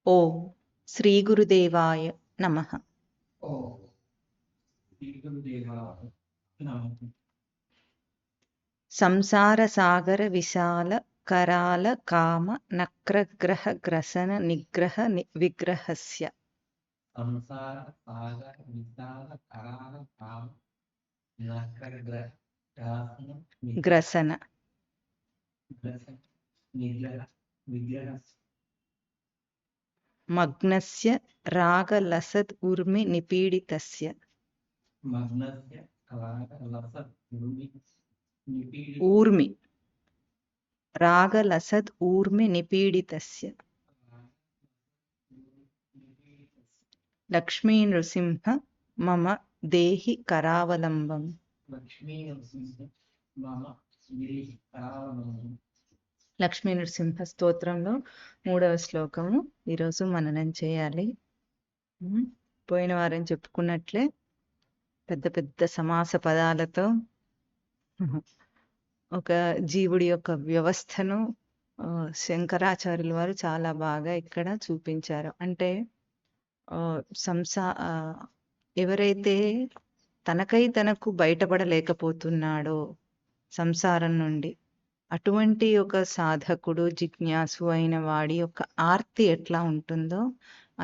ఓం శ్రీ గురుదేవాయ నమః. ఓం శ్రీ గురుదేవాయ నమః. సంసార సాగర విశాల కరాల కామ నక్రగ్రహ గ్రసన నిగ్రహ విగ్రహస్య. సంసార సాగర విశాల కరాల కామ నక్రగ్రహ గ్రసన నిగ్రహ విగ్రహ మగ్నస్య రాగలసద్ ఊర్మి నిపీడితస్య. మగ్నస్య రాగలసద్ ఊర్మి రాగలసద్ ఊర్మి నిపీడితస్య. లక్ష్మీ నృసింహ మమ దేహి కరావలంబం. లక్ష్మీ నృసింహ మమ దేహి కరావలంబం. లక్ష్మీ నృసింహ స్తోత్రంలో 3వ శ్లోకము ఈరోజు మననం చేయాలి. పోయిన వారం చెప్పుకున్నట్లే పెద్ద పెద్ద సమాస పదాలతో ఒక జీవుడి యొక్క వ్యవస్థను శంకరాచార్యుల వారు చాలా బాగా ఇక్కడ చూపించారు. అంటే ఎవరైతే తనకై తనకు బయటపడలేకపోతున్నాడో సంసారం నుండి, అటువంటి ఒక సాధకుడు జిజ్ఞాసు అయిన వాడి యొక్క ఆర్తి ఎట్లా ఉంటుందో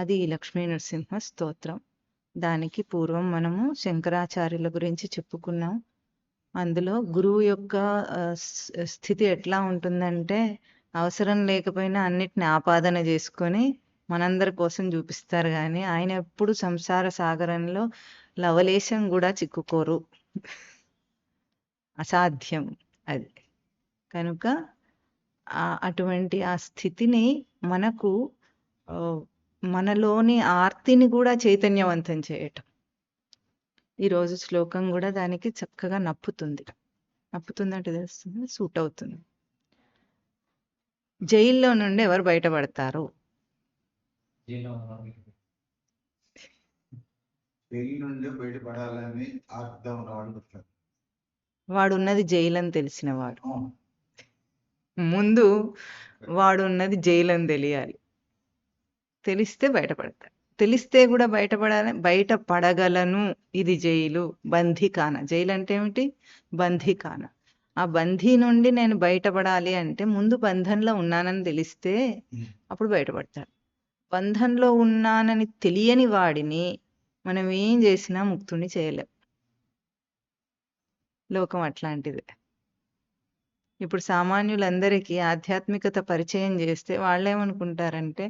అది లక్ష్మీ నరసింహ స్తోత్రం. దానికి పూర్వం మనము శంకరాచార్యుల గురించి చెప్పుకున్నాం. అందులో గురువు యొక్క స్థితి ఎట్లా ఉంటుందంటే, అవసరం లేకపోయినా అన్నిటిని ఆపాదన చేసుకొని మనందరి కోసం చూపిస్తారు, కానీ ఆయన ఎప్పుడు సంసార సాగరంలో లవలేశం కూడా చిక్కుకోరు. అసాధ్యం అది. కనుక అటువంటి ఆ స్థితిని మనకు మనలోని ఆర్తిని కూడా చైతన్యవంతం చేయటం. ఈరోజు శ్లోకం కూడా దానికి చక్కగా నప్పుతుంది అంటే తెలుస్తుంది, సూట్ అవుతుంది. జైల్లో నుండి ఎవరు బయటపడతారు? వాడున్నది జైలు అని తెలిసిన వాడు. ముందు వాడున్నది జైలు అని తెలియాలి. తెలిస్తే బయటపడతాడు. తెలిస్తే కూడా బయటపడగలను. ఇది జైలు, బంధికాన. జైలు అంటే ఏమిటి? బంధికాన. ఆ బంధీ నుండి నేను బయటపడాలి అంటే ముందు బంధంలో ఉన్నానని తెలిస్తే అప్పుడు బయటపడతాడు. బంధంలో ఉన్నానని తెలియని వాడిని మనం ఏం చేసినా ముక్తుని చేయలేం. లోకం అట్లాంటిది. ఇప్పుడు సామాన్యులందరికీ ఆధ్యాత్మికత పరిచయం చేస్తే వాళ్ళేమనుకుంటారంటే,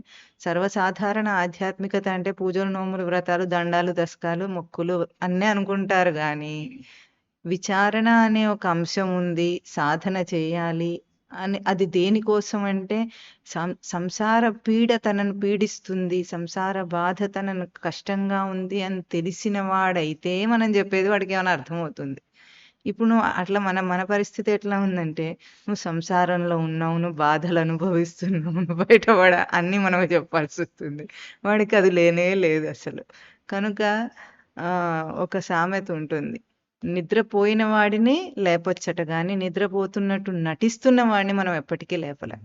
సర్వసాధారణ ఆధ్యాత్మికత అంటే పూజలు, నోములు, వ్రతాలు, దండాలు, దశకాలు, మొక్కులు అన్నీ అనుకుంటారు. కానీ విచారణ అనే ఒక అంశం ఉంది, సాధన చేయాలి అని. అది దేనికోసం అంటే, సంసార పీడ తనను పీడిస్తుంది, సంసార బాధ తనను కష్టంగా ఉంది అని తెలిసిన వాడైతే మనం చెప్పేది వాడికి ఏమైనా అర్థమవుతుంది. ఇప్పుడు నువ్వు అట్లా మన పరిస్థితి ఎట్లా ఉందంటే, నువ్వు సంసారంలో ఉన్నావు, నువ్వు బాధలు అనుభవిస్తున్నావు, నువ్వు బయటపడ అన్నీ మనం చెప్పాల్సి వస్తుంది. వాడికి అది లేనే లేదు అసలు. కనుక ఒక సామెత ఉంటుంది, నిద్రపోయిన వాడిని లేపొచ్చట కానీ నిద్రపోతున్నట్టు నటిస్తున్న వాడిని మనం ఎప్పటికీ లేపలేం.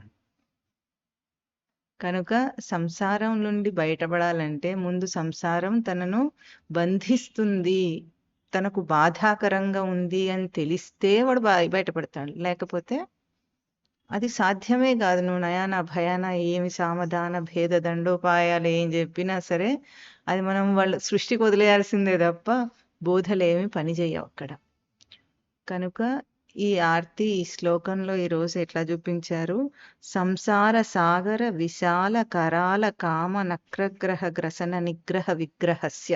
కనుక సంసారం నుండి బయటపడాలంటే ముందు సంసారం తనను బంధిస్తుంది, తనకు బాధాకరంగా ఉంది అని తెలిస్తే వాడు బయటపడతాడు. లేకపోతే అది సాధ్యమే కాదు. నువ్వు నయాన భయాన ఏమి సామధాన భేద దండోపాయాలు ఏం చెప్పినా సరే అది మనం వాళ్ళ సృష్టికి వదిలేయాల్సిందే తప్ప బోధలు ఏమి పనిచేయవు అక్కడ. కనుక ఈ ఆర్తి ఈ శ్లోకంలో ఈరోజు ఎట్లా చూపించారు? సంసార సాగర విశాల కరాల కామ నక్రగ్రహ గ్రసన నిగ్రహ విగ్రహస్య.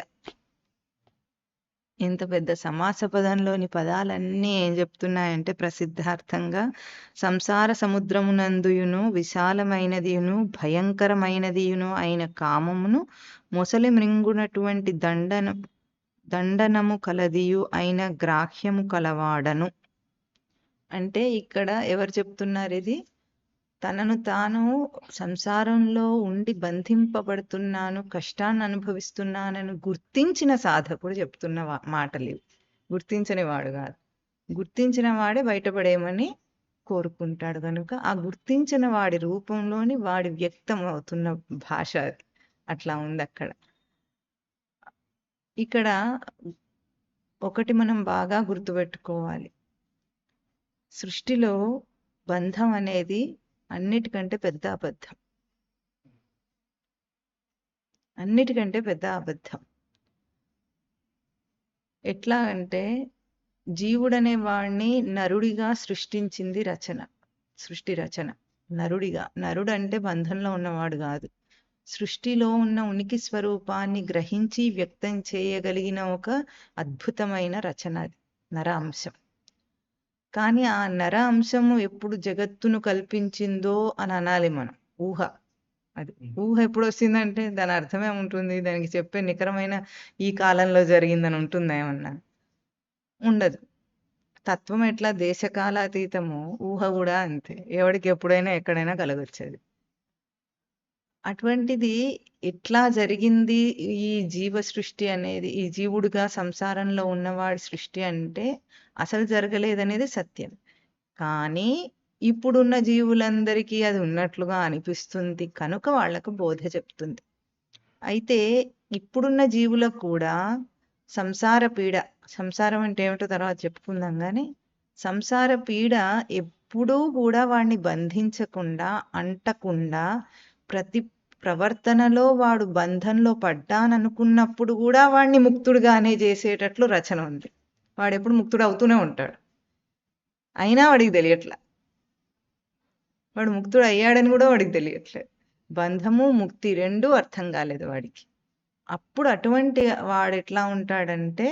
ఇంత పెద్ద సమాస పదంలోని పదాలన్నీ ఏం చెప్తున్నాయంటే, ప్రసిద్ధార్థంగా సంసార సముద్రమునందుయును విశాలమైనదియును భయంకరమైనదియును అయిన కామమును మొసలి మృంగునటువంటి దండనము కలదియు అయిన గ్రాహ్యము కలవాడను. అంటే ఇక్కడ ఎవరు చెప్తున్నారు? ఇది తనను తాను సంసారంలో ఉండి బంధింపబడుతున్నాను, కష్టాన్ని అనుభవిస్తున్నానని గుర్తించిన సాధకుడు చెప్తున్న మాటలు ఇవి. గుర్తించని వాడు కాదు. గుర్తించిన వాడే బయటపడేమని కోరుకుంటాడు గనుక ఆ గుర్తించిన వాడి రూపంలోని వాడి వ్యక్తం అవుతున్న భాష అది. అట్లా ఉందక్కడ. ఇక్కడ ఒకటి మనం బాగా గుర్తుపెట్టుకోవాలి. సృష్టిలో బంధం అనేది అన్నిటికంటే పెద్ద అబద్ధం. అన్నిటికంటే పెద్ద అబద్ధం. ఎట్లా అంటే జీవుడనే వాడిని నరుడిగా సృష్టించింది రచన. సృష్టి రచన నరుడిగా. నరుడు అంటే బంధంలో ఉన్నవాడు కాదు. సృష్టిలో ఉన్న ఉనికి స్వరూపాన్ని గ్రహించి వ్యక్తం చేయగలిగిన ఒక అద్భుతమైన రచన అది, నర అంశం. కానీ ఆ నర అంశము ఎప్పుడు జగత్తును కల్పించిందో అని అనాలి మనం. ఊహ. అది ఊహ ఎప్పుడు వస్తుందంటే దాని అర్థమే ఉంటుంది, దానికి చెప్పే నికరమైన ఈ కాలంలో జరిగిందని ఉంటుందా ఏమన్నా? ఉండదు. తత్వం ఎట్లా దేశకాలాతీతమో ఊహ కూడా అంతే. ఎవడికి ఎప్పుడైనా ఎక్కడైనా కలగొచ్చేది. అటువంటిది ఎట్లా జరిగింది ఈ జీవ సృష్టి అనేది, ఈ జీవుడుగా సంసారంలో ఉన్నవాడి సృష్టి అంటే అసలు జరగలేదనేది సత్యం. కానీ ఇప్పుడున్న జీవులందరికీ అది ఉన్నట్లుగా అనిపిస్తుంది కనుక వాళ్లకు బోధ చెప్తుంది. అయితే ఇప్పుడున్న జీవులకు కూడా సంసార పీడ, సంసారం అంటే ఏమిటో తర్వాత చెప్పుకుందాం కానీ, సంసార పీడ ఎప్పుడూ కూడా వాడిని బంధించకుండా, అంటకుండా, ప్రతి ప్రవర్తనలో వాడు బంధంలో పడ్డాననుకున్నప్పుడు కూడా వాడిని ముక్తుడుగానే చేసేటట్లు రచన ఉంది. వాడు ఎప్పుడు ముక్తుడు అవుతూనే ఉంటాడు. అయినా వాడికి తెలియట్లే. వాడు ముక్తుడు అయ్యాడని కూడా వాడికి తెలియట్లేదు. బంధము ముక్తి రెండూ అర్థం కాలేదు వాడికి. అప్పుడు అటువంటి వాడు ఎట్లా ఉంటాడంటే,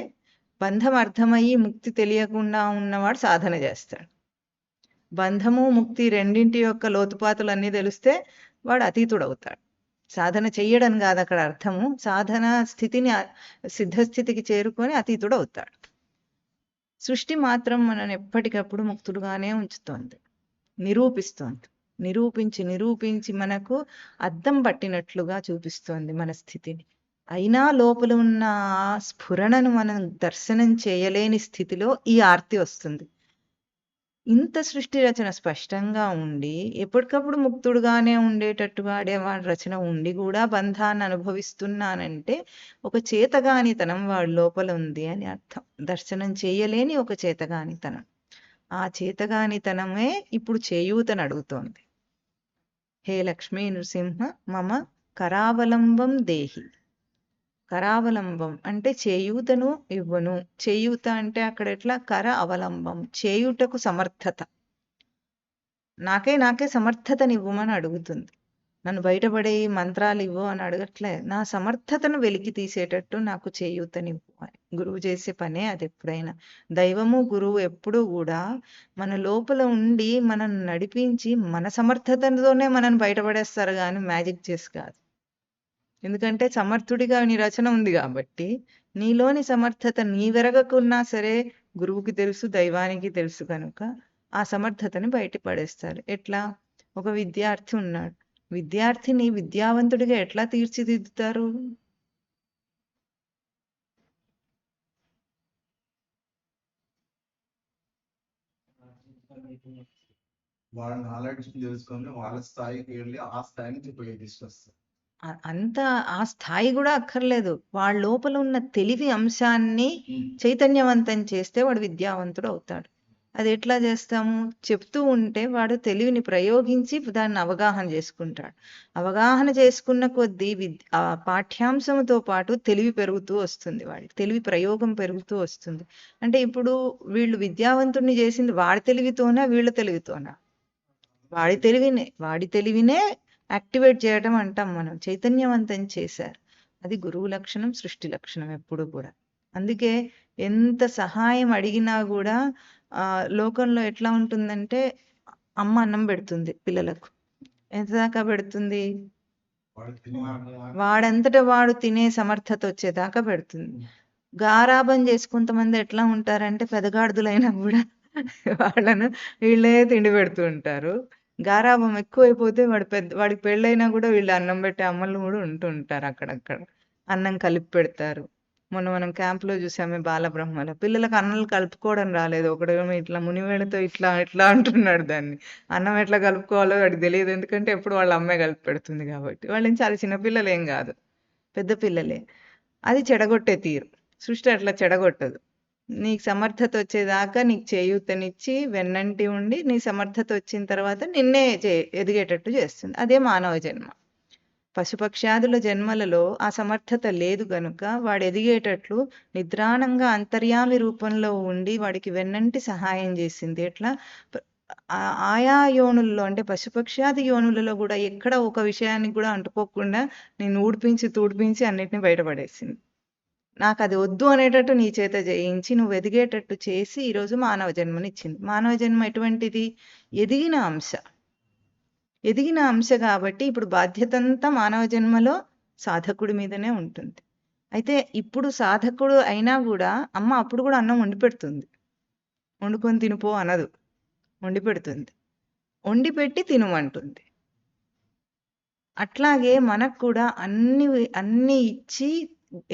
బంధం అర్థమయ్యి ముక్తి తెలియకుండా ఉన్నవాడు సాధన చేస్తాడు. బంధము ముక్తి రెండింటి యొక్క లోతుపాతులన్నీ తెలిస్తే వాడు అతీతుడు అవుతాడు. సాధన చెయ్యడం కాదు అక్కడ అర్థము, సాధన స్థితిని సిద్ధస్థితికి చేరుకొని అతీతుడు అవుతాడు. సృష్టి మాత్రం మనని ఎప్పటికప్పుడు ముక్తుడుగానే ఉంచుతోంది, నిరూపిస్తోంది. నిరూపించి మనకు అద్దం పట్టినట్లుగా చూపిస్తోంది మన స్థితిని. అయినా లోపల ఉన్న స్ఫురణను మనం దర్శనం చేయలేని స్థితిలో ఈ ఆర్తి వస్తుంది. ఇంత సృష్టి రచన స్పష్టంగా ఉండి ఎప్పటికప్పుడు ముక్తుడుగానే ఉండేటట్టుగా ఆడేవాడి రచన ఉండి కూడా బంధాన్ని అనుభవిస్తున్నానంటే ఒక చేతగానితనం వాడి లోపల ఉంది అని అర్థం. దర్శనం చేయలేని ఒక చేతగానితనం. ఆ చేతగానితనమే ఇప్పుడు చేయూతను అడుగుతోంది. హే లక్ష్మీ నృసింహ మమ కరావలంబం దేహి. కరావలంబం అంటే చేయూతను ఇవ్వను. చేయూత అంటే అక్కడ ఎట్లా? కర అవలంబం, చేయుటకు సమర్థత. నాకే సమర్థతని ఇవ్వమని అడుగుతుంది. నన్ను బయటపడే మంత్రాలు ఇవ్వు అని అడగట్లే. నా సమర్థతను వెలికి తీసేటట్టు నాకు చేయూతనివ్వు అని. గురువు చేసే పనే అది. ఎప్పుడైనా దైవము గురువు ఎప్పుడూ కూడా మన లోపల ఉండి మనల్ని నడిపించి మన సమర్థతతోనే మనల్ని బయటపడేస్తారు కానీ మ్యాజిక్ చేసి కాదు. ఎందుకంటే సమర్థుడిగా నీ రచన ఉంది కాబట్టి నీలోని సమర్థత నీ వెరగకున్నా సరే గురువుకి తెలుసు, దైవానికి తెలుసు కనుక ఆ సమర్థతని బయటపడేస్తారు. ఎట్లా? ఒక విద్యార్థి ఉన్నాడు. విద్యార్థిని విద్యావంతుడిగా ఎట్లా తీర్చిదిద్దుతారు? వాళ్ళ నాలెడ్జ్ తెలుసుకొని వాళ్ళ స్థాయికి వెళ్ళి ఆ స్థాయి నుంచి పోయి తీసుకొస్తారు. అంత ఆ స్థాయి కూడా అక్కర్లేదు. వాళ్ళ లోపల ఉన్న తెలివి అంశాన్ని చైతన్యవంతం చేస్తే వాడు విద్యావంతుడు అవుతాడు. అది ఎట్లా చేస్తాము? చెప్తూ ఉంటే వాడు తెలివిని ప్రయోగించి దాన్ని అవగాహన చేసుకుంటాడు. అవగాహన చేసుకున్న కొద్దీ పాఠ్యాంశంతో పాటు తెలివి పెరుగుతూ వస్తుంది. వాడికి తెలివి ప్రయోగం పెరుగుతూ వస్తుంది. అంటే ఇప్పుడు వీళ్ళు విద్యావంతుడిని చేసింది వాడి తెలివితోనా వీళ్ళ తెలివితోనా? వాడి తెలివినే యాక్టివేట్ చేయడం అంటాం మనం. చైతన్యవంతం చేశారు. అది గురువు లక్షణం, సృష్టి లక్షణం ఎప్పుడు కూడా. అందుకే ఎంత సహాయం అడిగినా కూడా లోకంలో ఎట్లా ఉంటుందంటే, అమ్మ అన్నం పెడుతుంది పిల్లలకు. ఎంత దాకా పెడుతుంది? వాడంతటా వాడు తినే సమర్థత వచ్చేదాకా పెడుతుంది. గారాబం చేసి కొంతమంది ఎట్లా ఉంటారంటే పెదగాడుదులైనా కూడా వాళ్ళను వీళ్ళే తిండి పెడుతూ ఉంటారు. గారాబం ఎక్కువైపోతే వాడికి పెళ్ళైనా కూడా వీళ్ళు అన్నం పెట్టే అమ్మలు కూడా ఉంటూ ఉంటారు అక్కడక్కడ. అన్నం కలిపి పెడతారు. మొన్న మనం క్యాంప్‌లో చూసామే బాలబ్రహ్మలో. పిల్లలకి అన్నం కలుపుకోవడం రాలేదు. ఒకడేమో ఇట్లా మునివేళ్ళతో ఇట్లా ఇట్లా అంటున్నాడు దాన్ని. అన్నం ఎట్లా కలుపుకోవాలో వాడికి తెలీదు. ఎందుకంటే ఎప్పుడు వాళ్ళ అమ్మే కలిపి పెడుతుంది కాబట్టి. వాళ్ళేం చాలా చిన్న పిల్లలేం గాదు. పెద్ద పిల్లలే. అది చెడగొట్టే తీరు. సృష్టి అట్లా చెడగొట్టదు. నీకు సమర్థత వచ్చేదాకా నీకు చేయూతనిచ్చి, వెన్నంటి ఉండి, నీ సమర్థత వచ్చిన తర్వాత నిన్నే ఎదిగేటట్టు చేస్తుంది. అదే మానవ జన్మ. పశుపక్ష్యాదుల జన్మలలో ఆ సమర్థత లేదు గనుక వాడు ఎదిగేటట్లు నిద్రాణంగా అంతర్యామి రూపంలో ఉండి వాడికి వెన్నంటి సహాయం చేసింది. ఎట్లా ఆయా యోనుల్లో అంటే పశుపక్ష్యాది యోనులలో కూడా ఎక్కడ ఒక విషయానికి కూడా అంటుకోకుండా నేను ఊడిపించి తూడిపించి అన్నిటిని బయటపడేసింది. నాకు అది వద్దు అనేటట్టు నీ చేత చేయించి నువ్వు ఎదిగేటట్టు చేసి ఈరోజు మానవ జన్మనిచ్చింది. మానవ జన్మ ఎటువంటిది? ఎదిగిన అంశ. ఎదిగిన అంశ కాబట్టి ఇప్పుడు బాధ్యత అంతా మానవ జన్మలో సాధకుడి మీదనే ఉంటుంది. అయితే ఇప్పుడు సాధకుడు అయినా కూడా అమ్మ అప్పుడు కూడా అన్నం వండి పెడుతుంది. వండుకొని తినిపో అనదు. వండి పెడుతుంది. వండి పెట్టి తినమంటుంది. అట్లాగే మనకు కూడా అన్ని ఇచ్చి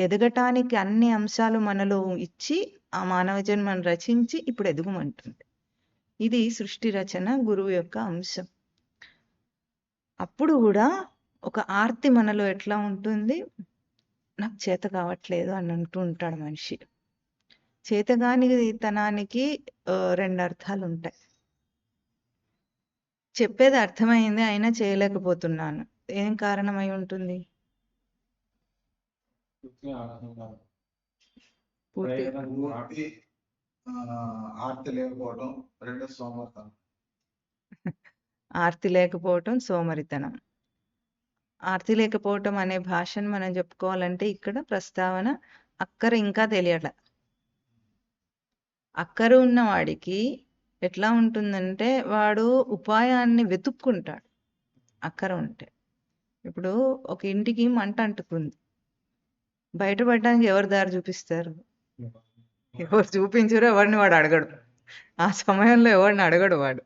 ఎదగటానికి అన్ని అంశాలు మనలో ఇచ్చి ఆ మానవ జన్మను రచించి ఇప్పుడు ఎదుగుమంటుంది. ఇది సృష్టి రచన గురువు యొక్క అంశం. అప్పుడు కూడా ఒక ఆర్తి మనలో ఎట్లా ఉంటుంది? నాకు చేత కావట్లేదు అని అంటూ ఉంటాడు మనిషి. చేతగాని తనానికి 2 అర్థాలు ఉంటాయి. చెప్పేది అర్థమైంది అయినా చేయలేకపోతున్నాను. ఏం కారణమై ఉంటుంది? పూర్తి పూర్తి ఆర్తి లేకపోవడం, 2 సోమర్థనం. ఆర్తి లేకపోవటం సోమరితనం. ఆర్తి లేకపోవటం అనే భాషను మనం చెప్పుకోవాలంటే ఇక్కడ ప్రస్తావన అక్కర ఇంకా తెలియట. అక్కర ఉన్న వాడికి ఎట్లా ఉంటుందంటే వాడు ఉపాయాన్ని వెతుక్కుంటాడు అక్కర ఉంటే. ఇప్పుడు ఒక ఇంటికి మంట అంటుకుంది. బయటపడడానికి ఎవరు దారి చూపిస్తారు? ఎవరు చూపించరు, ఎవరిని వాడు అడగడు. ఆ సమయంలో ఎవరిని అడగడు వాడు.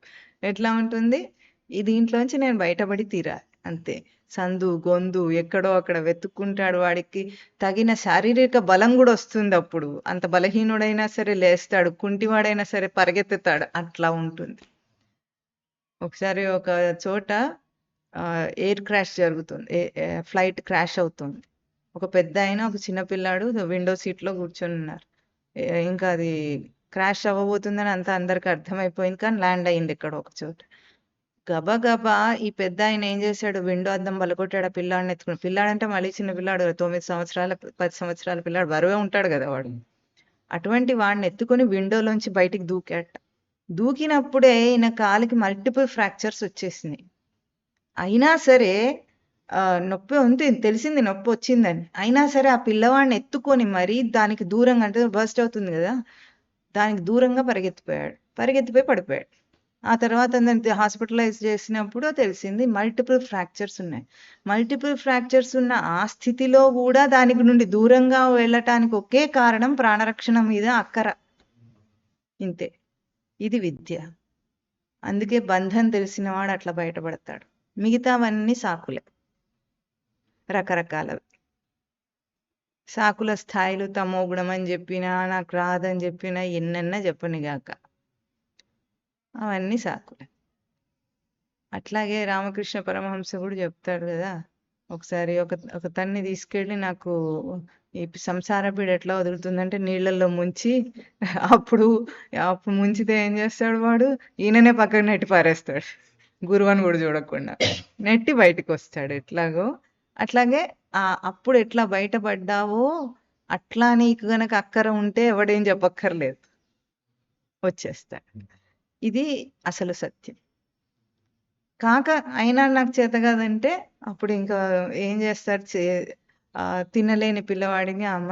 ఎట్లా ఉంటుంది? ఈ దీంట్లోంచి నేను బయటపడి తీరాలి అంతే. సందు గొందు ఎక్కడో అక్కడ వెతుక్కుంటాడు. వాడికి తగిన శారీరక బలం కూడా వస్తుంది. అప్పుడు అంత బలహీనుడైనా సరే లేస్తాడు, కుంటివాడైనా సరే పరిగెత్తుతాడు. అట్లా ఉంటుంది. ఒకసారి ఒక చోట ఎయిర్ క్రాష్ జరుగుతుంది. ఫ్లైట్ క్రాష్ అవుతుంది. ఒక పెద్ద ఆయన ఒక చిన్న పిల్లాడు విండో సీట్లో కూర్చొని ఉన్నారు. ఇంకా అది క్రాష్ అవ్వబోతుందని అంతా అందరికి అర్థమైపోయింది. కానీ ల్యాండ్ అయింది ఇక్కడ ఒక చోట. గబగబా ఈ పెద్ద ఆయన ఏం చేశాడు? విండో అద్దం పలగొట్టాడు. ఆ పిల్లాడిని ఎత్తుకుని. పిల్లాడంటే మళ్ళీ చిన్న పిల్లాడు, 9 సంవత్సరాల 10 సంవత్సరాల పిల్లాడు, బరువే ఉంటాడు కదా వాడు. అటువంటి వాడిని ఎత్తుకొని విండోలోంచి బయటికి దూకాట. దూకినప్పుడే ఈయన కాలికి మల్టిపుల్ ఫ్రాక్చర్స్ వచ్చేసినాయి. అయినా సరే నొప్పి ఉంది, తెలిసింది నొప్పి వచ్చిందని. అయినా సరే ఆ పిల్లవాడిని ఎత్తుకొని మరి దానికి దూరంగా, అంటే బర్స్ట్ అవుతుంది కదా, దానికి దూరంగా పరిగెత్తిపోయి పడిపోయాడు. ఆ తర్వాత అందరిని హాస్పిటలైజ్ చేసినప్పుడు తెలిసింది మల్టిపుల్ ఫ్రాక్చర్స్ ఉన్నాయి. మల్టిపుల్ ఫ్రాక్చర్స్ ఉన్న ఆ స్థితిలో కూడా దానికి నుండి దూరంగా వెళ్ళటానికి ఒకే కారణం ప్రాణరక్షణ మీద అక్కర. ఇంతే. ఇది విద్య. అందుకే బంధం తెలిసినవాడు అట్లా బయటపడతాడు. మిగతావన్నీ సాకులే, రకరకాలవి. సాకుల స్థాయిలు తమో గుణం అని చెప్పినా, నాకు రాదని చెప్పినా, ఎన్నన్నా చెప్పనిగాక అవన్నీ సాకులే. అట్లాగే రామకృష్ణ పరమహంస కూడా చెప్తాడు కదా, ఒకసారి ఒక తన్ని తీసుకెళ్ళి నాకు ఈ సంసార పీడ ఎట్లా వదులుతుందంటే నీళ్ళల్లో ముంచి, అప్పుడు ముంచితే ఏం చేస్తాడు వాడు? ఈయననే పక్కన నెట్టి పారేస్తాడు, గురువుని కూడా చూడకుండా నెట్టి బయటకు వస్తాడు. ఎట్లాగో అట్లాగే అప్పుడు ఎట్లా బయటపడ్డావో అట్లా నీకు గనక అక్కర ఉంటే ఎవడేం చెప్పక్కర్లేదు, వచ్చేస్తాడు. ఇది అసలు సత్యం. కాక అయినా నాకు చేత కాదంటే అప్పుడు ఇంకా ఏం చేస్తాడు? తినలేని పిల్లవాడిని అమ్మ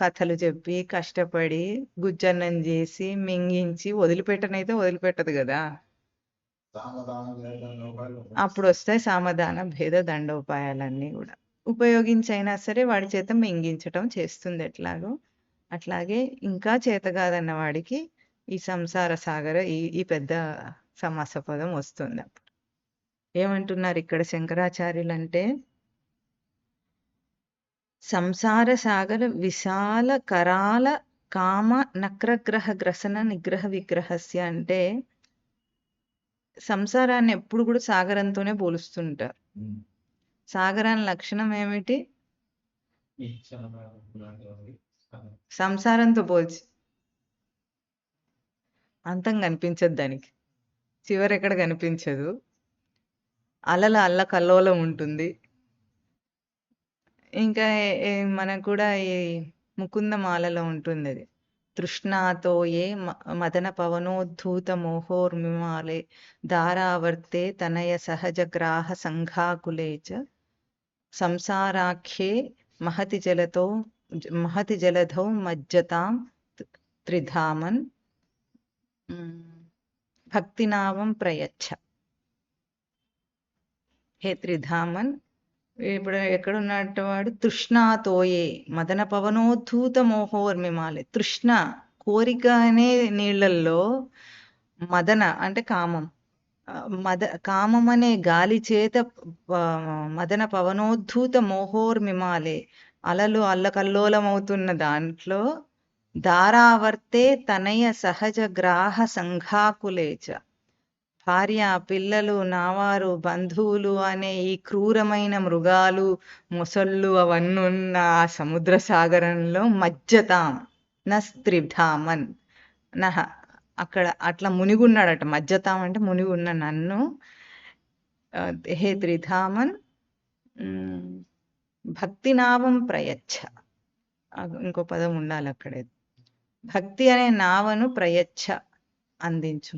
కథలు చెప్పి కష్టపడి గుజ్జన్నం చేసి మింగించి వదిలిపెట్టనైతే వదిలిపెట్టదు కదా. అప్పుడు వస్తాయి సామధాన భేద దండోపాయాలన్నీ కూడా ఉపయోగించైనా సరే వాడి చేత మింగించటం చేస్తుంది. ఎట్లాగో అట్లాగే ఇంకా చేత కాదన్న వాడికి ఈ సంసార సాగర ఈ పెద్ద సమాస పదం వస్తుంది. అప్పుడు ఏమంటున్నారు ఇక్కడ శంకరాచార్యులు అంటే, సంసార సాగర విశాల కరాల కామ నక్రగ్రహ గ్రసన నిగ్రహ విగ్రహస్య అంటే సంసారాన్ని ఎప్పుడు కూడా సాగరంతోనే పోలుస్తుంటారు. సాగరాన్ని లక్షణం ఏమిటి? సంసారంతో పోల్చి అంతం కనిపించదు దానికి, చివరి ఎక్కడ కనిపించదు, అలల అల్లకల్లోలం ఉంటుంది. ఇంకా మనకు కూడా ఈ ముకుందమాలలో ఉంటుంది అది, తృష్ణాతో ఏ మదన పవనోద్ధూత మోహోర్మిమాలే దారావర్తే తనయ సహజ గ్రాహ సంఘాకులే చ సంసారాఖ్యే మహతి జలధౌ మజ్జతాం త్రిధామన్ భక్తినావం ప్రయచ్ఛ. హే త్రిధామన్, ఇప్పుడు ఎక్కడున్నట్టు వాడు? తృష్ణాతోయే మదన పవనోద్ధూత మోహోర్మిమాలే. తృష్ణ కోరిక అనే నీళ్ళల్లో, మదన అంటే కామం, కామం అనే గాలి చేత మదన పవనోద్ధూత మోహోర్మిమాలే అలలు అల్లకల్లోలమవుతున్న దాంట్లో దారావర్తే తనయ సహజ గ్రాహ సంఘాకులేచ భార్య, పిల్లలు, నావారు, బంధువులు అనే ఈ క్రూరమైన మృగాలు, మొసళ్ళు అవన్నీ ఉన్న ఆ సముద్ర సాగరంలో మజ్జతాం నస్త్రిధామన్ నహ, అక్కడ అట్లా మునిగున్నాడట. మజ్జతాం అంటే మునిగున్న నన్ను, హే త్రిధామన్ భక్తినావం ప్రయచ్ఛ. ఇంకో పదం ఉండాలి అక్కడే. భక్తి అనే నావను ప్రయచ్ఛ, అందించు.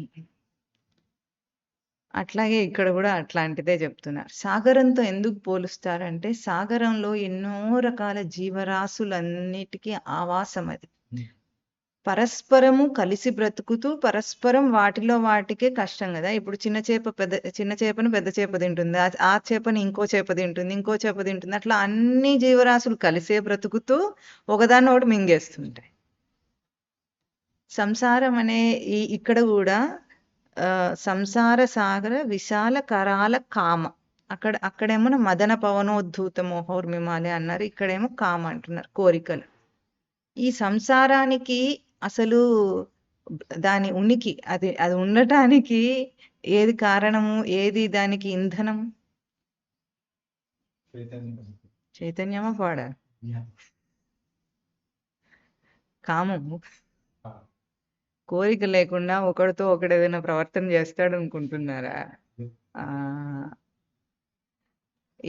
అట్లాగే ఇక్కడ కూడా అట్లాంటిదే చెప్తున్నారు. సాగరంతో ఎందుకు పోలుస్తారంటే సాగరంలో ఎన్నో రకాల జీవరాశులన్నిటికీ ఆవాసం అది. పరస్పరము కలిసి బ్రతుకుతూ పరస్పరం వాటిలో వాటికే కష్టం కదా. ఇప్పుడు చిన్న చేపను పెద్ద చేప తింటుంది, ఆ చేపని ఇంకో చేప తింటుంది, ఇంకో చేప తింటుంది. అట్లా అన్ని జీవరాశులు కలిసే బ్రతుకుతూ ఒకదాన్ని ఒకటి మింగేస్తుంటాయి. సంసారం అనే ఇక్కడ కూడా సంసార సాగర విశాల కరాల కామ, అక్కడేమో మదన పవనోద్ధూత మోహోర్మిమాలే అన్నారు, ఇక్కడేమో కామ అంటున్నారు, కోరికలు. ఈ సంసారానికి అసలు దాని ఉనికి, అది ఉండటానికి ఏది కారణము, ఏది దానికి ఇంధనం? చైతన్యమా పాడా? కామము. కోరిక లేకుండా ఒకడితో ఒకడు ఏదైనా ప్రవర్తన చేస్తాడు అనుకుంటున్నారా?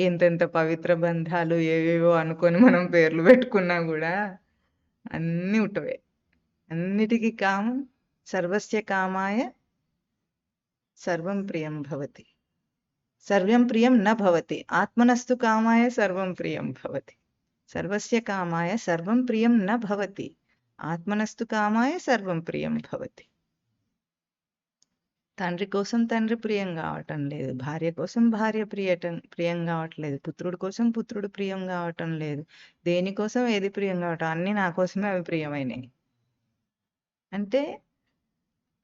ఎంతెంత పవిత్ర బంధాలు ఏవేవో అనుకొని మనం పేర్లు పెట్టుకున్నా కూడా అన్నీ ఉట్టవే. అన్నిటికీ కామం. సర్వస్య కామాయ సర్వం ప్రియం భవతి, సర్వం ప్రియం న భవతి. ఆత్మనస్తు కామాయ సర్వం ప్రియం భవతి. సర్వస్య కామాయ సర్వం ప్రియం న భవతి, ఆత్మనస్తు కామాయ సర్వం ప్రియం భవతి. తండ్రి కోసం తండ్రి ప్రియం కావటం లేదు, భార్య కోసం భార్య ప్రియం కావట్లేదు, పుత్రుడి కోసం పుత్రుడు ప్రియం కావటం లేదు. దేనికోసం ఏది ప్రియం కావటం? అన్ని నా కోసమే అవి ప్రియమైనవి. అంటే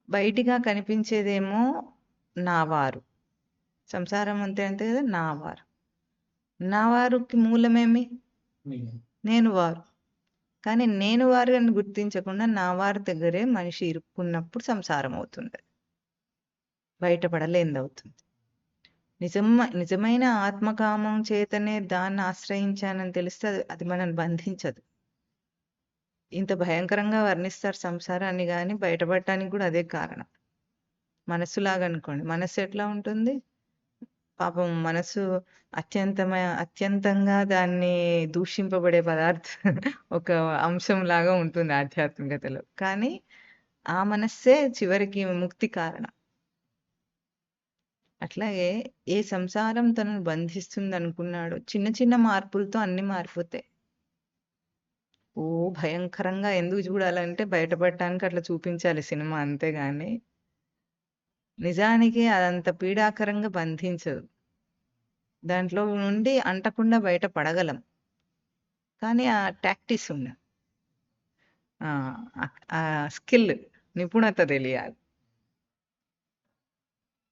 బయటిగా కనిపించేదేమో నావారు, సంసారం అంతే అంతే కదా. నావారుకి మూలమేమి? నేను వారు. కానీ నేను వారు అని గుర్తించకుండా నా వారి దగ్గరే మనిషి ఇరుక్కున్నప్పుడు సంసారం అవుతుంది, బయటపడలేనిదవుతుంది. నిజమైన ఆత్మకామం చేతనే దాన్ని ఆశ్రయించానని తెలిస్తే అది మనల్ని బంధించదు. ఇంత భయంకరంగా వర్ణిస్తారు సంసారాన్ని, కానీ బయటపడటానికి కూడా అదే కారణం. మనస్సులాగా అనుకోండి, మనస్సు ఎట్లా ఉంటుంది? పాపం మనసు అత్యంతంగా దాన్ని దూషింపబడే పదార్థం, ఒక అంశం లాగా ఉంటుంది ఆధ్యాత్మికతలో. కానీ ఆ మనస్సే చివరికి ముక్తి కారణం. అట్లాగే ఏ సంసారం తనను బంధిస్తుంది అనుకున్నాడో చిన్న చిన్న మార్పులతో అన్ని మారిపోతాయి. భయంకరంగా ఎందుకు చూడాలంటే బయటపడటానికి అట్లా చూపించాలి సినిమా, అంతేగాని నిజానికి అదంత పీడాకరంగా బంధించదు. దాంట్లో నుండి అంటకుండా బయట పడగలం, కానీ ఆ టాక్టిస్ ఉన్న ఆ స్కిల్, నిపుణత తెలియాలి.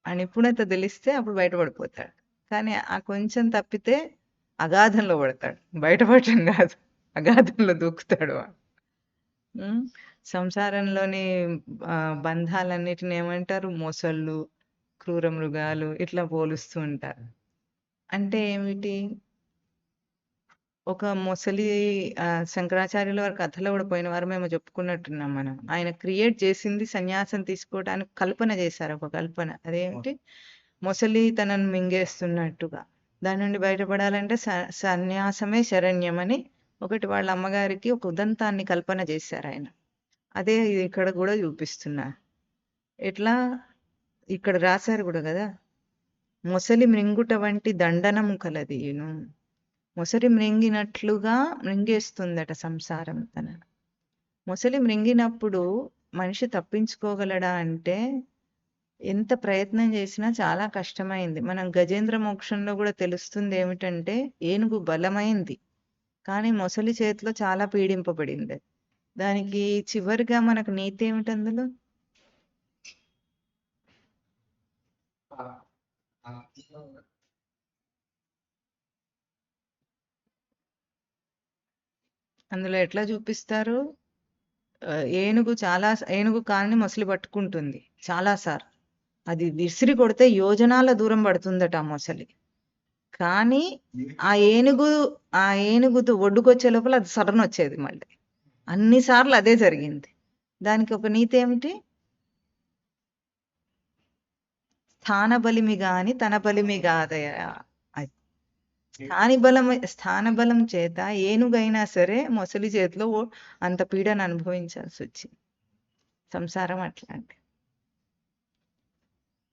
ఆ నిపుణత తెలిస్తే అప్పుడు బయటపడిపోతాడు. కానీ ఆ కొంచెం తప్పితే అగాధంలో పడతాడు. బయటపడటం కాదు, అగాధంలో దూకుతాడు వాడు. సంసారంలోని బంధాలన్నిటిని ఏమంటారు? మొసళ్ళు, క్రూర మృగాలు ఇట్లా పోలుస్తూ ఉంటారు. అంటే ఏమిటి? ఒక మొసలి శంకరాచార్యుల వారి కథలో కూడా పోయిన వారం మేము చెప్పుకున్నట్టున్నాం మనం. ఆయన క్రియేట్ చేసింది సన్యాసం తీసుకోవడానికి కల్పన చేశారు, ఒక కల్పన. అదేమిటి? మొసలి తనను మింగేస్తున్నట్టుగా. దాని నుండి బయటపడాలంటే సన్యాసమే శరణ్యమని ఒకటి వాళ్ళ అమ్మగారికి ఒక ఉదంతాన్ని కల్పన చేశారు ఆయన. అదే ఇక్కడ కూడా చూపిస్తున్నారు. ఎట్లా ఇక్కడ రాశారు కూడా కదా, మొసలి మృంగుట వంటి దండనము కలదీను. మొసలి మృంగినట్లుగా మృంగేస్తుందట సంసారం తన. మొసలి మృంగినప్పుడు మనిషి తప్పించుకోగలడా అంటే ఎంత ప్రయత్నం చేసినా చాలా కష్టమైంది. మనం గజేంద్ర మోక్షంలో కూడా తెలుస్తుంది ఏమిటంటే ఏనుగు బలమైంది, కానీ మొసలి చేతిలో చాలా పీడింపబడింది. దానికి చివరిగా మనకు నీతి ఏమిటి అందులో? అందులో ఎట్లా చూపిస్తారు? ఏనుగు కాని మొసలి పట్టుకుంటుంది చాలాసార్లు. అది విసిరి కొడితే యోజనాల దూరం పడుతుందట ఆ మొసలి. కానీ ఆ ఏనుగు ఒడ్డుకొచ్చే లోపల అది సడన్ వచ్చేది మళ్ళీ. అన్నిసార్లు అదే జరిగింది. దానికి ఒక నీతి ఏమిటి? స్థాన బలిమి గాని తన బలిమి కాదయా. స్థాన బలం చేత ఏనుగైనా సరే మొసలి చేతిలో అంత పీడన అనుభవించాల్సి వచ్చింది. సంసారం అట్లాంటి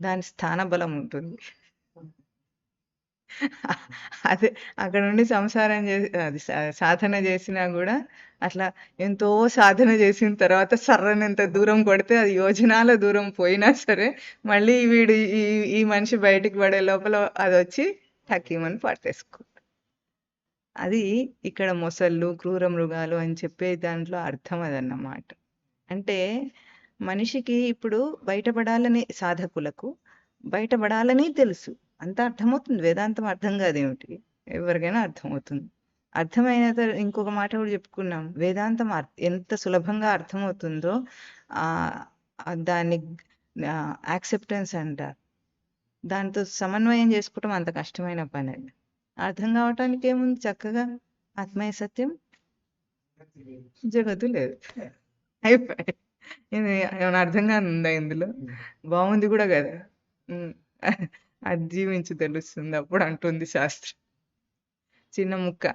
దాని స్థాన బలం ఉంటుంది. అదే అక్కడ నుండి సంసారం చేసి అది సాధన చేసినా కూడా అట్లా ఎంతో సాధన చేసిన తర్వాత సర్రనంత దూరం కొడితే అది యోజనాల దూరం పోయినా సరే మళ్ళీ వీడు ఈ మనిషి బయటికి పడే లోపల అది వచ్చి టక్కీమని పట్టేసుకో. అది ఇక్కడ మొసళ్ళు, క్రూర మృగాలు అని చెప్పే దాంట్లో అర్థం అదన్నమాట. అంటే మనిషికి ఇప్పుడు బయటపడాలని, సాధకులకు బయటపడాలని తెలుసు, అంత అర్థమవుతుంది. వేదాంతం అర్థం కాదేమిటి? ఎవరికైనా అర్థమవుతుంది. అర్థమైన ఇంకొక మాట కూడా చెప్పుకున్నాం, వేదాంతం ఎంత సులభంగా అర్థమవుతుందో దాన్ని యాక్సెప్టెన్స్ అంటారు. దాంతో సమన్వయం చేసుకోవటం అంత కష్టమైన పని. అది అర్థం కావటానికి ఏముంది? చక్కగా ఆత్మయ సత్యం, జగత్తు లేదు, అయిపోయి. ఇది ఏమైనా అర్థంగా ఉందా ఇందులో? బాగుంది కూడా కదా. అది జీవించి తెలుస్తుంది అప్పుడు అంటుంది శాస్త్రం. చిన్న ముక్క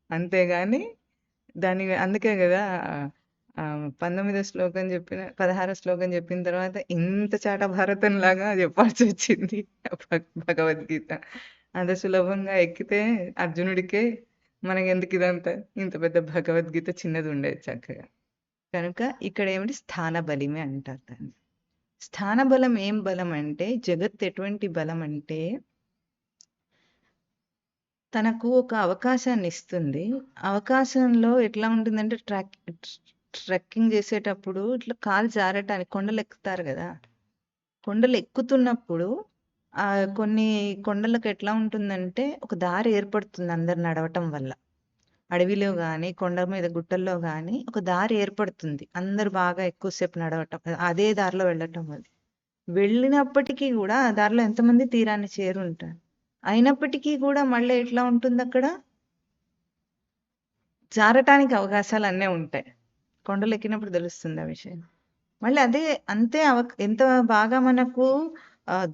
అంతేగాని అందుకే కదా 19వ శ్లోకం 16వ శ్లోకం చెప్పిన తర్వాత ఇంత చాట భారతం లాగా చెప్పాల్సి వచ్చింది భగవద్గీత. అంత సులభంగా ఎక్కితే అర్జునుడికే మనకెందుకు ఇదంతా, ఇంత పెద్ద భగవద్గీత చిన్నది ఉండేది చక్కగా. కనుక ఇక్కడ ఏమిటి? స్థాన బలిమే అంటారు దాన్ని. స్థాన బలం ఏం బలం అంటే, జగత్ ఎటువంటి బలం అంటే తనకు ఒక అవకాశాన్ని ఇస్తుంది. అవకాశంలో ఎట్లా ఉంటుందంటే ట్రెక్కింగ్ చేసేటప్పుడు ఇట్లా కాలు జారటానికి కొండలు ఎక్కుతారు కదా, కొండలు ఎక్కుతున్నప్పుడు కొన్ని కొండలకు ఎట్లా ఉంటుందంటే ఒక దారి ఏర్పడుతుంది అందరు నడవటం వల్ల. అడవిలో కానీ కొండ మీద గుట్టల్లో కానీ ఒక దారి ఏర్పడుతుంది, అందరు బాగా ఎక్కువసేపు నడవటం, అదే దారిలో వెళ్ళటం వల్ల. వెళ్ళినప్పటికీ కూడా ఆ దారిలో ఎంతమంది తీరాన్ని చేరుంటారు. అయినప్పటికీ కూడా మళ్ళీ ఎట్లా ఉంటుంది, అక్కడ జారటానికి అవకాశాలు అన్నీ ఉంటాయి. కొండలు ఎక్కినప్పుడు తెలుస్తుంది ఆ విషయం. మళ్ళీ అదే అంతే ఎంత బాగా మనకు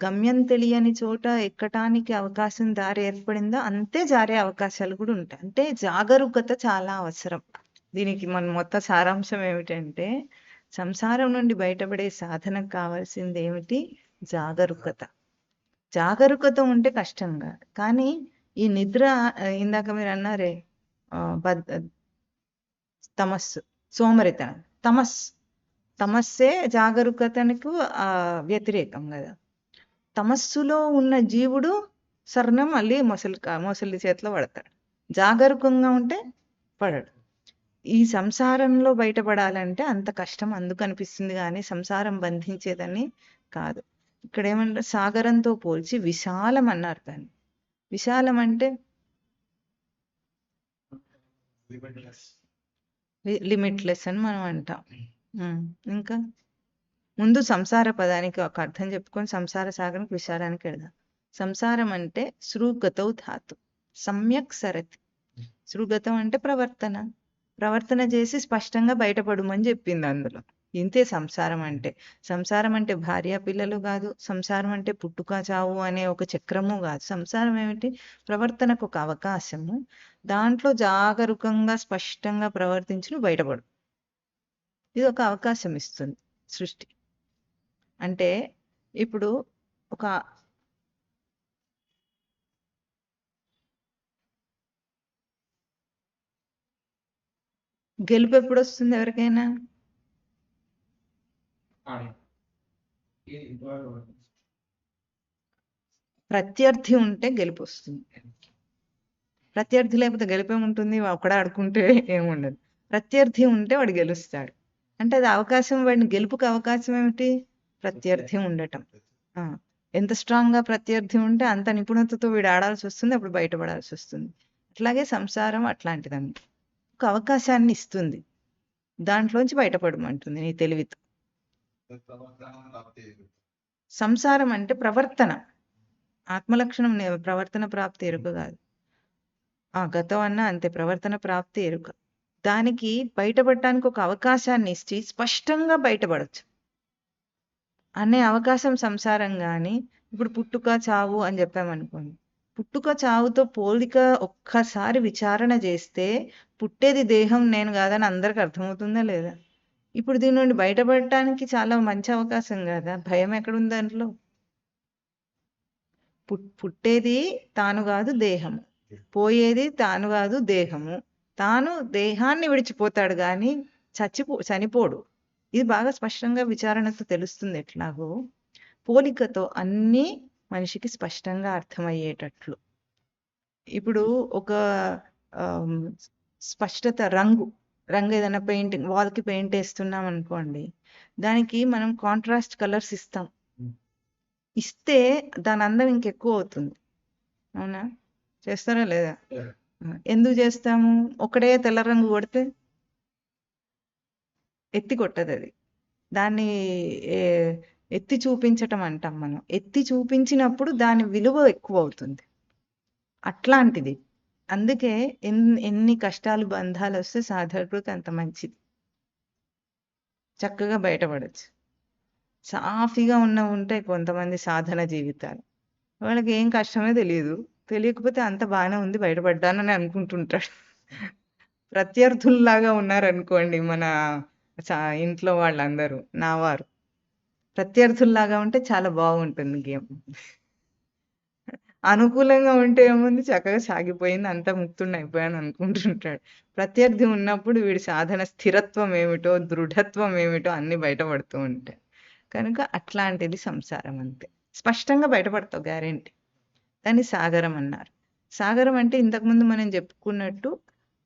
గమ్యం తెలియని చోట ఎక్కటానికి అవకాశం దారి ఏర్పడిందో అంతే జారే అవకాశాలు కూడా ఉంటాయి. అంటే జాగరూకత చాలా అవసరం. దీనికి మన మొత్తం సారాంశం ఏమిటంటే, సంసారం నుండి బయటపడే సాధనకు కావాల్సింది ఏమిటి? జాగరూకత. జాగరూకత ఉంటే కష్టం కాదు. కానీ ఈ నిద్ర, ఇందాక మీరు అన్నారే తమస్సు, సోమరితనం, తమస్సే జాగరూకతకు వ్యతిరేకం కదా. తమస్సులో ఉన్న జీవుడు సర్ణ మళ్ళీ మొసలి చేతిలో పడతాడు. జాగరూకంగా ఉంటే పడడు. ఈ సంసారంలో బయటపడాలంటే అంత కష్టం అందుకు అనిపిస్తుంది, కానీ సంసారం బంధించేదని కాదు. ఇక్కడ ఏమంటారు? సాగరంతో పోల్చి విశాలం అన్నారు దాన్ని. విశాలం అంటే Limitless. లిమిట్లెస్ అని మనం అంటాం. ఇంకా ముందు సంసార పదానికి ఒక అర్థం చెప్పుకొని సంసార సాగరానికి విచారానికి వెళ్దాం. సంసారం అంటే సృగతౌ ధాతు సమ్యక్ సరతి. సృగతం అంటే ప్రవర్తన చేసి స్పష్టంగా బయటపడమని చెప్పింది అందులో. ఇంతే సంసారం అంటే. సంసారం అంటే భార్య పిల్లలు కాదు, సంసారం అంటే పుట్టుక చావు అనే ఒక చక్రము కాదు. సంసారం ఏమిటి? ప్రవర్తనకు ఒక అవకాశము, దాంట్లో జాగరూకంగా స్పష్టంగా ప్రవర్తించి నువ్వు బయటపడు. ఇది ఒక అవకాశం ఇస్తుంది సృష్టి. అంటే ఇప్పుడు ఒక గెలుపు ఎప్పుడు వస్తుంది ఎవరికైనా? ప్రత్యర్థి ఉంటే గెలుపు వస్తుంది. ప్రత్యర్థి లేకపోతే గెలుపేముంటుంది? ఒక్కడే ఆడుకుంటే ఏముండదు. ప్రత్యర్థి ఉంటే వాడు గెలుస్తాడు. అంటే అది అవకాశం, వాడిని గెలుపుకి అవకాశం ఏమిటి? ప్రత్యర్థి ఉండటం. ఎంత స్ట్రాంగ్ గా ప్రత్యర్థి ఉంటే అంత నిపుణతతో వీడు ఆడాల్సి వస్తుంది, అప్పుడు బయటపడాల్సి వస్తుంది. అట్లాగే సంసారం అట్లాంటిదన్నమాట. ఒక అవకాశాన్ని ఇస్తుంది, దాంట్లోంచి బయటపడమంటుంది నీ తెలివితో. సంసారం అంటే ప్రవర్తన, ఆత్మలక్షణం ప్రవర్తన ప్రాప్తి ఎరుక కాదు. గతం అన్నా అంతే, ప్రవర్తన ప్రాప్తి ఎరుక. దానికి బయటపడటానికి ఒక అవకాశాన్ని ఇచ్చి స్పష్టంగా బయటపడచ్చు అనే అవకాశం సంసారం. కానీ ఇప్పుడు పుట్టుక చావు అని చెప్పామనుకోండి, పుట్టుక చావుతో పోలిక ఒక్కసారి విచారణ చేస్తే పుట్టేది దేహం, నేను కాదని అందరికి అర్థమవుతుందా లేదా? ఇప్పుడు దీని నుండి బయటపడటానికి చాలా మంచి అవకాశం కదా. భయం ఎక్కడుంది దాంట్లో? పుట్టేది తాను కాదు దేహము, పోయేది తాను కాదు దేహము. తాను దేహాన్ని విడిచిపోతాడు కానీ చనిపోడు. ఇది బాగా స్పష్టంగా విచారణతో తెలుస్తుంది. ఎట్లాగో పోలికతో అన్నీ మనిషికి స్పష్టంగా అర్థమయ్యేటట్లు. ఇప్పుడు ఒక స్పష్టత, రంగు ఏదైనా పెయింటింగ్ వాల్కి పెయింట్ వేస్తున్నాం అనుకోండి, దానికి మనం కాంట్రాస్ట్ కలర్స్ ఇస్తే దాని అందం ఇంకెక్కువ అవుతుంది. అవునా? చేస్తారా లేదా? ఎందుకు చేస్తాము? ఒకటే తెల్ల రంగు కొడితే ఎత్తి కొట్టదు అది. దాన్ని ఎత్తి చూపించటం అంటాం మనం. ఎత్తి చూపించినప్పుడు దాని విలువ ఎక్కువ అవుతుంది. అట్లాంటిది. అందుకే ఎన్ని కష్టాలు బంధాలు వస్తే సాధకుడికి అంత మంచిది, చక్కగా బయటపడచ్చు. సాఫీగా ఉంటాయి కొంతమంది సాధన జీవితాలు, వాళ్ళకి ఏం కష్టమే తెలియదు. తెలియకపోతే అంత బాగానే ఉంది, బయటపడ్డానని అనుకుంటుంటాడు. ప్రత్యర్థుల్లాగా ఉన్నారనుకోండి మన ఇంట్లో వాళ్ళందరూ, నా వారు ప్రత్యర్థుల్లాగా ఉంటే చాలా బాగుంటుంది గేమ్. అనుకూలంగా ఉంటే ఏముంది, చక్కగా సాగిపోయింది, అంతా ముక్తుడిని అయిపోయాను అనుకుంటుంటాడు. ప్రత్యర్థి ఉన్నప్పుడు వీడి సాధన స్థిరత్వం ఏమిటో, దృఢత్వం ఏమిటో అన్ని బయటపడుతూ ఉంటాయి. కనుక అట్లాంటిది సంసారం. అంతే స్పష్టంగా బయటపడతావు, గ్యారెంటీ. దాన్ని సాగరం అన్నారు. సాగరం అంటే ఇంతకుముందు మనం చెప్పుకున్నట్టు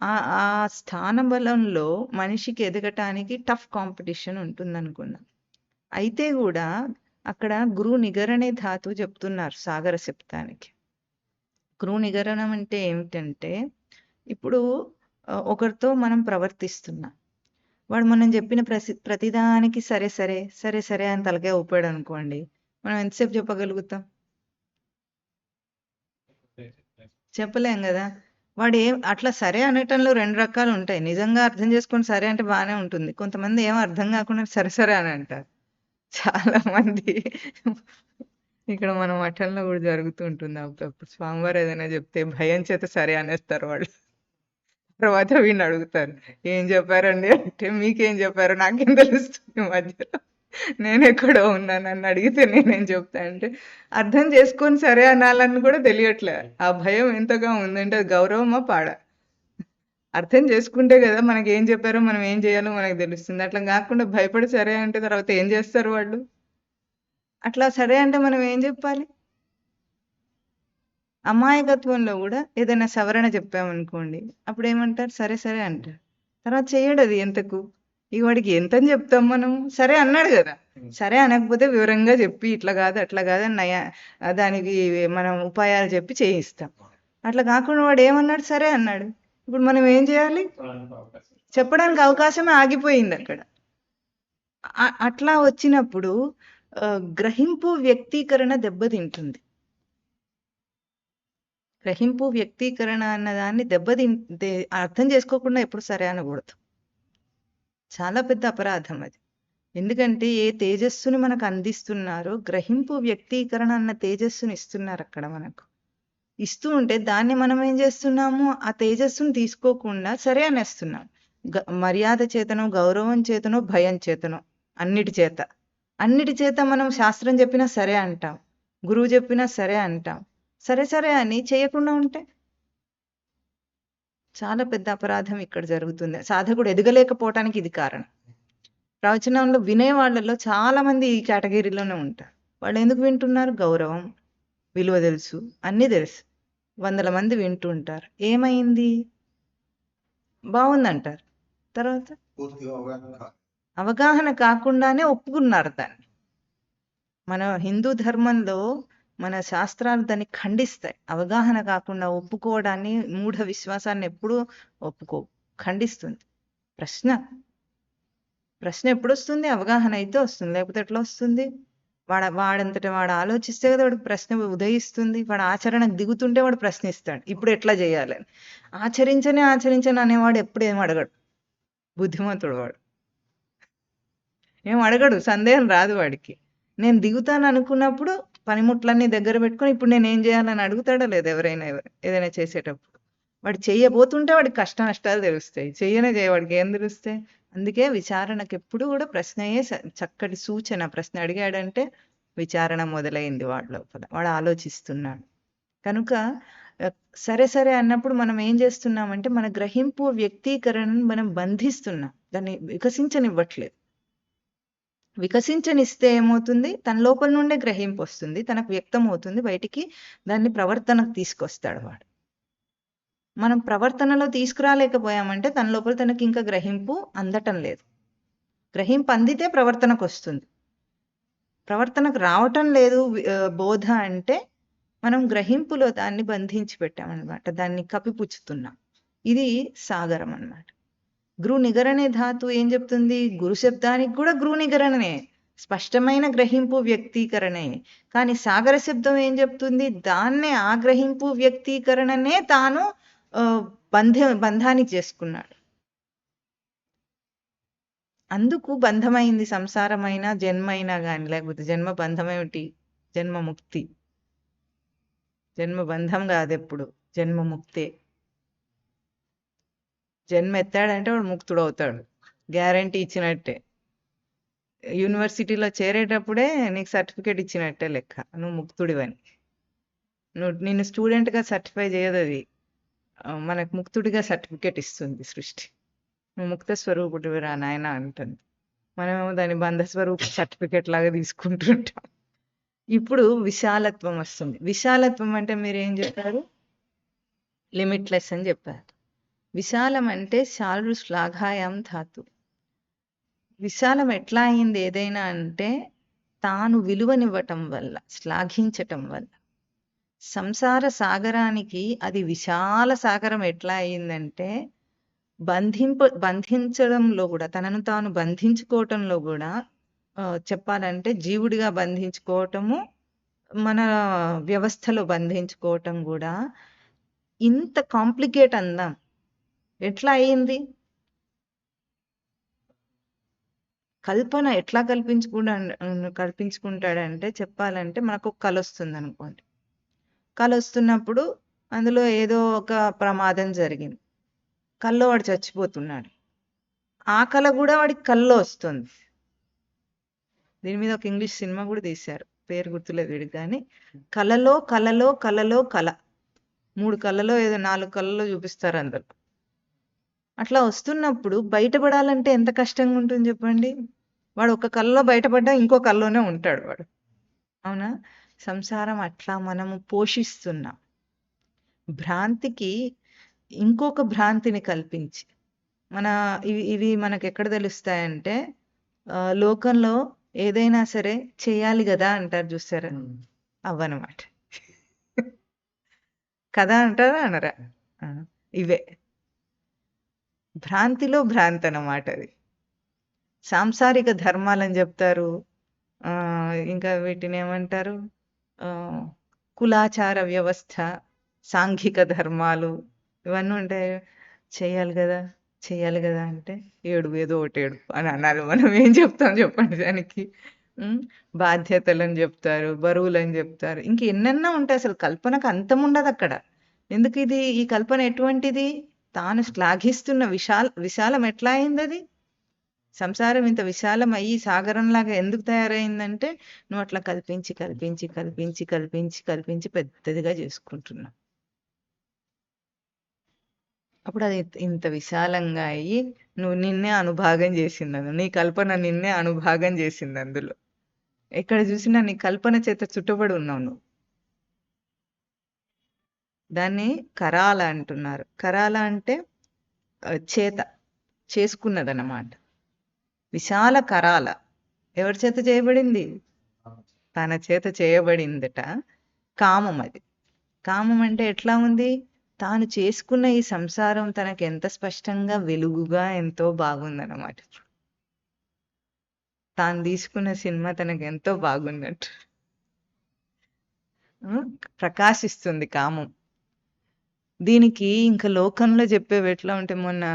ఆ స్థాన బలంలో మనిషికి ఎదగటానికి టఫ్ కాంపిటీషన్ ఉంటుంది అనుకున్నాం. అయితే కూడా అక్కడ గురు నిగరణే ధాతువు చెప్తున్నారు సాగర శబ్దానికి. గురు నిగరణం అంటే ఏమిటంటే, ఇప్పుడు ఒకరితో మనం ప్రవర్తిస్తున్నాం, వాడు మనం చెప్పిన ప్రతిదానికి సరే సరే సరే సరే అని తలకే ఊపాడు అనుకోండి, మనం ఎంతసేపు చెప్పగలుగుతాం? చెప్పలేం కదా. వాడు అట్లా సరే అనటంలో రెండు రకాలు ఉంటాయి. నిజంగా అర్థం చేసుకొని సరే అంటే బాగానే ఉంటుంది. కొంతమంది ఏమో అర్థం కాకుండా సరే సరే అని అంటారు. చాలా మంది ఇక్కడ మన మఠంలో కూడా జరుగుతూ ఉంటుంది అప్పుడప్పుడు. స్వామివారు ఏదైనా చెప్తే భయం చేత సరే అనేస్తారు వాళ్ళు. తర్వాత వీడిని అడుగుతారు, ఏం చెప్పారండి అంటే, మీకేం చెప్పారు నాకేం తెలుస్తుంది మధ్యలో, నేను ఎక్కడో ఉన్నాను, నన్ను అడిగితే నేనేం చెప్తా అంటే, అర్థం చేసుకొని సరే అనాలని కూడా తెలియట్లే. ఆ భయం ఎంతగా ఉందంటే అది గౌరవమా పాడా? అర్థం చేసుకుంటే కదా మనకి ఏం చెప్పారో మనం ఏం చేయాలో మనకు తెలుస్తుంది. అట్లా కాకుండా భయపడి సరే అంటే తర్వాత ఏం చేస్తారు వాళ్ళు? అట్లా సరే అంటే మనం ఏం చెప్పాలి? అమాయకత్వంలో కూడా ఏదైనా సవరణ చెప్పామనుకోండి, అప్పుడు ఏమంటారు? సరే సరే అంటారు. తర్వాత చేయడు అది ఎంతకు. ఇక వాడికి ఎంతని చెప్తాం మనం? సరే అన్నాడు కదా, సరే అనకపోతే వివరంగా చెప్పి ఇట్లా కాదు అట్లా కాదు దానికి మనం ఉపాయాలు చెప్పి చేయిస్తాం. అట్లా కాకుండా వాడు ఏమన్నాడు? సరే అన్నాడు. ఇప్పుడు మనం ఏం చేయాలి? చెప్పడానికి అవకాశమే ఆగిపోయింది అక్కడ. అట్లా వచ్చినప్పుడు గ్రహింపు వ్యక్తీకరణ దెబ్బతింటుంది. గ్రహింపు వ్యక్తీకరణ అన్నదాన్ని అర్థం చేసుకోకుండా ఎప్పుడు సరే అనకూడదు. చాలా పెద్ద అపరాధం అది. ఎందుకంటే ఏ తేజస్సుని మనకు అందిస్తున్నారో గ్రహింపు వ్యక్తీకరణ అన్న తేజస్సుని ఇస్తున్నారు అక్కడ మనకు. ఇస్తూ ఉంటే దాన్ని మనం ఏం చేస్తున్నాము? ఆ తేజస్సును తీసుకోకుండా సరే అనేస్తున్నాం. మర్యాద చేతనో, గౌరవం చేతనో, భయం చేతనో, అన్నిటి చేత మనం శాస్త్రం చెప్పినా సరే అంటాం, గురువు చెప్పినా సరే అంటాం. సరే సరే అని చేయకుండా ఉంటే చాలా పెద్ద అపరాధం ఇక్కడ జరుగుతుంది. సాధకుడు ఎదగలేకపోవటానికి ఇది కారణం. ప్రవచనంలో వినేవాళ్ళలో చాలా మంది ఈ కేటగిరీలోనే ఉంటారు. వాళ్ళు ఎందుకు వింటున్నారు? గౌరవం, విలువ తెలుసు, అన్నీ తెలుసు. 100 మంది వింటూ ఉంటారు. ఏమైంది? బాగుందంటారు. తర్వాత అవగాహన కాకుండానే ఒప్పుకున్నారు దాన్ని. మన హిందూ ధర్మంలో మన శాస్త్రాలు దాన్ని ఖండిస్తాయి. అవగాహన కాకుండా ఒప్పుకోవడాన్ని, మూఢ విశ్వాసాన్ని ఎప్పుడూ ఖండిస్తుంది. ప్రశ్న ఎప్పుడు వస్తుంది? అవగాహన అయితే వస్తుంది, లేకపోతే ఎట్లా వస్తుంది? వాడంతట వాడు ఆలోచిస్తే కదా వాడికి ప్రశ్న ఉదయిస్తుంది. వాడు ఆచరణకు దిగుతుంటే వాడు ప్రశ్నిస్తాడు, ఇప్పుడు ఎట్లా చేయాలని. ఆచరించని అనేవాడు ఎప్పుడు ఏం అడగడు. బుద్ధిమంతుడు వాడు ఏం అడగడు, సందేహం రాదు వాడికి. నేను దిగుతాను అనుకున్నప్పుడు పనిముట్లన్నీ దగ్గర పెట్టుకొని ఇప్పుడు నేను ఏం చేయాలని అడుగుతాడో లేదు ఎవరైనా ఏదైనా చేసేటప్పుడు. వాడు చెయ్యబోతుంటే వాడికి కష్ట నష్టాలు తెలుస్తాయి. వాడికి ఏం తెలుస్తాయి? అందుకే విచారణకు ఎప్పుడు కూడా ప్రశ్నయే చక్కటి సూచన. ప్రశ్న అడిగాడంటే విచారణ మొదలైంది వాడి లోపల, వాడు ఆలోచిస్తున్నాడు. కనుక సరే సరే అన్నప్పుడు మనం ఏం చేస్తున్నామంటే మన గ్రహింపు వ్యక్తీకరణను మనం బంధిస్తున్నాం, దాన్ని వికసించనివ్వట్లేదు. వికసించనిస్తే ఏమవుతుంది? తన లోపల నుండే గ్రహింపు వస్తుంది, తనకు వ్యక్తం అవుతుంది, బయటికి దాన్ని ప్రవర్తనకు తీసుకొస్తాడు వాడు. మనం ప్రవర్తనలో తీసుకురాలేకపోయామంటే తన లోపల తనకి ఇంకా గ్రహింపు అందటం లేదు. గ్రహింపు అందితే ప్రవర్తనకు వస్తుంది. ప్రవర్తనకు రావటం లేదు బోధ అంటే మనం గ్రహింపులో దాన్ని బంధించి పెట్టామన్నమాట, దాన్ని కప్పిపుచ్చుతున్నాం. ఇది సాగరం అన్నమాట. గృ నిగరణే ధాతు ఏం చెప్తుంది? గురు శబ్దానికి కూడా గృ నిగరణనే, స్పష్టమైన గ్రహింపు వ్యక్తీకరణే. కానీ సాగర శబ్దం ఏం చెప్తుంది? దాన్నే, ఆ గ్రహింపు వ్యక్తీకరణనే తాను బంధానికి చేసుకున్నాడు. అందుకు బంధమైంది. సంసారమైన జన్మైనా కానీ, లేకపోతే జన్మ బంధం ఏమిటి? జన్మ ముక్తి. జన్మ బంధం కాదు, ఎప్పుడు జన్మ ముక్తే. జన్మ ఎత్తాడంటే వాడు ముక్తుడు అవుతాడు, గ్యారంటీ ఇచ్చినట్టే. యూనివర్సిటీలో చేరేటప్పుడే నీకు సర్టిఫికేట్ ఇచ్చినట్టే లెక్క, నువ్వు ముక్తుడివని. నిన్ను స్టూడెంట్గా సర్టిఫై చేయదు అది, మనకు ముక్తుడిగా సర్టిఫికేట్ ఇస్తుంది సృష్టి. నువ్వు ముక్త స్వరూపుడివి రా నాయన అంటుంది. మనమేమో దాన్ని బంధ స్వరూప సర్టిఫికేట్ లాగా తీసుకుంటుంటాం. ఇప్పుడు విశాలత్వం వస్తుంది. విశాలత్వం అంటే మీరు ఏం చెప్పారు? లిమిట్లెస్ అని చెప్పారు. విశాలం అంటే శాలు శ్లాఘాయాం ధాతు. విశాలం ఎట్లా అయింది ఏదైనా అంటే తాను విలువనివ్వటం వల్ల, శ్లాఘించటం వల్ల. సంసార సాగరానికి అది విశాల సాగరం ఎట్లా అయిందంటే బంధించడంలో కూడా, తనను తాను బంధించుకోవటంలో కూడా, చెప్పాలంటే జీవుడిగా బంధించుకోవటము, మన వ్యవస్థలో బంధించుకోవటం కూడా ఇంత కాంప్లికేట్ అందాం. ఎట్లా అయింది? కల్పన ఎట్లా కల్పించుకుంటాడంటే చెప్పాలంటే మనకు ఒక కళ వస్తుంది అనుకోండి. కళ వస్తున్నప్పుడు అందులో ఏదో ఒక ప్రమాదం జరిగింది, కల్లో వాడు చచ్చిపోతున్నాడు. ఆ కళ కూడా వాడికి కల్లో వస్తుంది. దీని మీద ఒక ఇంగ్లీష్ సినిమా కూడా తీశారు, పేరు గుర్తులేదు వీడికి. కానీ కళలో కళలో కళలో కళ, 3 కళలో ఏదో 4 కళలో చూపిస్తారు అందులో. అట్లా వస్తున్నప్పుడు బయటపడాలంటే ఎంత కష్టంగా ఉంటుంది చెప్పండి. వాడు ఒక కళ్ళలో బయటపడ్డా ఇంకో కళ్ళలోనే ఉంటాడు వాడు. అవునా? సంసారం అట్లా మనము పోషిస్తున్నాం. భ్రాంతికి ఇంకొక భ్రాంతిని కల్పించి ఇవి మనకు ఎక్కడ తెలుస్తాయంటే లోకంలో ఏదైనా సరే చేయాలి కదా అంటారు చూసారా, అవ్వనమాట. కదా అంటారా అనరా? ఇవే భ్రాంతిలో భ్రాంతి అన్నమాట అది. సాంసారిక ధర్మాలని చెప్తారు. ఇంకా వీటిని ఏమంటారు? కులాచార వ్యవస్థ, సాంఘిక ధర్మాలు ఇవన్నీ ఉంటాయి. చెయ్యాలి కదా, చెయ్యాలి కదా అంటే ఏడుపు, ఏదో ఒకటి ఏడుపు అని అనాలి. మనం ఏం చెప్తాం చెప్పండి దానికి? బాధ్యతలని చెప్తారు, బరువులని చెప్తారు. ఇంకెన్నెన్నో ఉంటాయి. అసలు కల్పనకు అంతం ఉండదు అక్కడ. ఎందుకు ఈ కల్పన ఎటువంటిది? తాను శ్లాఘిస్తున్న విశాలం ఎట్లా అయింది అది? సంసారం ఇంత విశాలం అయ్యి సాగరంలాగా ఎందుకు తయారైందంటే నువ్వు అట్లా కల్పించి కల్పించి కల్పించి కల్పించి కల్పించి పెద్దదిగా చేసుకుంటున్నావు. అప్పుడు అది ఇంత విశాలంగా అయ్యి నువ్వు నిన్నే అనుభాగం చేసింది. నీ కల్పన నిన్నే అనుభాగం చేసింది. అందులో ఎక్కడ చూసినా నీ కల్పన చేత చుట్టబడి ఉన్నావు నువ్వు. దాన్ని కరాల అంటున్నారు. కరాల అంటే చేత చేసుకున్నదన్నమాట. విశాల కరాల ఎవరి చేత చేయబడింది? తన చేత చేయబడిందట. కామం అది. కామం అంటే ఎట్లా ఉంది? తాను చేసుకున్న ఈ సంసారం తనకి ఎంత స్పష్టంగా వెలుగుగా ఎంతో బాగుందన్నమాట. తాను తీసుకున్న సినిమా తనకు ఎంతో బాగున్నట్టు ప్రకాశిస్తుంది కామం. దీనికి ఇంకా లోకంలో చెప్పేవి ఎట్లా ఉంటే, మొన్న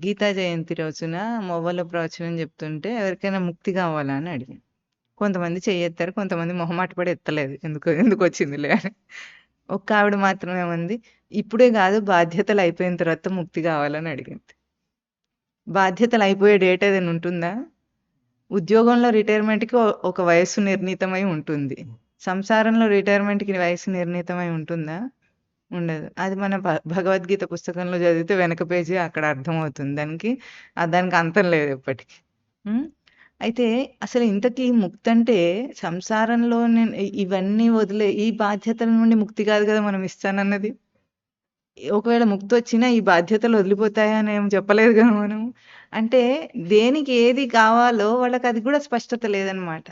గీతా జయంతి రోజున మొవ్వల ప్రవచనం చెప్తుంటే ఎవరికైనా ముక్తి కావాలా అని అడిగాను. కొంతమంది చెయ్యెత్తారు, కొంతమంది మొహమాట పడి ఎత్తలేదు. ఎందుకు వచ్చిందిలే అని. ఒక్క ఆవిడ మాత్రమే ఉంది, ఇప్పుడే కాదు బాధ్యతలు అయిపోయిన తర్వాత ముక్తి కావాలని అడిగింది. బాధ్యతలు అయిపోయే డేట్ ఏదైనా ఉంటుందా? ఉద్యోగంలో రిటైర్మెంట్కి ఒక వయస్సు నిర్ణీతమై ఉంటుంది. సంసారంలో రిటైర్మెంట్కి వయసు నిర్ణీతమై ఉంటుందా? ఉండదు. అది మన భగవద్గీత పుస్తకంలో చదివితే వెనక పేజీ అక్కడ అర్థమవుతుంది. దానికి అంతం లేదు ఎప్పటికీ. అయితే అసలు ఇంతకీ ముక్తి అంటే సంసారంలో ఇవన్నీ వదిలే ఈ బాధ్యతల నుండి ముక్తి కాదు కదా మనం ఇస్తానన్నది. ఒకవేళ ముక్తి వచ్చినా ఈ బాధ్యతలు వదిలిపోతాయా అని ఏం చెప్పలేదు కదా మనం. అంటే దేనికి ఏది కావాలో వాళ్ళకి అది కూడా స్పష్టత లేదనమాట.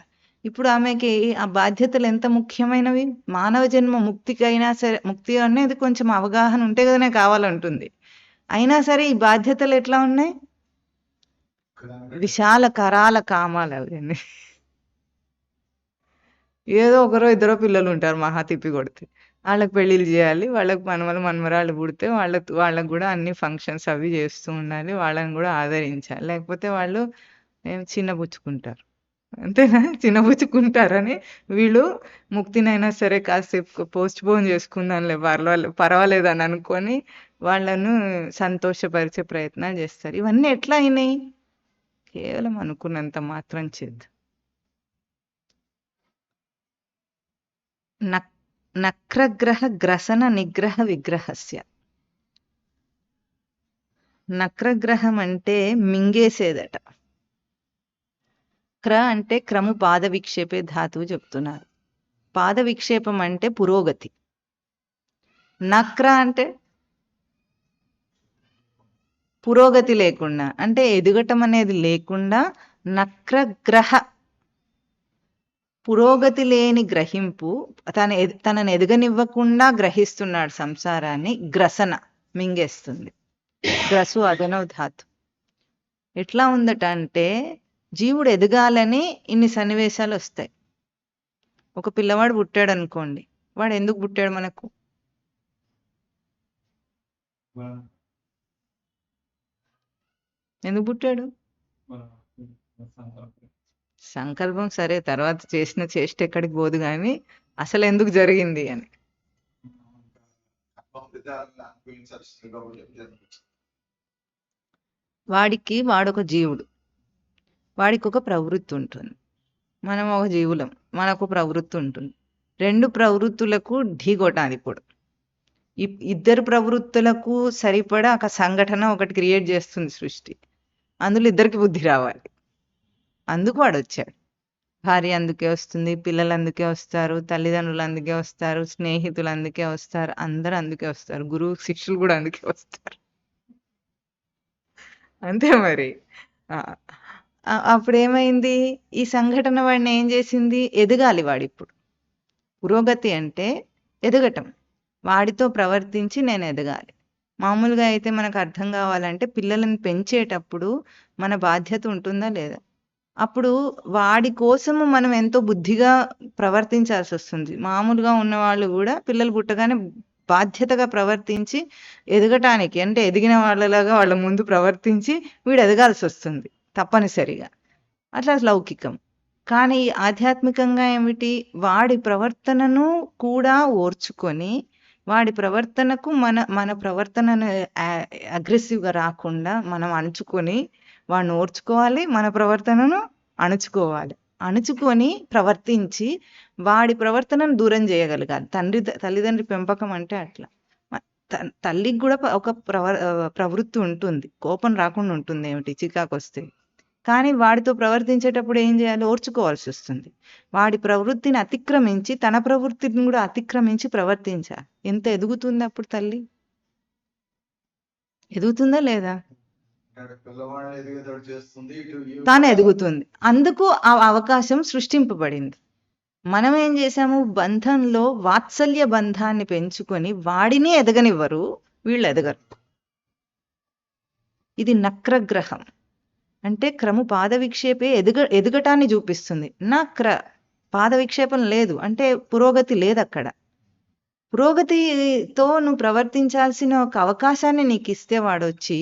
ఇప్పుడు ఆమెకి ఆ బాధ్యతలు ఎంత ముఖ్యమైనవి. మానవ జన్మ ముక్తికైనా సరే, ముక్తి అనేది కొంచెం అవగాహన ఉంటే కదనే కావాలంటుంది. అయినా సరే ఈ బాధ్యతలు ఎట్లా ఉన్నాయి? విశాల కరాల కామాలు అవన్నీ. ఏదో ఒకరో ఇద్దరో పిల్లలు ఉంటారు మహా తిప్పి కొడితే, వాళ్ళకి పెళ్ళిళ్ళు చేయాలి, వాళ్ళకి మనమరాళ్ళు పుడితే వాళ్ళకు కూడా అన్ని ఫంక్షన్స్ అవి చేస్తూ ఉండాలి, వాళ్ళని కూడా ఆదరించాలి. లేకపోతే వాళ్ళు చిన్నబుచ్చుకుంటారు. అంతేనా? చిన్నబుచ్చుకుంటారని వీళ్ళు ముక్తినైనా సరే కాసేపు పోస్ట్ పోన్ చేసుకుందాంలే, పర్వాలేదు అని అనుకొని వాళ్ళను సంతోషపరిచే ప్రయత్నాలు చేస్తారు. ఇవన్నీ ఎట్లా అయినాయి? కేవలం అనుకున్నంత మాత్రం చేద్దాం. నక్రగ్రహ గ్రసన నిగ్రహ విగ్రహస్య. నక్రగ్రహం అంటే మింగేసేదట. క్ర అంటే క్రము పాద విక్షేపే ధాతువు చెప్తున్నారు. పాద విక్షేపం అంటే పురోగతి. నక్ర అంటే పురోగతి లేకుండా, అంటే ఎదగటం అనేది లేకుండా. నక్రగ్రహ పురోగతి లేని గ్రహింపు, తనని ఎదగనివ్వకుండా గ్రహిస్తున్నాడు సంసారాన్ని. గ్రసన మింగేస్తుంది. గ్రసు అదనవ ధాతు. ఎట్లా ఉందట అంటే జీవుడు ఎదగాలని ఇన్ని సన్నివేశాలు వస్తాయి. ఒక పిల్లవాడు పుట్టాడు అనుకోండి, వాడు ఎందుకు పుట్టాడు మనకు? ఎందుకు పుట్టాడు? సంకల్పం సరే, తర్వాత చేసిన చేష్ట ఎక్కడికి పోదు, కానీ అసలు ఎందుకు జరిగింది అని. వాడొక జీవుడు, వాడికి ఒక ప్రవృత్తి ఉంటుంది. మనం ఒక జీవులం, మనకు ప్రవృత్తి ఉంటుంది. రెండు ప్రవృత్తులకు ఢీకొట్టాలి. ఇప్పుడు ఇద్దరు ప్రవృత్తులకు సరిపడా ఒక సంఘటన ఒకటి క్రియేట్ చేస్తుంది సృష్టి. అందులో ఇద్దరికి బుద్ధి రావాలి. అందుకు వాడు వచ్చాడు. భార్య అందుకే వస్తుంది, పిల్లలు అందుకే వస్తారు, తల్లిదండ్రులు అందుకే వస్తారు, స్నేహితులు అందుకే వస్తారు, అందరూ అందుకే వస్తారు, గురువు శిష్యులు కూడా అందుకే వస్తారు. అంతే మరి. అప్పుడు ఏమైంది? ఈ సంఘటన వాడిని ఏం చేసింది? ఎదగాలి వాడు. ఇప్పుడు పురోగతి అంటే ఎదగటం. వాడితో ప్రవర్తించి నేను ఎదగాలి. మామూలుగా అయితే మనకు అర్థం కావాలంటే పిల్లలను పెంచేటప్పుడు మన బాధ్యత ఉంటుందా లేదా? అప్పుడు వాడి కోసము మనం ఎంతో బుద్ధిగా ప్రవర్తించాల్సొస్తుంది. మామూలుగా ఉన్నవాళ్ళు గూడా పిల్లలు పుట్టగానే బాధ్యతగా ప్రవర్తించి ఎదగటానికి అంటే ఎదిగిన వాళ్ళలాగా వాళ్ళ ముందు ప్రవర్తించి వీడు ఎదగాల్సొస్తుంది తప్పనిసరిగా. అట్లా లౌకికం. కానీ ఆధ్యాత్మికంగా ఏమిటి? వాడి ప్రవర్తనను కూడా ఓర్చుకొని, వాడి ప్రవర్తనకు మన ప్రవర్తనను అగ్రెసివ్‌గా రాకుండా మనం అణుచుకొని, వాడిని ఓర్చుకోవాలి. మన ప్రవర్తనను అణుచుకోవాలి. అణుచుకొని ప్రవర్తించి, వాడి ప్రవర్తనను దూరం జేయగలగాలి. తల్లిదండ్రి పెంపకం అంటే అట్లా. మ త తల్లికి గూడా ఒక ప్రవృత్తి ఉంటుంది. కోపం రాకుండా ఉంటుందేమిటి చికాకొస్తే. కానీ వాడితో ప్రవర్తించేటప్పుడు ఏం జేయాలి? ఓర్చుకోవాల్సొస్తుంది. వాడి ప్రవృత్తిని అతిక్రమించి, తన ప్రవృత్తిని గూడా అతిక్రమించి ప్రవర్తించాలి. ఎంత ఎదుగుతుందప్పుడు తల్లి? ఎదుగుతుందా లేదా? పిల్లవాడిని ఎదిగేటట్టు చేస్తుంది. తాను ఎదుగుతుంది. అందుకు ఆ అవకాశం సృష్టింపబడింది. మనం ఏం చేశాము? బంధంలో వాత్సల్య బంధాన్ని పెంచుకొని వాడిని ఎదగనివ్వరు, వీళ్ళు ఎదగరు. ఇది నక్రగ్రహం. అంటే క్రము పాద విక్షేపే ఎదగటాన్ని చూపిస్తుంది. పాద విక్షేపం లేదు అంటే పురోగతి లేదక్కడ. పురోగతితో నువ్వు ప్రవర్తించాల్సిన ఒక అవకాశాన్ని నీకిస్తే వాడొచ్చి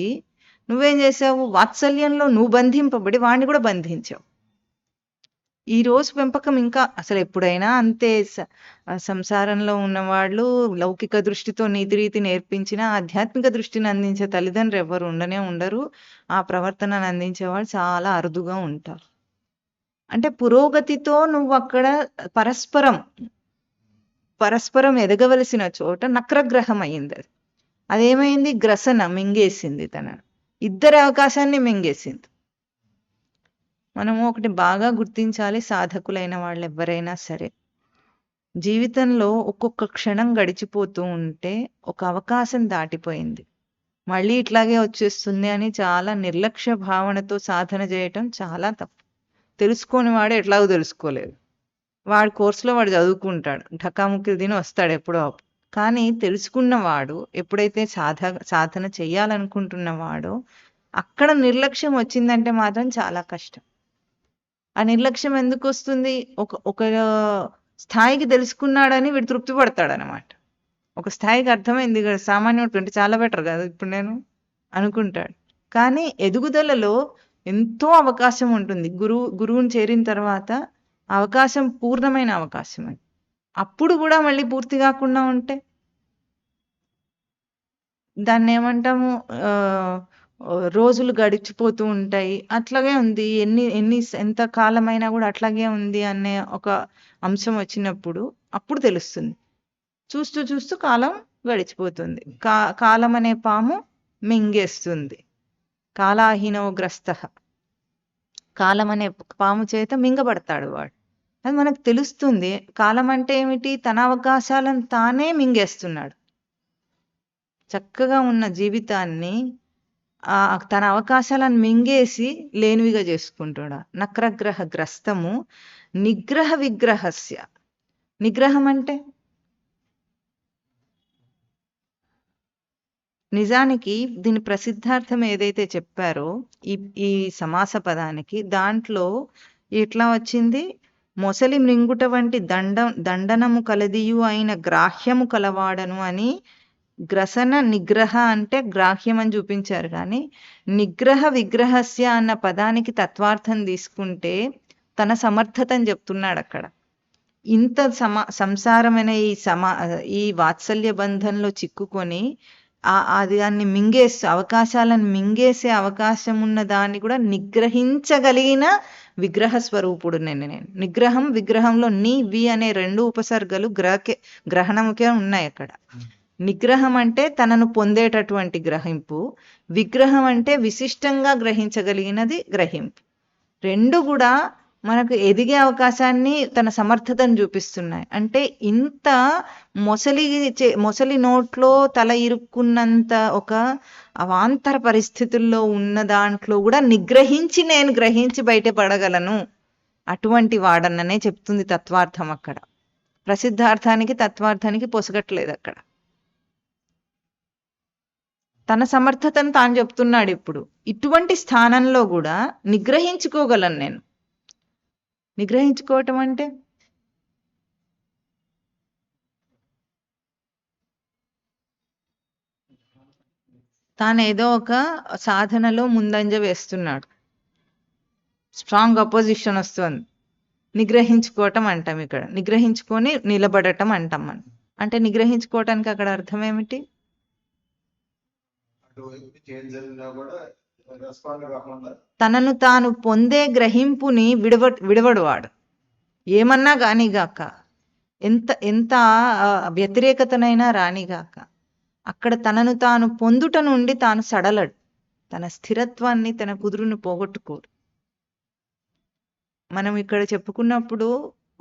నువ్వేం చేసావు? వాత్సల్యంలో నువ్వు బంధింపబడి వాడిని కూడా బంధించావు. ఈ రోజు పెంపకం ఇంకా అసలు ఎప్పుడైనా అంతే. సంసారంలో ఉన్నవాళ్ళు లౌకిక దృష్టితో నీతి రీతి నేర్పించినా ఆధ్యాత్మిక దృష్టిని అందించే తల్లిదండ్రులు ఎవరు ఉండనే ఉండరు. ఆ ప్రవర్తనను అందించేవాళ్ళు చాలా అరుదుగా ఉంటారు. అంటే పురోగతితో నువ్వు అక్కడ పరస్పరం ఎదగవలసిన చోట నక్రగ్రహం అయింది. అదేమైంది? గ్రసన మింగేసింది. ఇద్దరి అవకాశాన్ని మింగేసింది. మనము ఒకటి బాగా గుర్తించాలి, సాధకులైన వాళ్ళు ఎవరైనా సరే. జీవితంలో ఒక్కొక్క క్షణం గడిచిపోతూ ఉంటే ఒక అవకాశం దాటిపోయింది, మళ్ళీ ఇట్లాగే వచ్చేస్తుంది అని చాలా నిర్లక్ష్య భావనతో సాధన చేయటం చాలా తప్పు. తెలుసుకోని వాడు ఎట్లాగో తెలుసుకోలేదు. వాడి కోర్సులో వాడు చదువుకుంటాడు, ఢకాముక్కిలు తిని వస్తాడు ఎప్పుడో. కానీ తెలుసుకున్నవాడు ఎప్పుడైతే సాధన చెయ్యాలనుకుంటున్నవాడో అక్కడ నిర్లక్ష్యం వచ్చిందంటే మాత్రం చాలా కష్టం. ఆ నిర్లక్ష్యం ఎందుకు వస్తుంది? ఒక స్థాయికి తెలుసుకున్నాడని వీడు తృప్తి పడతాడనమాట. ఒక స్థాయికి అర్థమైంది కదా, సామాన్యుడు అంటే చాలా బెటర్ కదా ఇప్పుడు నేను అనుకుంటాడు. కానీ ఎదుగుదలలో ఎంతో అవకాశం ఉంటుంది. గురువుని చేరిన తర్వాత అవకాశం పూర్ణమైన అవకాశం అది. అప్పుడు కూడా మళ్ళీ పూర్తి కాకుండా ఉంటే దాన్ని ఏమంటాము? రోజులు గడిచిపోతూ ఉంటాయి. అట్లాగే ఉంది. ఎంత కాలమైనా కూడా అట్లాగే ఉంది అనే ఒక అంశం వచ్చినప్పుడు అప్పుడు తెలుస్తుంది. చూస్తూ చూస్తూ కాలం గడిచిపోతుంది. కాలం అనే పాము మింగేస్తుంది. కాలాహీనో గ్రస్తః. కాలం అనే పాము చేత మింగబడతాడు వాడు. అది మనకు తెలుస్తుంది. కాలం అంటే ఏమిటి? తన అవకాశాలను తానే మింగేస్తున్నాడు. చక్కగా ఉన్న జీవితాన్ని తన అవకాశాలను మింగేసి లేనివిగా చేసుకుంటాడు. నక్రగ్రహ గ్రస్తము నిగ్రహ విగ్రహస్య. నిగ్రహం అంటే నిజానికి దీని ప్రసిద్ధార్థం ఏదైతే చెప్పారో ఈ సమాస పదానికి, దాంట్లో ఎట్లా వచ్చింది? మొసలి మృంగుట వంటి దండనము కలదియు అయిన గ్రాహ్యము కలవాడను అని. గ్రసన నిగ్రహ అంటే గ్రాహ్యం అని చూపించారు. కానీ నిగ్రహ విగ్రహస్య అన్న పదానికి తత్వార్థం తీసుకుంటే తన సమర్థతని చెప్తున్నాడు అక్కడ. ఇంత సంసారమైన ఈ వాత్సల్య బంధంలో చిక్కుకొని దాన్ని అవకాశాలను మింగేసే అవకాశం ఉన్న దాన్ని కూడా నిగ్రహించగలిగిన విగ్రహ స్వరూపుడు నేను. నిగ్రహం, విగ్రహంలో వి అనే 2 ఉపసర్గలు గ్రహణముకే ఉన్నాయి అక్కడ. నిగ్రహం అంటే తనను పొందేటటువంటి గ్రహింపు, విగ్రహం అంటే విశిష్టంగా గ్రహించగలిగినది గ్రహింపు. 2 కూడా మనకు ఎదిగే అవకాశాన్ని, తన సమర్థతను చూపిస్తున్నాయి. అంటే ఇంత మొసలి నోట్లో తల ఇరుక్కున్నంత ఒక అవాంతర పరిస్థితుల్లో ఉన్న దాంట్లో కూడా నేను గ్రహించి బయటపడగలను అటువంటి వాడన్ననే చెప్తుంది తత్వార్థం అక్కడ. ప్రసిద్ధార్థానికి తత్వార్థానికి పొసగట్లేదు అక్కడ. తన సమర్థతను తాను చెప్తున్నాడు. ఇప్పుడు ఇటువంటి స్థానంలో కూడా నిగ్రహించుకోగలను నేను. నిగ్రహించుకోవటం అంటే తానేదో ఒక సాధనలో ముందంజ వేస్తున్నాడు, స్ట్రాంగ్ అపోజిషన్ వస్తుంది, నిగ్రహించుకోవటం అంటాం. ఇక్కడ నిగ్రహించుకొని నిలబడటం అంటాం మనం. అంటే నిగ్రహించుకోవటానికి అక్కడ అర్థం ఏమిటి? అటువైపు చేంజ్ జరిగినా కూడా రెస్పాండ్ కాకుండా తనను తాను పొందే గ్రహింపుని విడవడు వాడు. ఏమన్నా గానిగాక, ఎంత ఎంత వ్యతిరేకతనైనా రానిగాక, అక్కడ తనను తాను పొందుట నుండి తాను సడలడు. తన స్థిరత్వాన్ని, తన కుదురును పోగొట్టుకోడు. మనం ఇక్కడ చెప్పుకున్నప్పుడు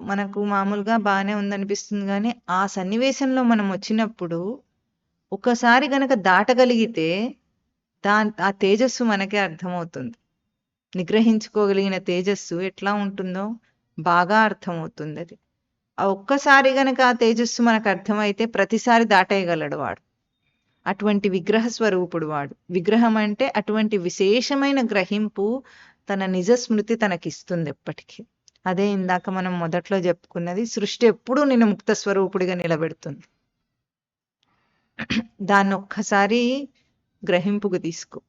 మనకు మామూలుగా బాగానే ఉందనిపిస్తుంది, కానీ ఆ సన్నివేశంలో మనం వచ్చినప్పుడు ఒకసారి గనక దాటగలిగితే ఆ తేజస్సు మనకే అర్థమవుతుంది. నిగ్రహించుకోగలిగిన తేజస్సు ఎట్లా ఉంటుందో బాగా అర్థమవుతుంది. అది ఆ ఒక్కసారి గనక ఆ తేజస్సు మనకు అర్థమైతే ప్రతిసారి దాటేయగలడు వాడు. అటువంటి విగ్రహ స్వరూపుడు వాడు. విగ్రహం అంటే అటువంటి విశేషమైన గ్రహింపు తన నిజ స్మృతి తనకిస్తుంది ఎప్పటికీ. అదే ఇందాక మనం మొదట్లో చెప్పుకున్నది, సృష్టి ఎప్పుడూ నిన్ను ముక్త స్వరూపుడిగా నిలబెడుతుంది. దాన్ని ఒక్కసారి గ్రహింపుకు తీసుకో.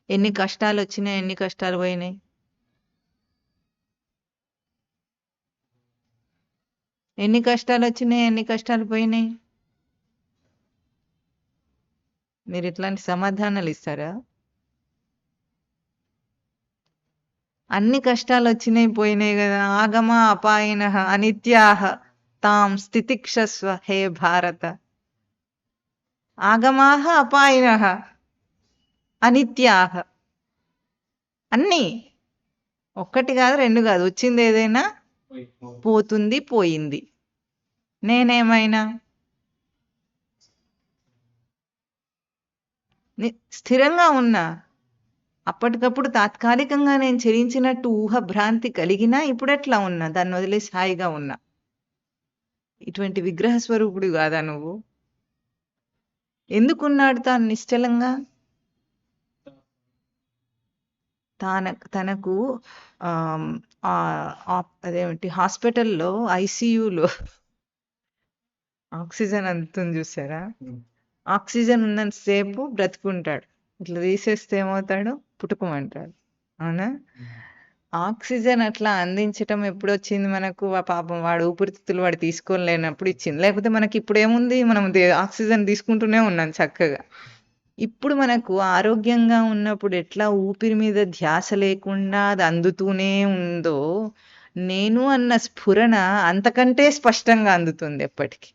ఎన్ని కష్టాలు వచ్చినాయి, ఎన్ని కష్టాలు పోయినాయి. ఎన్ని కష్టాలు వచ్చినాయి, ఎన్ని కష్టాలు పోయినాయి. మీరు ఇట్లాంటి సమాధానాలు ఇస్తారా? అన్ని కష్టాలు వచ్చినాయి పోయినాయి కదా. ఆగమ అపాయిన అనిత్యాహ తాం స్థితిక్షస్వ హే భారత. ఆగమాహ అపాయిన అనిత్యాహ, అన్నీ ఒక్కటి కాదు, రెండు కాదు. వచ్చింది ఏదైనా పోతుంది, పోయింది. నేనేమైనా స్థిరంగా ఉన్నా. అప్పటికప్పుడు తాత్కాలికంగా నేను చరించినట్టు ఊహ భ్రాంతి కలిగినా ఇప్పుడెట్లా ఉన్నా, దాన్ని వదిలేసి హాయిగా ఉన్నా. ఇటువంటి విగ్రహ స్వరూపుడు కాదా నువ్వు? ఎందుకున్నాడు తాను నిశ్చలంగా? తనకు అదేమిటి, హాస్పిటల్లో ఐసీయూలో ఆక్సిజన్ అందుతుంది చూసారా? ఆక్సిజన్ ఉన్నంతసేపు బ్రతుకుంటాడు. ఇట్లా తీసేస్తే ఏమవుతాడు? పుట్టుకోమంటాడు. అవునా? ఆక్సిజన్ అట్లా అందించటం ఎప్పుడు వచ్చింది మనకు? పాపం వాడు ఊపిరితిత్తులు వాడు తీసుకోలేనప్పుడు ఇచ్చింది. లేకపోతే మనకి ఇప్పుడు ఏముంది, మనం ఆక్సిజన్ తీసుకుంటూనే ఉన్నాం చక్కగా. ఇప్పుడు మనకు ఆరోగ్యంగా ఉన్నప్పుడు ఎట్లా ఊపిరి మీద ధ్యాస లేకుండా అది అందుతూనే ఉందో, నేను అన్న స్ఫురణ అంతకంటే స్పష్టంగా అందుతుంది ఎప్పటికీ.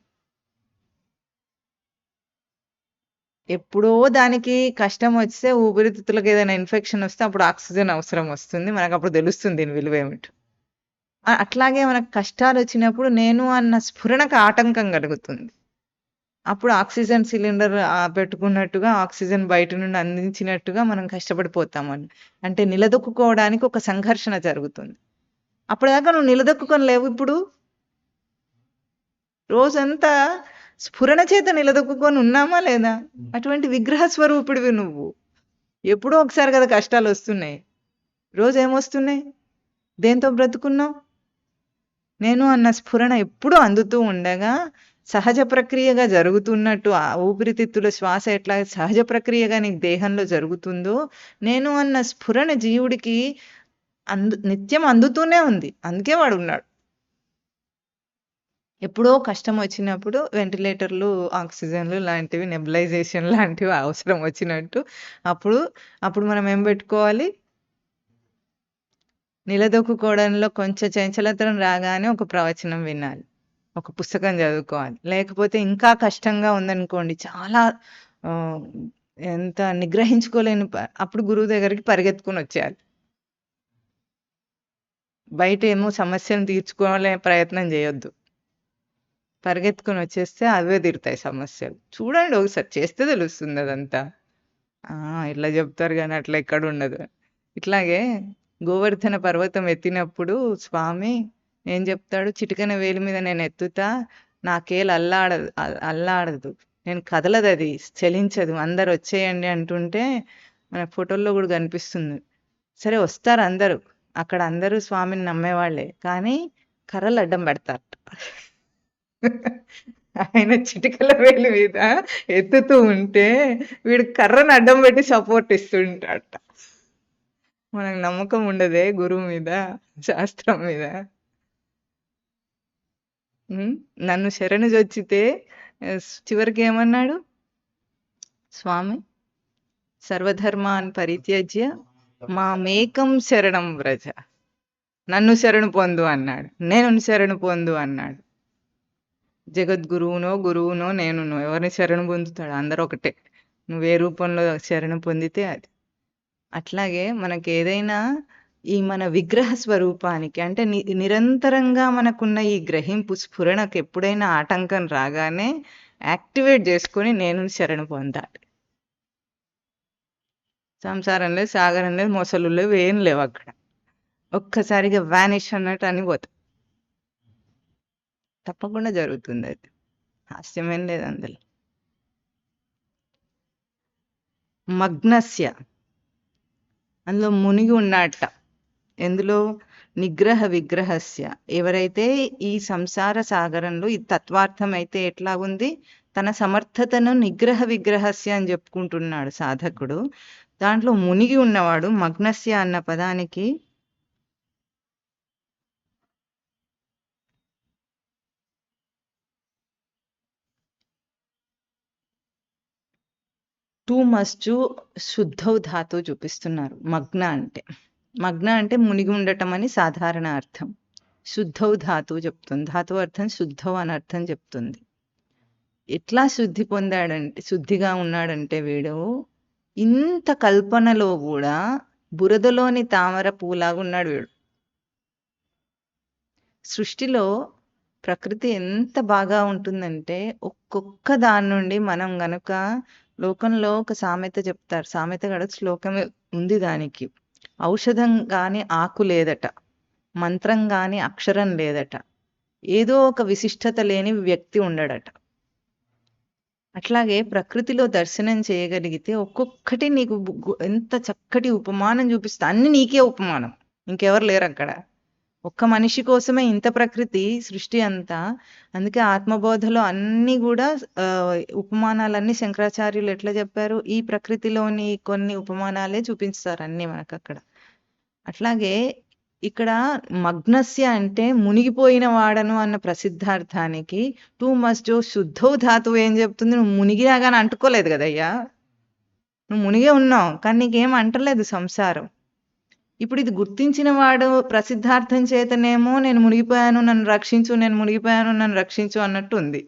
ఎప్పుడో దానికి కష్టం వస్తే, ఊపిరితిత్తులకు ఏదైనా ఇన్ఫెక్షన్ వస్తే అప్పుడు ఆక్సిజన్ అవసరం వస్తుంది. మనకు అప్పుడు తెలుస్తుంది దీని విలువ ఏమిటో. అట్లాగే మనకు కష్టాలు వచ్చినప్పుడు నేను అన్న స్ఫురణకు ఆటంకం కలుగుతుంది. అప్పుడు ఆక్సిజన్ సిలిండర్ పెట్టుకున్నట్టుగా, ఆక్సిజన్ బయట నుండి అందించినట్టుగా మనం కష్టపడిపోతామని. అంటే నిలదొక్కుకోవడానికి ఒక సంఘర్షణ జరుగుతుంది. అప్పటిదాకా నువ్వు నిలదొక్కుకొని లేవు. ఇప్పుడు రోజంతా స్ఫురణ చేత నిలదొక్కుకొని ఉన్నామా లేదా? అటువంటి విగ్రహ స్వరూపుడివి నువ్వు. ఎప్పుడో ఒకసారి కదా కష్టాలు వస్తున్నాయి. రోజు ఏమొస్తున్నాయి? దేంతో బ్రతుకున్నావు? నేను అన్న స్ఫురణ ఎప్పుడూ అందుతూ ఉండగా, సహజ ప్రక్రియగా జరుగుతున్నట్టు, ఆ ఊపిరితిత్తుల శ్వాస ఎట్లా సహజ ప్రక్రియగా నీకు దేహంలో జరుగుతుందో, నేను అన్న స్ఫురణ జీవుడికి నిత్యం అందుతూనే ఉంది. అందుకే వాడు ఉన్నాడు. ఎప్పుడో కష్టం వచ్చినప్పుడు వెంటిలేటర్లు, ఆక్సిజన్లు లాంటివి, నెబులైజేషన్ లాంటివి అవసరం వచ్చినట్టు అప్పుడు మనం ఏం పెట్టుకోవాలి? నిలదొక్కుకోవడంలో కొంచెం చంచలతనం రాగానే ఒక ప్రవచనం వినాలి, ఒక పుస్తకం చదువుకోవాలి. లేకపోతే ఇంకా కష్టంగా ఉందనుకోండి, చాలా ఎంత నిగ్రహించుకోలేని అప్పుడు గురువు దగ్గరికి పరిగెత్తుకుని వచ్చేయాలి. బయట ఏమో సమస్యను తీర్చుకోవాలనే ప్రయత్నం చేయొద్దు. పరిగెత్తుకుని వచ్చేస్తే అవే తీరుతాయి సమస్యలు. చూడండి ఒకసారి, చేస్తే తెలుస్తుంది అదంతా. ఇట్లా చెప్తారు కానీ అట్లా ఎక్కడ ఉండదు. ఇట్లాగే గోవర్ధన పర్వతం ఎత్తినప్పుడు స్వామి ఏం చెప్తాడు? చిటికన వేలి మీద నేను ఎత్తుతా, నాకేలు అల్లాడదు. నేను కదలదు, అది చలించదు. అందరు వచ్చేయండి అంటుంటే మన ఫోటోల్లో కూడా కనిపిస్తుంది. సరే వస్తారు అందరూ, అక్కడ అందరూ స్వామిని నమ్మేవాళ్ళే, కానీ కర్రలు అడ్డం పెడతారు. ఆయన చిటికల వేలు మీద ఎత్తుతూ ఉంటే వీడు కర్రను అడ్డం పెట్టి సపోర్ట్ ఇస్తుంటాడట. మనకు నమ్మకం ఉండదే గురువు మీద, శాస్త్రం మీద. నన్ను శరణు జొచ్చితే చివరికి ఏమన్నాడు స్వామి? సర్వధర్మాన్ పరిత్యజ్య మామేకం శరణం వ్రజ. నన్ను శరణు పొందు అన్నాడు, నేను శరణు పొందు అన్నాడు. జగద్గురువునో గురువునో నేనునో ఎవరిని శరణు పొందుతాడు? అందరూ ఒకటే. నువ్వు ఏ రూపంలో శరణు పొందితే అది. అట్లాగే మనకి ఏదైనా ఈ మన విగ్రహ స్వరూపానికి అంటే నిరంతరంగా మనకున్న ఈ గ్రహింపు స్ఫురణకు ఎప్పుడైనా ఆటంకం రాగానే యాక్టివేట్ చేసుకొని నేను శరణు పొందాలి. సంసారం లేదు, సాగరం లేదు, మొసలు లేవు, ఏం లేవు అక్కడ. ఒక్కసారిగా వ్యానిష్ అన్నట్టు అని పోతాం. తప్పకుండా జరుగుతుంది, అది హాస్యమేం లేదు అందులో. మగ్నస్య, అందులో మునిగి ఉన్నట్ట. ఎందులో? నిగ్రహ విగ్రహస్య. ఎవరైతే ఈ సంసార సాగరంలో ఈ తత్వార్థం అయితే ఎట్లా ఉంది, తన సమర్థతను నిగ్రహ విగ్రహస్య అని చెప్పుకుంటున్నాడు సాధకుడు. దాంట్లో మునిగి ఉన్నవాడు. మగ్నస్య అన్న పదానికి టూ మస్టు శుద్ధౌ ధాతు చూపిస్తున్నారు. మగ్న అంటే మునిగి ఉండటం అని సాధారణ అర్థం. శుద్ధౌ ధాతు చెప్తుంది. ధాతు అర్థం శుద్ధౌ అని అర్థం చెప్తుంది. ఎట్లా శుద్ధి పొందాడంటే, శుద్ధిగా ఉన్నాడంటే వీడు ఇంత కల్పనలో కూడా బురదలోని తామర పూలాగా ఉన్నాడు వీడు. సృష్టిలో ప్రకృతి ఎంత బాగా ఉంటుందంటే ఒక్కొక్క దాని నుండి మనం గనుక, లోకంలో ఒక సామెత చెప్తారు, సామెత గడ శ్లోకమే ఉంది దానికి. ఔషధం గాని ఆకు లేదట, మంత్రం గాని అక్షరం లేదట, ఏదో ఒక విశిష్టత లేని వ్యక్తి ఉండడట. అట్లాగే ప్రకృతిలో దర్శనం చేయగలిగితే ఒక్కొక్కటి నీకు ఎంత చక్కటి ఉపమానం చూపిస్తా. అన్ని నీకే ఉపమానం, ఇంకెవరు లేరు అక్కడ. ఒక్క మనిషి కోసమే ఇంత ప్రకృతి సృష్టి అంతా. అందుకే ఆత్మబోధలో అన్ని కూడా ఉపమానాలన్నీ శంకరాచార్యులు ఎట్లా చెప్పారు, ఈ ప్రకృతిలోని కొన్ని ఉపమానాలే చూపిస్తారు అన్ని మనకు అక్కడ. అట్లాగే ఇక్కడ మగ్నస్య అంటే మునిగిపోయిన వాడను అన్న ప్రసిద్ధార్థానికి టూ మస్ట్ శుద్ధౌ ధాతువు ఏం చెప్తుంది? నువ్వు మునిగినా కానీ అంటుకోలేదు కదయ్యా, నువ్వు మునిగే ఉన్నావు కానీ నీకేం అంటలేదు సంసారం. ఇప్పుడు ఇది గుర్తించిన వాడు ప్రసిద్ధార్థం చేతనేమో నేను మునిగిపోయాను నన్ను రక్షించు, నేను మునిగిపోయాను నన్ను రక్షించు అన్నట్టు ఉంది.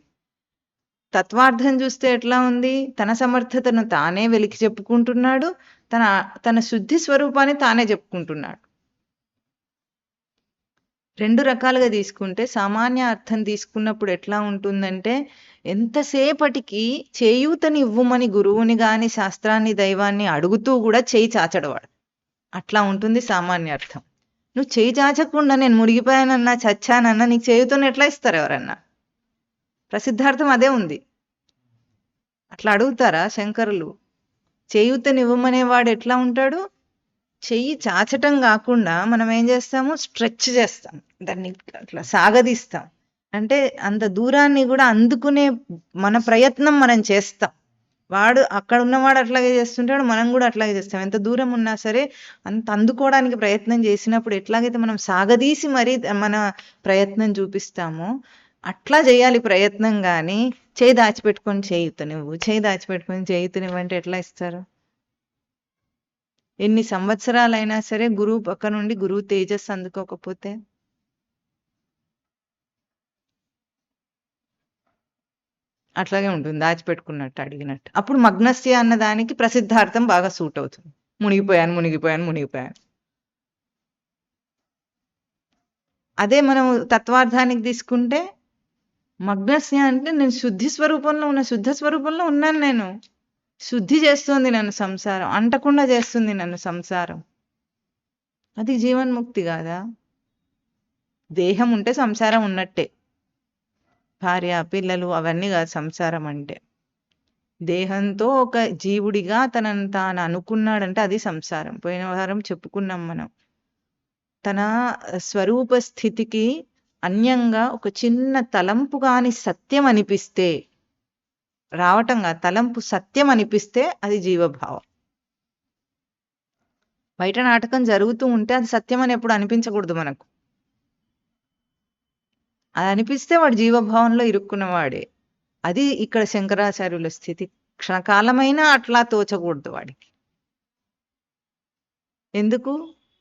తత్వార్థం చూస్తే ఎట్లా ఉంది? తన సమర్థతను తానే వెలికి చెప్పుకుంటున్నాడు, తన శుద్ధి స్వరూపాన్ని తానే చెప్పుకుంటున్నాడు. రెండు రకాలుగా తీసుకుంటే, సామాన్య అర్థం తీసుకున్నప్పుడు ఎట్లా ఉంటుందంటే, ఎంతసేపటికి చేయూతని ఇవ్వమని గురువుని గాని శాస్త్రాన్ని దైవాన్ని అడుగుతూ కూడా చేయి చాచడవాడు. అట్లా ఉంటుంది సామాన్య అర్థం. నువ్వు చేయి చాచకుండా నేను మునిగిపోయానన్నా చచ్చానన్నా నీకు చేయుతోని ఎట్లా ఇస్తారు ఎవరన్నా? ప్రసిద్ధార్థం అదే ఉంది. అట్లా అడుగుతారా శంకరులు? చేయూతనివ్వమనేవాడు ఎట్లా ఉంటాడు? చెయ్యి చాచటం కాకుండా మనం ఏం చేస్తాము, స్ట్రెచ్ చేస్తాం, దాన్ని అట్లా సాగదీస్తాం. అంటే అంత దూరాన్ని కూడా అందుకునే మన ప్రయత్నం మనం చేస్తాం. వాడు అక్కడ ఉన్నవాడు అట్లాగే చేస్తుంటాడు, మనం కూడా అట్లాగే చేస్తాం. ఎంత దూరం ఉన్నా సరే అంత అందుకోవడానికి ప్రయత్నం చేసినప్పుడు ఎట్లాగైతే మనం సాగదీసి మరీ మన ప్రయత్నం చూపిస్తామో అట్లా చేయాలి ప్రయత్నం. కానీ చేయి దాచిపెట్టుకొని చేయుతనివ్వు, చేయి దాచిపెట్టుకొని చేయుతనివ్వు అంటే ఎట్లా ఇస్తారు? ఎన్ని సంవత్సరాలైనా సరే గురువు పక్క నుండి గురువు తేజస్సు అందుకోకపోతే అట్లాగే ఉంటుంది, దాచిపెట్టుకున్నట్టు అడిగినట్టు. అప్పుడు మగ్నస్య అన్న దానికి ప్రసిద్ధార్థం బాగా సూట్ అవుతుంది. మునిగిపోయాను మునిగిపోయాను మునిగిపోయాను. అదే మనం తత్వార్థానికి తీసుకుంటే మగ్నస్య అంటే నేను శుద్ధి స్వరూపంలో ఉన్న, శుద్ధ స్వరూపంలో ఉన్నాను నేను. శుద్ధి చేస్తుంది నన్ను సంసారం, అంటకుండా చేస్తుంది నన్ను సంసారం. అది జీవన్ముక్తి కాదా? దేహం ఉంటే సంసారం ఉన్నట్టే, భార్య పిల్లలు అవన్నీ కాదు సంసారం అంటే. దేహంతో ఒక జీవుడిగా తనను తాను అనుకున్నాడంటే అది సంసారం. పోయిన వారం చెప్పుకున్నాం మనం. తన స్వరూప స్థితికి అన్యంగా ఒక చిన్న తలంపు గాని సత్యం అనిపిస్తే, రావటంగా తలంపు సత్యం అనిపిస్తే అది జీవభావం. బయట నాటకం జరుగుతూ ఉంటే అది సత్యం అని ఎప్పుడు అనిపించకూడదు మనకు. అది అనిపిస్తే వాడు జీవభావంలో ఇరుక్కున్నవాడే. అది ఇక్కడ శంకరాచార్యుల స్థితి. క్షణకాలమైనా అట్లా తోచకూడదు వాడికి. ఎందుకు?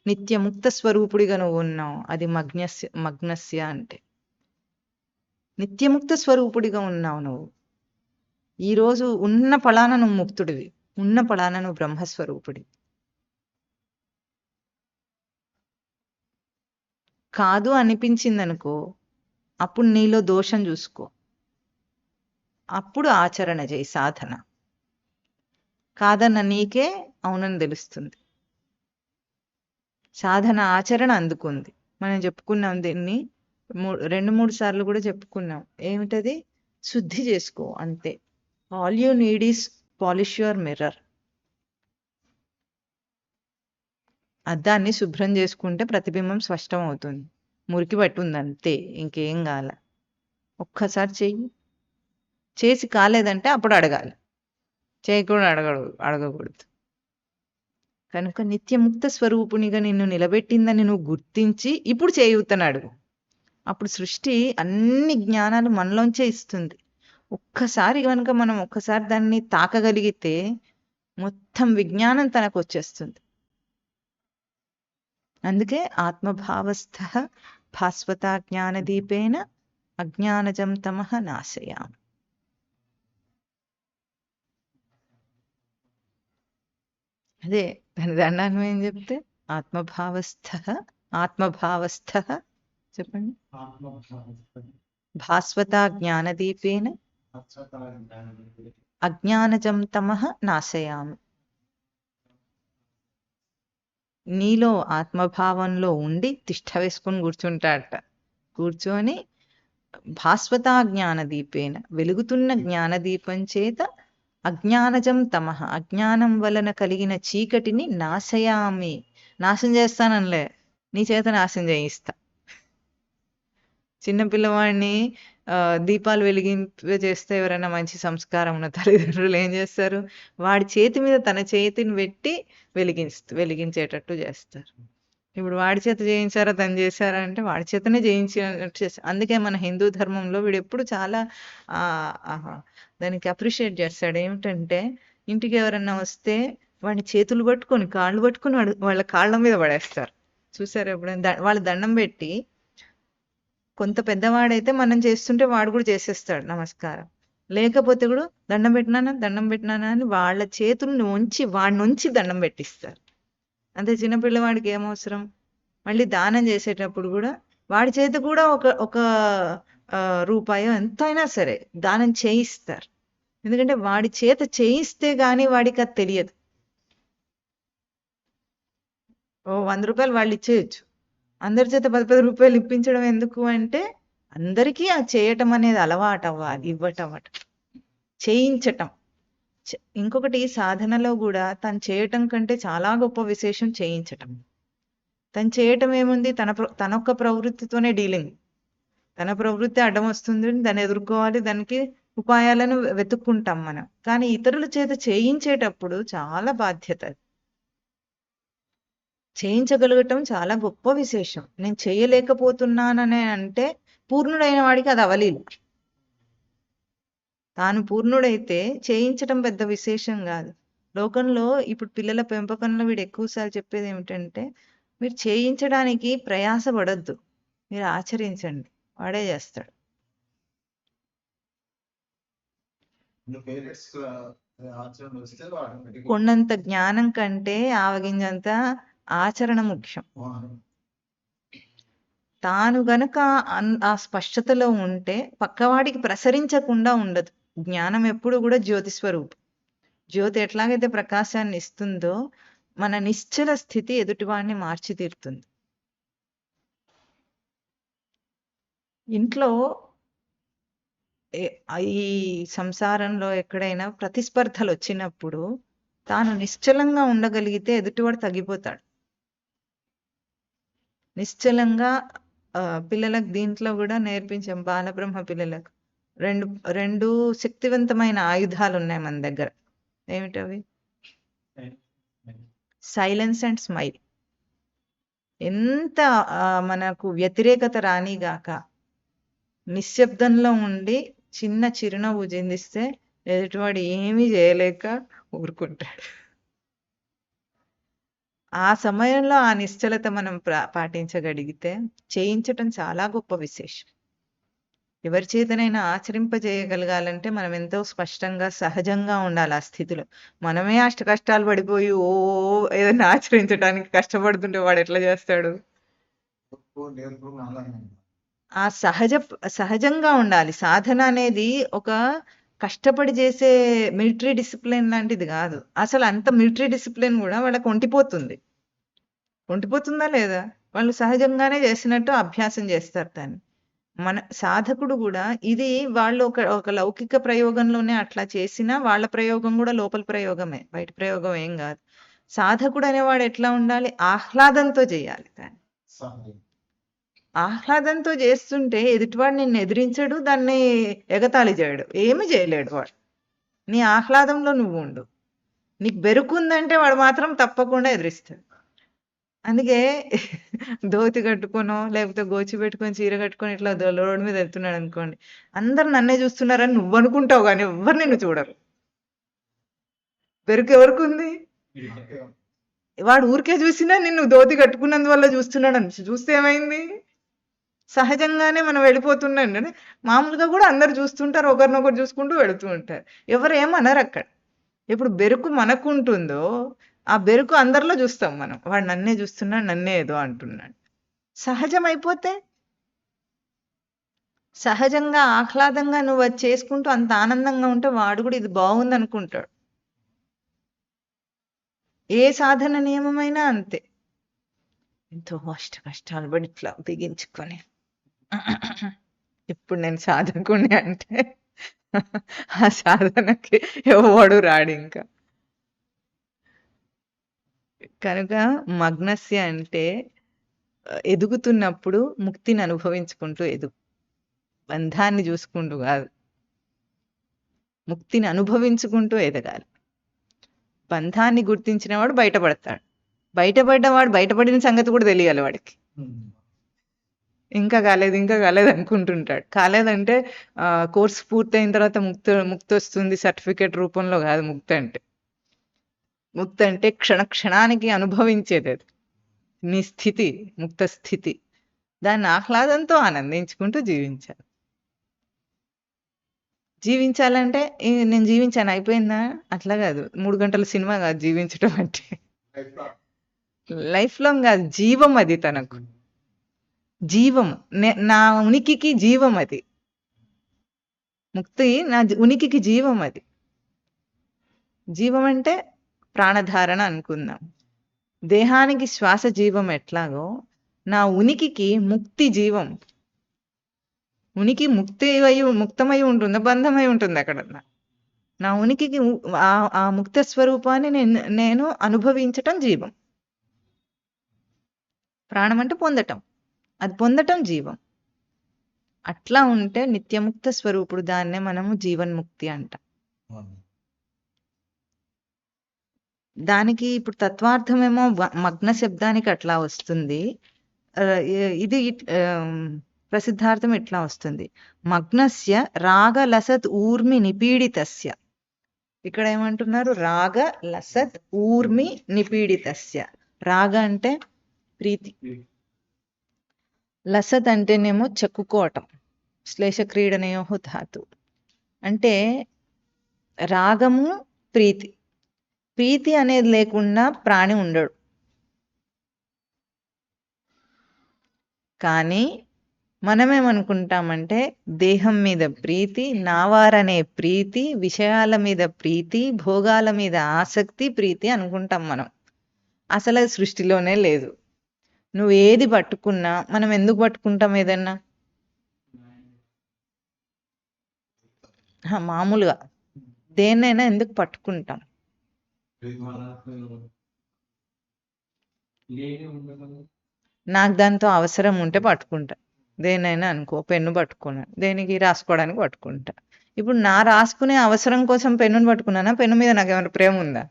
నిత్యముక్త స్వరూపుడిగా నువ్వు ఉన్నావు. అది మగ్నస్య అంటే నిత్యముక్త స్వరూపుడిగా ఉన్నావు నువ్వు. ఈరోజు ఉన్న పళాన నువ్వు ముక్తుడివి, ఉన్న పళాన నువ్వు బ్రహ్మస్వరూపుడి. కాదు అనిపించిందనుకో, అప్పుడు నీలో దోషం చూసుకో, అప్పుడు ఆచరణ చేయి సాధన. కాదన్న నీకే అవునని తెలుస్తుంది. సాధన ఆచరణ అందుకుంది. మనం చెప్పుకున్నాం దీన్ని 2-3 సార్లు కూడా చెప్పుకున్నాం. ఏమిటది? శుద్ధి చేసుకో అంతే. All you need is polish your mirror. అద్దాన్ని శుభ్రం చేసుకుంటే ప్రతిబింబం స్పష్టం అవుతుంది. మురికి పట్టుంది అంతే, ఇంకేం కాల. ఒక్కసారి చెయ్యి. చేసి కాలేదంటే అప్పుడు అడగాలి, చేయకూడదు అడగకూడదు. కనుక నిత్యముక్త స్వరూపునిగా నిన్ను నిలబెట్టిందని నువ్వు గుర్తించి ఇప్పుడు చేయుతని అడుగు. అప్పుడు సృష్టి అన్ని జ్ఞానాలు మనలోంచే ఇస్తుంది. ఒక్కసారి కనుక మనం ఒక్కసారి దాన్ని తాకగలిగితే మొత్తం విజ్ఞానం తనకు వచ్చేస్తుంది. అందుకే ఆత్మభావస్థ భాస్వత జ్ఞానదీపేన అజ్ఞానజం తమః నాశయామి. అదే దాని దండాన్వయం చెప్తే ఆత్మభావస్థ చెప్పండి. భాస్వత జ్ఞానదీపేన అజ్ఞానజం తమః నాశయామి. నీలో ఆత్మభావంలో ఉండి తిష్ట వేసుకొని కూర్చుంటాడట. కూర్చొని భాస్వత జ్ఞానదీపేన, వెలుగుతున్న జ్ఞానదీపం చేత అజ్ఞానజం తమః, అజ్ఞానం వలన కలిగిన చీకటిని నాశయామి, నాశనం చేస్తాననిలే, నీ చేత నాశనం చేయిస్తా. చిన్నపిల్లవాడిని దీపాలు వెలిగింపజేస్తే ఎవరైనా మంచి సంస్కారం ఉన్న తల్లిదండ్రులు ఏం చేస్తారు? వాడి చేతి మీద తన చేతిని పెట్టి వెలిగించేటట్టు చేస్తారు. ఇప్పుడు వాడి చేత చేయించారా తను చేశారా అంటే వాడి చేతనే చేయించినట్టు చేస్తారు. అందుకే మన హిందూ ధర్మంలో వీడు ఎప్పుడు చాలా దానికి అప్రిషియేట్ చేస్తాడు. ఏమిటంటే ఇంటికి ఎవరన్నా వస్తే వాడిని చేతులు పట్టుకొని కాళ్ళు పట్టుకొని వాళ్ళ కాళ్ళ మీద పడేస్తారు. చూసారు ఎప్పుడైనా? వాళ్ళ దండం పెట్టి, కొంత పెద్దవాడైతే మనం చేస్తుంటే వాడు కూడా చేసేస్తాడు నమస్కారం. లేకపోతే కూడా దండం పెట్టినానా అని వాళ్ళ చేతులను ఉంచి వాడి నుంచి దండం పెట్టిస్తారు. అంతే. చిన్నపిల్లవాడికి ఏమవసరం? మళ్ళీ దానం చేసేటప్పుడు కూడా వాడి చేతి కూడా ఒక రూపాయో ఎంతైనా సరే దానం చేయిస్తారు. ఎందుకంటే వాడి చేత చేయిస్తే గానీ వాడికి అది తెలియదు. 100 రూపాయలు వాళ్ళు ఇచ్చేయచ్చు, అందరి చేత 10 రూపాయలు ఇప్పించడం ఎందుకు అంటే అందరికీ ఆ చేయటం అనేది అలవాటు అవ్వాలి. ఇవ్వటం చేయించటం. ఇంకొకటి సాధనలో కూడా తను చేయటం కంటే చాలా గొప్ప విశేషం చేయించటం. తను చేయటం ఏముంది? తనొక్క ప్రవృత్తితోనే డీలింగ్. తన ప్రవృత్తి అడ్డం వస్తుంది, దాన్ని ఎదుర్కోవాలి, దానికి ఉపాయాలను వెతుక్కుంటాం మనం. కానీ ఇతరుల చేత చేయించేటప్పుడు చాలా బాధ్యత. చేయించగలగటం చాలా గొప్ప విశేషం. నేను చేయలేకపోతున్నాననే అంటే పూర్ణుడైన వాడికి అది అవలీలు. తాను పూర్ణుడైతే చేయించటం పెద్ద విశేషం కాదు. లోకంలో ఇప్పుడు పిల్లల పెంపకంలో వీడు ఎక్కువసార్లు చెప్పేది ఏమిటంటే, మీరు చేయించడానికి ప్రయాస పడద్దు, మీరు ఆచరించండి, వాడే చేస్తాడు. కొండంత జ్ఞానం కంటే ఆవగింజంత ఆచరణ ముఖ్యం. తాను గనక ఆ స్పష్టతలో ఉంటే పక్కవాడికి ప్రసరించకుండా ఉండదు. జ్ఞానం ఎప్పుడు కూడా జ్యోతి స్వరూపం. జ్యోతి ఎట్లాగైతే ప్రకాశాన్ని ఇస్తుందో మన నిశ్చల స్థితి ఎదుటివాడిని మార్చి తీరుతుంది. ఇంట్లో ఈ సంసారంలో ఎక్కడైనా ప్రతిస్పర్ధలు వచ్చినప్పుడు తాను నిశ్చలంగా ఉండగలిగితే ఎదుటివాడు తగ్గిపోతాడు. నిశ్చలంగా పిల్లలకు దీంట్లో కూడా నేర్పించాం బాలబ్రహ్మ పిల్లలకు. రెండు శక్తివంతమైన ఆయుధాలు ఉన్నాయి మన దగ్గర. ఏమిటవి? Silence and smile. ఎంత మనకు వ్యతిరేకత రానిగాక నిశ్శబ్దంలో ఉండి చిన్న చిరునవ్వు చిందిస్తే ఎదుటివాడు ఏమీ చేయలేక ఊరుకుంటాడు. ఆ సమయంలో ఆ నిశ్చలత మనం పాటించగలిగితే చేయించటం చాలా గొప్ప విశేషం. ఎవరి చేతనైనా ఆచరింపజేయగలగాలంటే మనం ఎంతో స్పష్టంగా సహజంగా ఉండాలి ఆ స్థితిలో. మనమే అష్ట కష్టాలు పడిపోయి ఏదైనా ఆచరించడానికి కష్టపడుతుంటే వాడు ఎట్లా చేస్తాడు? ఆ సహజంగా ఉండాలి. సాధన అనేది ఒక కష్టపడి చేసే మిలిటరీ డిసిప్లిన్ లాంటిది కాదు. అసలు అంత మిలిటరీ డిసిప్లిన్ కూడా వాళ్ళకి ఒంటిపోతుందా లేదా? వాళ్ళు సహజంగానే చేసినట్టు అభ్యాసం చేస్తారు దాన్ని. మన సాధకుడు కూడా ఇది వాళ్ళు ఒక లౌకిక ప్రయోగంలోనే అట్లా చేసినా వాళ్ళ ప్రయోగం కూడా లోపల ప్రయోగమే, బయట ప్రయోగం ఏం కాదు. సాధకుడు అనేవాడు ఎట్లా ఉండాలి? ఆహ్లాదంతో చేయాలి దాన్ని. ఆహ్లాదంతో చేస్తుంటే ఎదుటివాడు నిన్ను ఎదిరించడు, దాన్ని ఎగతాళి చేయడు, ఏమి చేయలేడు వాడు. నీ ఆహ్లాదంలో నువ్వు ఉండు. నీకు బెరుకుందంటే వాడు మాత్రం తప్పకుండా ఎదిరిస్తాడు. అందుకే ధోతి కట్టుకోనో లేకపోతే గోచి పెట్టుకొని చీర కట్టుకొని ఇట్లా రోడ్డు మీద వెళ్తున్నాడు అనుకోండి, అందరు నన్నే చూస్తున్నారని నువ్వు అనుకుంటావు కానీ ఎవ్వరు నిన్ను చూడరు. బెరుకు ఎవరికి ఉంది? వాడు ఊరికే చూసినా నిన్ను ధోతి కట్టుకున్నందువల్ల చూస్తున్నాడు అని చూస్తే ఏమైంది? సహజంగానే మనం వెళ్ళిపోతున్నాం. మామూలుగా కూడా అందరు చూస్తుంటారు, ఒకరినొకరు చూసుకుంటూ వెళుతూ ఉంటారు, ఎవరు ఏమనరు అక్కడ. ఎప్పుడు బెరుకు మనకుంటుందో ఆ బెరుకు అందరిలో చూస్తాం మనం. వాడు నన్నే చూస్తున్నాడు, నన్నే ఏదో అంటున్నాడు. సహజం అయిపోతే, సహజంగా ఆహ్లాదంగా నువ్వు అది చేసుకుంటూ అంత ఆనందంగా ఉంటే వాడు కూడా ఇది బాగుంది అనుకుంటాడు. ఏ సాధన నియమమైనా అంతే. ఎంతో కష్టాలు పడి ఇట్లా బిగించుకొని ఇప్పుడు నేను సాధకుని అంటే ఆ సాధనకి ఎవడు రాడు ఇంకా. కనుక మగ్నస్య అంటే ఎదుగుతున్నప్పుడు ముక్తిని అనుభవించుకుంటూ ఎదుగు, బంధాన్ని చూసుకుంటూ కాదు, ముక్తిని అనుభవించుకుంటూ ఎదగాలి. బంధాన్ని గుర్తించిన వాడు బయటపడతాడు. బయటపడ్డవాడు బయటపడిన సంగతి కూడా తెలియాలి వాడికి. ఇంకా కాలేదు అనుకుంటుంటాడు. కాలేదంటే కోర్సు పూర్తయిన తర్వాత ముక్తి వస్తుంది సర్టిఫికేట్ రూపంలో కాదు. ముక్తి అంటే క్షణానికి అనుభవించేది. అది నీ స్థితి, ముక్త స్థితి. దాన్ని ఆహ్లాదంతో ఆనందించుకుంటూ జీవించాలంటే నేను జీవించాను అయిపోయిందా అట్లా కాదు. 3 గంటల సినిమా కాదు జీవించడం అంటే. లైఫ్ లాంగ్ కాదు, జీవం అది. తనకు జీవం, నా ఉనికికి జీవం అది. ముక్తి నా ఉనికికి జీవం అది. జీవం అంటే ప్రాణధారణ అనుకుందాం. దేహానికి శ్వాస జీవం ఎట్లాగో నా ఉనికికి ముక్తి జీవం. ఉనికి ముక్తమై ఉంటుందా, బంధమై ఉంటుంది అక్కడన్నా? నా ఉనికికి ఆ ముక్త స్వరూపాన్ని నేను అనుభవించటం జీవం. ప్రాణం అంటే పొందటం, అది పొందటం జీవం. అట్లా ఉంటే నిత్యముక్త స్వరూపుడు, దాన్నే మనము జీవన్ముక్తి అంటాం. దానికి ఇప్పుడు తత్వార్థమేమో మగ్న శబ్దానికి అట్లా వస్తుంది. ఇది ప్రసిద్ధార్థం ఎట్లా వస్తుంది? మగ్నస్య రాగ లసత్ ఊర్మి నిపీడితస్య. ఇక్కడ ఏమంటున్నారు? రాగ లసత్ ఊర్మి నిపీడితస్య. రాగ అంటే ప్రీతి, లసత్ అంటేనేమో చెక్కుకోవటం, శ్లేష క్రీడనయో ధాతు. అంటే రాగము ప్రీతి. ప్రీతి అనేది లేకుండా ప్రాణి ఉండడు. కానీ మనమేమనుకుంటామంటే దేహం మీద ప్రీతి, నావారనే ప్రీతి, విషయాల మీద ప్రీతి, భోగాల మీద ఆసక్తి ప్రీతి అనుకుంటాం మనం. అసలు అది సృష్టిలోనే లేదు. నువ్వు ఏది పట్టుకున్నా, మనం ఎందుకు పట్టుకుంటాం ఏదన్నా? మామూలుగా దేన్నైనా ఎందుకు పట్టుకుంటాం? మనకు లేని ఉండదు. నాకు దాంతో అవసరం ఉంటే పట్టుకుంటా. దేన్నైనా అనుకో, పెన్ను పట్టుకున్నాను, దేనికి రాసుకోవడానికి పట్టుకుంటా. ఇప్పుడు నా రాసుకునే అవసరం కోసం పెన్నుని పట్టుకున్నానా? పెన్ను మీద నాకు ఏమైనా ప్రేమ ఉందా?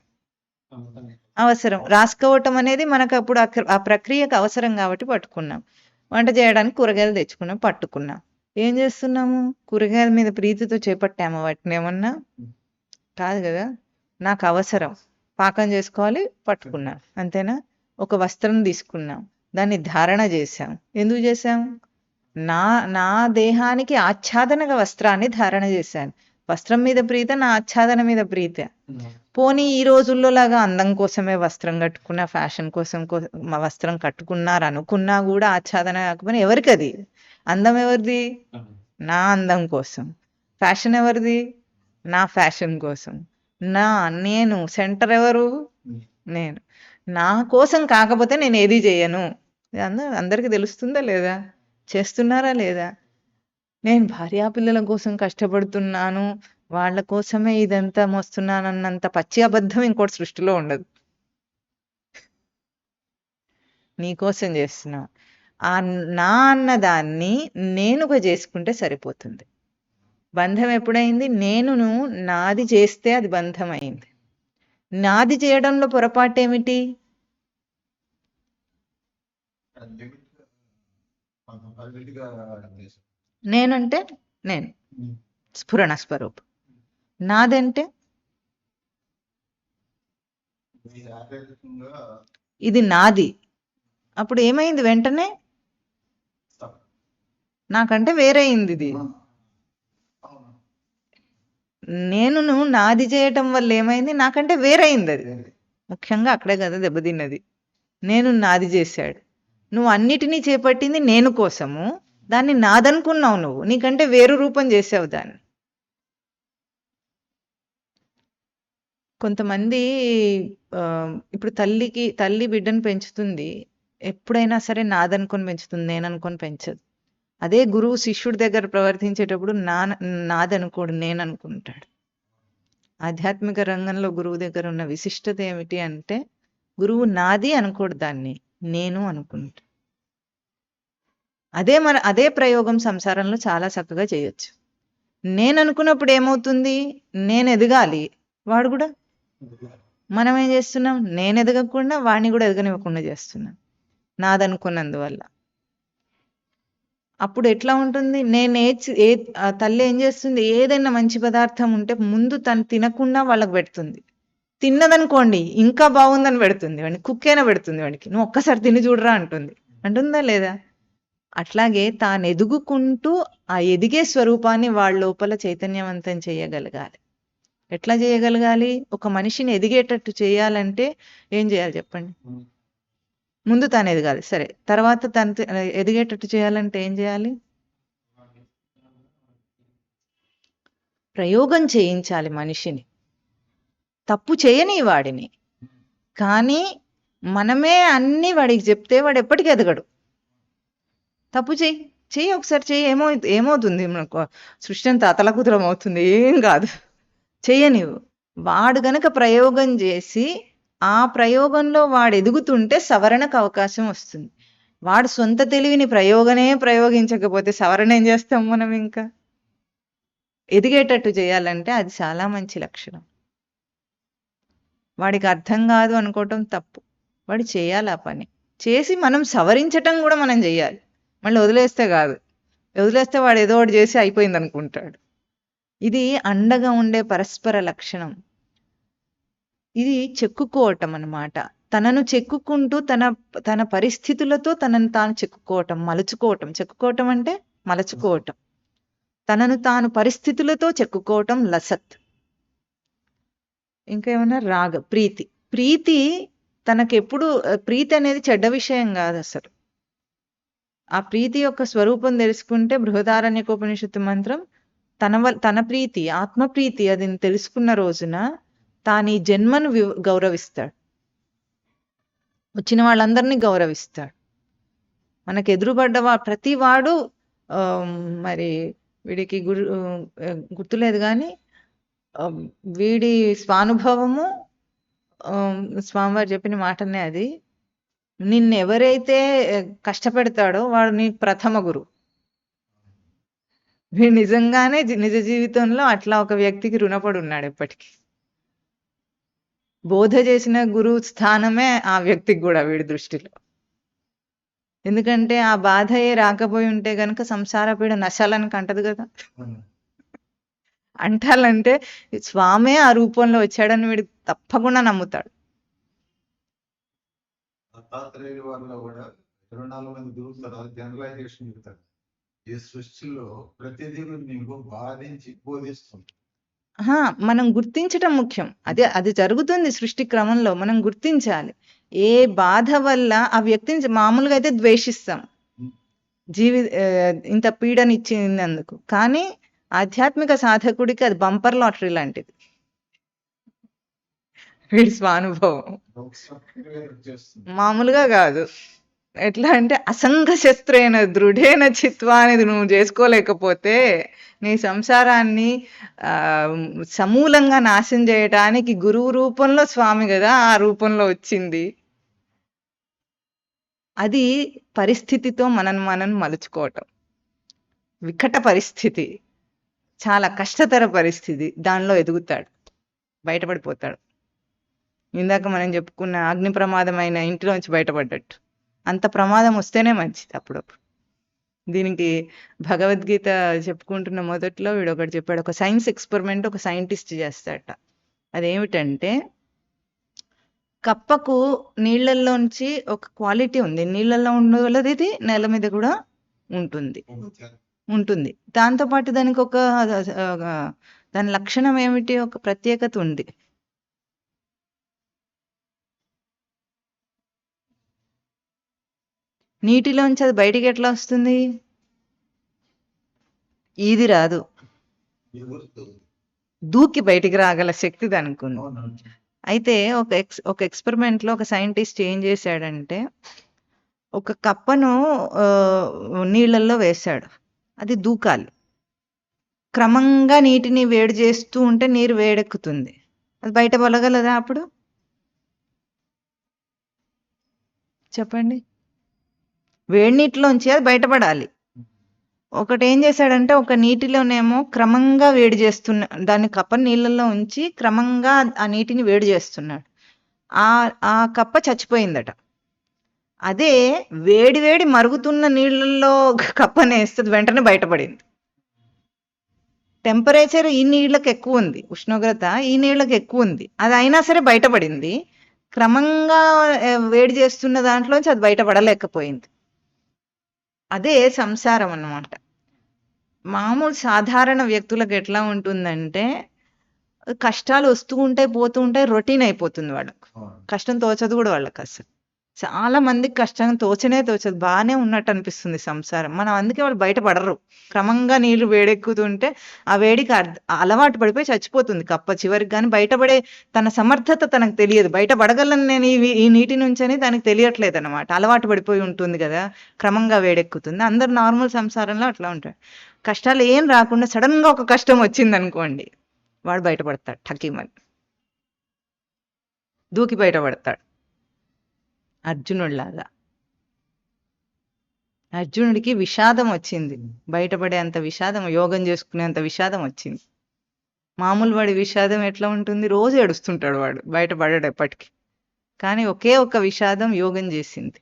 అవసరం. రాసుకోవటం అనేది మనకు అప్పుడు ఆ ప్రక్రియకు అవసరం కాబట్టి పట్టుకున్నాం. వంట చేయడానికి కూరగాయలు తెచ్చుకున్నాం, పట్టుకున్నాం. ఏం చేస్తున్నాము? కూరగాయల మీద ప్రీతితో చేపట్టామా వాటిని ఏమన్నా? కాదు కదా. నాకు అవసరం, పాకం చేసుకోవాలి, పట్టుకున్నాం, అంతేనా? ఒక వస్త్రం తీసుకున్నాం, దాన్ని ధారణ చేశాం. ఎందుకు చేశాం? నా నా దేహానికి ఆచ్ఛాదనగా వస్త్రాన్ని ధారణ చేశాను. వస్త్రం మీద ప్రీత, నా ఆచ్ఛాదన మీద ప్రీత. పోనీ ఈ రోజుల్లో లాగా అందం కోసమే వస్త్రం కట్టుకున్నా, ఫ్యాషన్ కోసం వస్త్రం కట్టుకున్నారు అనుకున్నా కూడా ఆచ్ఛాదన కాకపోయినా ఎవరికి అది? అందం ఎవరిది? నా అందం కోసం. ఫ్యాషన్ ఎవరిది? నా ఫ్యాషన్ కోసం. నేను సెంటర్ ఎవరు? నేను. నా కోసం కాకపోతే నేను ఏది చేయను. అందరికీ తెలుస్తుందా లేదా? చేస్తున్నారా లేదా? నేను భార్యాపిల్లల కోసం కష్టపడుతున్నాను, వాళ్ళ కోసమే ఇదంతా మోస్తున్నానన్నంత పచ్చి అబద్ధం ఇంకోటి సృష్టిలో ఉండదు. నీకోసం చేస్తున్నా. ఆ నా అన్నదాన్ని నేనుగా చేసుకుంటే సరిపోతుంది. బంధం ఎప్పుడైంది? నేనును నాది చేస్తే అది బంధం అయింది. నాది చేయడంలో పొరపాటు ఏమిటి? నేనంటే నేను, స్ఫురణ స్వరూపం. నాదంటే ఇది నాది. అప్పుడు ఏమైంది? వెంటనే నాకంటే వేరే అయింది ఇది. నేనును నాది చేయటం వల్ల ఏమైంది? నాకంటే వేరైంది అది. ముఖ్యంగా అక్కడే కదా దెబ్బతిన్నది. నేను నాది చేశాడు. నువ్వు అన్నిటినీ చేపట్టింది నేను కోసము, దాన్ని నాదనుకున్నావు నువ్వు, నీకంటే వేరు రూపం చేసావు దాన్ని. కొంతమంది ఇప్పుడు తల్లి బిడ్డను పెంచుతుంది, ఎప్పుడైనా సరే నాదనుకొని పెంచుతుంది, నేననుకొని పెంచదు. అదే గురువు శిష్యుడి దగ్గర ప్రవర్తించేటప్పుడు నాదనుకోడు, నేననుకుంటాడు. ఆధ్యాత్మిక రంగంలో గురువు దగ్గర ఉన్న విశిష్టత ఏమిటి అంటే, గురువు నాది అనుకోడు, దాన్ని నేను అనుకుంటా. అదే ప్రయోగం సంసారంలో చాలా చక్కగా చేయొచ్చు. నేను అనుకున్నప్పుడు ఏమవుతుంది? నేను ఎదగాలి, వాడు కూడా. మనం ఏం చేస్తున్నాం? నేను ఎదగకుండా వాడిని కూడా ఎదగనివ్వకుండా చేస్తున్నాం, నాదనుకున్నందువల్ల. అప్పుడు ఎట్లా ఉంటుంది? తల్లి ఏం చేస్తుంది? ఏదైనా మంచి పదార్థం ఉంటే ముందు తను తినకుండా వాళ్ళకి పెడుతుంది. తిన్నదనుకోండి ఇంకా బాగుందని పెడుతుంది, వాడిని కుక్కైనా పెడుతుంది, వాడికి నువ్వు ఒక్కసారి తిని చూడరా అంటుంది. అంటుందా లేదా? అట్లాగే తాను ఎదుగుకుంటూ ఆ ఎదిగే స్వరూపాన్ని వాళ్ళ లోపల చైతన్యవంతం చేయగలగాలి. ఎట్లా చేయగలగాలి? ఒక మనిషిని ఎదిగేటట్టు చేయాలంటే ఏం చేయాలి చెప్పండి? ముందు తాను ఎదగాలి, సరే. తర్వాత తను ఎదిగేటట్టు చేయాలంటే ఏం చేయాలి? ప్రయోగం చేయించాలి మనిషిని. తప్పు చేయని వాడిని, కానీ మనమే అన్ని వాడికి చెప్తే వాడు ఎప్పటికీ ఎదగడు. తప్పు చెయ్యి ఒకసారి చెయ్యి, ఏమవుతుంది? మనకు సృష్టి అంతా అతలకుతలం అవుతుంది, ఏం కాదు. చెయ్యనివ్వు. వాడు గనక ప్రయోగం చేసి ఆ ప్రయోగంలో వాడు ఎదుగుతుంటే సవరణకు అవకాశం వస్తుంది. వాడు సొంత తెలివిని ప్రయోగించకపోతే సవరణ ఏం చేస్తాం మనం? ఇంకా ఎదిగేటట్టు చేయాలంటే అది చాలా మంచి లక్షణం. వాడికి అర్థం కాదు అనుకోవటం తప్పు. వాడు చేయాలి ఆ పని. చేసి మనం సవరించటం కూడా మనం చెయ్యాలి. మళ్ళీ వదిలేస్తే కాదు. వదిలేస్తే వాడు ఏదో ఒకటి చేసి అయిపోయింది అనుకుంటాడు. ఇది అండగా ఉండే పరస్పర లక్షణం. ఇది చెక్కుకోవటం అన్నమాట. తనను చెక్కుకుంటూ తన పరిస్థితులతో తనను తాను చెక్కుకోవటం, మలుచుకోవటం. చెక్కుకోవటం అంటే మలచుకోవటం. తనను తాను పరిస్థితులతో చెక్కుకోవటం లసత్. ఇంకేమన్నా? రాగ, ప్రీతి తనకెప్పుడు ప్రీతి అనేది చెడ్డ విషయం కాదు అసలు. ఆ ప్రీతి యొక్క స్వరూపం తెలుసుకుంటే బృహదారణ్యకోపనిషత్తు మంత్రం తన ప్రీతి, ఆత్మప్రీతి అది తెలుసుకున్న రోజున తాను ఈ జన్మను గౌరవిస్తాడు, వచ్చిన వాళ్ళందరినీ గౌరవిస్తాడు. మనకు ఎదురుపడ్డ ప్రతి వాడు మరి వీడికి గుర్తులేదు కానీ వీడి స్వానుభవము స్వామివారు చెప్పిన మాటనే అది. నిన్నెవరైతే కష్టపెడతాడో వాడు నీ ప్రథమ గురు. వీడు నిజంగానే నిజ జీవితంలో అట్లా ఒక వ్యక్తికి రుణపడి ఉన్నాడు ఎప్పటికీ. బోధ చేసిన గురువు స్థానమే ఆ వ్యక్తికి కూడా వీడి దృష్టిలో. ఎందుకంటే ఆ బాధయే రాకపోయి ఉంటే గనక సంసార పీడ నశాలని కంటదు కదా. అంటాలంటే స్వామే ఆ రూపంలో వచ్చాడని వీడు తప్పకుండా నమ్ముతాడు. దత్తాత్రేయుల వాళ్ళలో కూడా 24 మంది గురువుల తర్వాత జనరలైజేషన్ చెప్తారు. ఈ సృష్టిలో ప్రతి దేవుడు నీకు బాధించి బోధిస్తుంది. మనం గుర్తించటం ముఖ్యం. అది జరుగుతుంది సృష్టి క్రమంలో, మనం గుర్తించాలి. ఏ బాధ వల్ల ఆ వ్యక్తిని మామూలుగా అయితే ద్వేషిస్తాం, ఇంత పీడనిచ్చినందుకు. కానీ ఆధ్యాత్మిక సాధకుడికి అది బంపర్ లాటరీ లాంటిది. వీడి స్వానుభవం మామూలుగా కాదు. ఎట్లా అంటే అసంగ శస్త్రేణ దృఢేన చిత్వా అనేది నువ్వు చేసుకోలేకపోతే నీ సంసారాన్ని సమూలంగా నాశనం చేయటానికి గురువు రూపంలో స్వామి కదా ఆ రూపంలో వచ్చింది. అది పరిస్థితితో మనం మలుచుకోవటం. వికట పరిస్థితి, చాలా కష్టతర పరిస్థితి, దానిలో ఎదుగుతాడు, బయటపడిపోతాడు. ఇందాక మనం చెప్పుకున్న అగ్ని ప్రమాదమైన ఇంటిలోంచి బయటపడ్డట్టు. అంత ప్రమాదం వస్తేనే మంచిది అప్పుడప్పుడు. దీనికి భగవద్గీత చెప్పుకుంటున్న మొదట్లో వీడు ఒకటి చెప్పాడు. ఒక సైన్స్ ఎక్స్పెరిమెంట్ ఒక సైంటిస్ట్ చేస్తాడట. అదేమిటంటే కప్పకు నీళ్ళల్లోంచి ఒక క్వాలిటీ ఉంది. నీళ్ళల్లో ఉండగలది, ఇది నేల మీద కూడా ఉంటుంది. దాంతోపాటు దానికి దాని లక్షణం ఏమిటి, ఒక ప్రత్యేకత ఉంది. నీటిలోంచి అది బయటికి ఎట్లా వస్తుంది? ఈది రాదు, దూకి బయటికి రాగల శక్తి దానికి ఉంది. అయితే ఒక ఎక్స్పెరిమెంట్ లో ఒక సైంటిస్ట్ ఏం చేశాడంటే ఒక కప్పను నీళ్ళల్లో వేశాడు. అది దూకాలి. క్రమంగా నీటిని వేడి చేస్తూ ఉంటే నీరు వేడెక్కుతుంది. అది బయట పడగలదా అప్పుడు? చెప్పండి. వేడి నీటిలోంచి అది బయటపడాలి. ఒకటి ఏం చేశాడంటే ఒక నీటిలోనేమో క్రమంగా వేడి దాన్ని కప్ప నీళ్ళల్లో ఉంచి క్రమంగా ఆ నీటిని వేడి చేస్తున్నాడు. ఆ కప్ప చచ్చిపోయిందట. అదే వేడి మరుగుతున్న నీళ్ళల్లో కప్పనేస్తుంది, వెంటనే బయటపడింది. టెంపరేచర్ ఈ నీళ్ళకి ఎక్కువ ఉంది, ఉష్ణోగ్రత ఈ నీళ్ళకి ఎక్కువ ఉంది, అది అయినా సరే బయటపడింది. క్రమంగా వేడి చేస్తున్న దాంట్లోంచి అది బయటపడలేకపోయింది. అదే సంసారం అన్నమాట. మామూలు సాధారణ వ్యక్తులకు ఎట్లా ఉంటుందంటే కష్టాలు వస్తూ ఉంటాయి, పోతూ ఉంటాయి, రొటీన్ అయిపోతుంది వాళ్ళకు. కష్టం తోచదు కూడా వాళ్ళకి. అసలు చాలా మందికి కష్టం తోచదు, బాగానే ఉన్నట్టు అనిపిస్తుంది సంసారం. మనం అందుకే వాళ్ళు బయటపడరు. క్రమంగా నీళ్లు వేడెక్కుతుంటే ఆ వేడికి అలవాటు పడిపోయి చచ్చిపోతుంది కప్ప చివరికి. కానీ బయటపడే తన సమర్థత తనకు తెలియదు. బయటపడగలను నేను ఈ నీటి నుంచి అని దానికి తెలియట్లేదు అనమాట. అలవాటు పడిపోయి ఉంటుంది కదా, క్రమంగా వేడెక్కుతుంది. అందరు నార్మల్ సంసారంలో అట్లా ఉంటారు. కష్టాలు ఏం రాకుండా సడన్ గా ఒక కష్టం వచ్చింది అనుకోండి, వాడు బయటపడతాడు, ఠకీమని దూకి బయటపడతాడు. అర్జునుడిలాగా. అర్జునుడికి విషాదం వచ్చింది, బయటపడేంత విషాదం, యోగం చేసుకునేంత విషాదం వచ్చింది. మామూలు వాడి విషాదం ఎట్లా ఉంటుంది? రోజు ఏడుస్తుంటాడు వాడు, బయటపడాడు ఎప్పటికీ. కానీ ఒకే ఒక విషాదం యోగం చేసింది.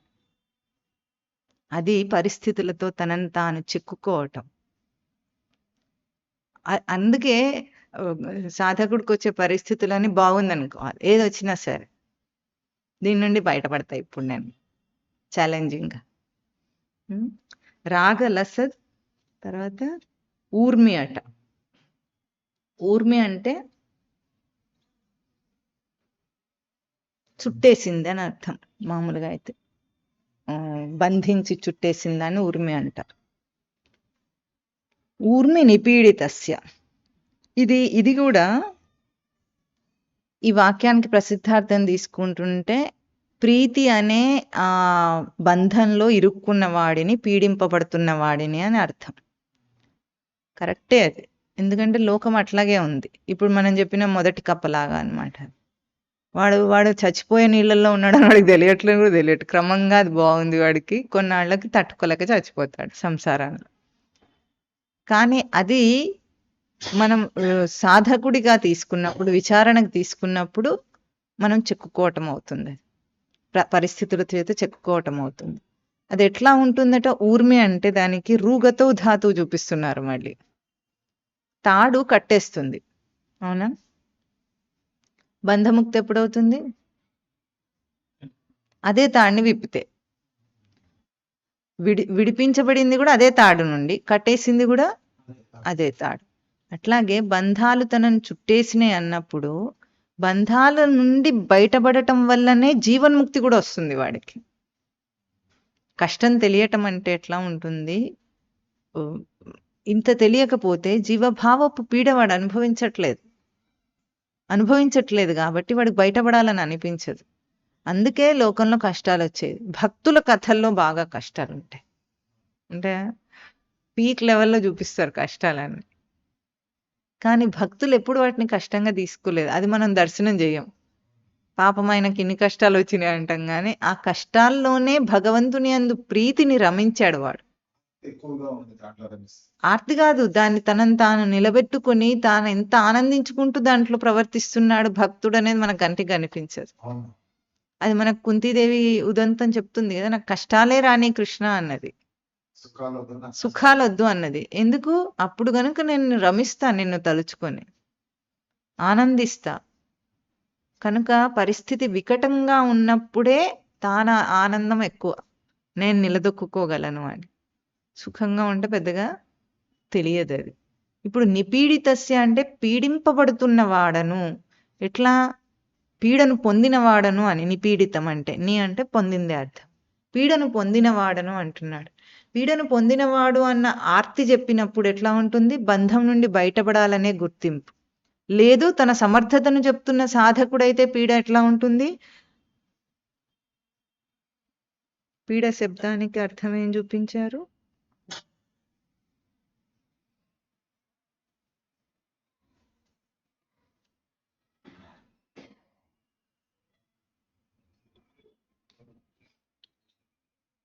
అది పరిస్థితులతో తనని తాను చిక్కుకోవటం. అందుకే సాధకుడికి వచ్చే పరిస్థితులని బాగుందనుకోవాలి. ఏది వచ్చినా సరే దీని నుండి బయటపడతాయి ఇప్పుడు నేను ఛాలెంజింగ్గా. రాగ లసద్, తర్వాత ఊర్మి అట. ఊర్మి అంటే చుట్టేసింది అని అర్థం. మామూలుగా అయితే బంధించి చుట్టేసిందని ఊర్మి అంటారు. ఊర్మి నిపీడితస్య. ఇది కూడా ఈ వాక్యానికి ప్రసిద్ధార్థం తీసుకుంటుంటే ప్రీతి అనే ఆ బంధంలో ఇరుక్కున్న వాడిని, పీడింపబడుతున్న వాడిని అని అర్థం. కరెక్టే అది. ఎందుకంటే లోకం అట్లాగే ఉంది. ఇప్పుడు మనం చెప్పిన మొదటి కప్పలాగా అన్నమాట. వాడు చచ్చిపోయే నీళ్ళల్లో ఉన్నాడని వాడికి తెలియట్లేదు కూడా తెలియదు. క్రమంగా అది బాగుంది వాడికి. కొన్నాళ్ళకి తట్టుకోలేక చచ్చిపోతాడు సంసారంలో. కానీ అది మనం సాధకుడిగా తీసుకున్నప్పుడు, విచారణకు తీసుకున్నప్పుడు మనం చెక్కుకోవటం అవుతుంది. పరిస్థితుల చేత చెక్కుకోవటం అవుతుంది. అది ఎట్లా ఉంటుందట? ఊర్మి అంటే దానికి రూగతో ధాతువు చూపిస్తున్నారు మళ్ళీ. తాడు కట్టేస్తుంది, అవునా? బంధముక్తి ఎప్పుడవుతుంది? అదే తాడుని విప్పితే. విడిపించబడింది కూడా అదే తాడు నుండి, కట్టేసింది కూడా అదే తాడు. అట్లాగే బంధాలు తనను చుట్టేసినాయి అన్నప్పుడు బంధాల నుండి బయటపడటం వల్లనే జీవన్ముక్తి కూడా వస్తుంది వాడికి. కష్టం తెలియటం అంటే ఎట్లా ఉంటుంది? ఇంత తెలియకపోతే జీవభావపు పీడ వాడు అనుభవించట్లేదు కాబట్టి వాడికి బయటపడాలని అనిపించదు. అందుకే లోకంలో కష్టాలు వచ్చేది. భక్తుల కథల్లో బాగా కష్టాలు ఉంటాయి. అంటే పీక్ లెవెల్లో చూపిస్తారు కష్టాలని. కానీ భక్తులు ఎప్పుడు వాటిని కష్టంగా తీసుకోలేదు. అది మనం దర్శనం చేయం. పాపం ఆయనకి ఇన్ని కష్టాలు వచ్చినాయి అంటాం కానీ ఆ కష్టాల్లోనే భగవంతుని యందు ప్రీతిని రమించాడు వాడు. ఎక్కువగా ఉంది దాంట్లో రమిస్తే. ఆర్తి కాదు, దాన్ని తనను తాను నిలబెట్టుకుని తాను ఎంత ఆనందించుకుంటూ దాంట్లో ప్రవర్తిస్తున్నాడు భక్తుడు అనేది మనకు కంటికి కనిపించదు. అవును. అది మనకు కుంతీదేవి ఉదంతం చెప్తుంది కదా, నాకు కష్టాలే రాని కృష్ణ అన్నది, సుఖాలొద్దు అన్నది. ఎందుకు? అప్పుడు గనుక నేను రమిస్తా, నిన్ను తలుచుకొని ఆనందిస్తా. కనుక పరిస్థితి వికటంగా ఉన్నప్పుడే తాన ఆనందం ఎక్కువ, నేను నిలదొక్కుకోగలను అని. సుఖంగా ఉంటే పెద్దగా తెలియదు అది. ఇప్పుడు నిపీడితస్య అంటే పీడింపబడుతున్న వాడను. ఎట్లా? పీడను పొందినవాడను అని. నిపీడితం అంటే, నీ అంటే పొందిందే అర్థం. పీడను పొందినవాడను అంటున్నాడు. పీడను పొందినవాడు అన్న ఆర్తి చెప్పినప్పుడు ఎట్లా ఉంటుంది? బంధం నుండి బయటపడాలనే గుర్తింపు. లేదు, తన సమర్థతను చెప్తున్న సాధకుడైతే పీడ ఎట్లా ఉంటుంది? పీడ శబ్దానికి అర్థం ఏం చూపించారు?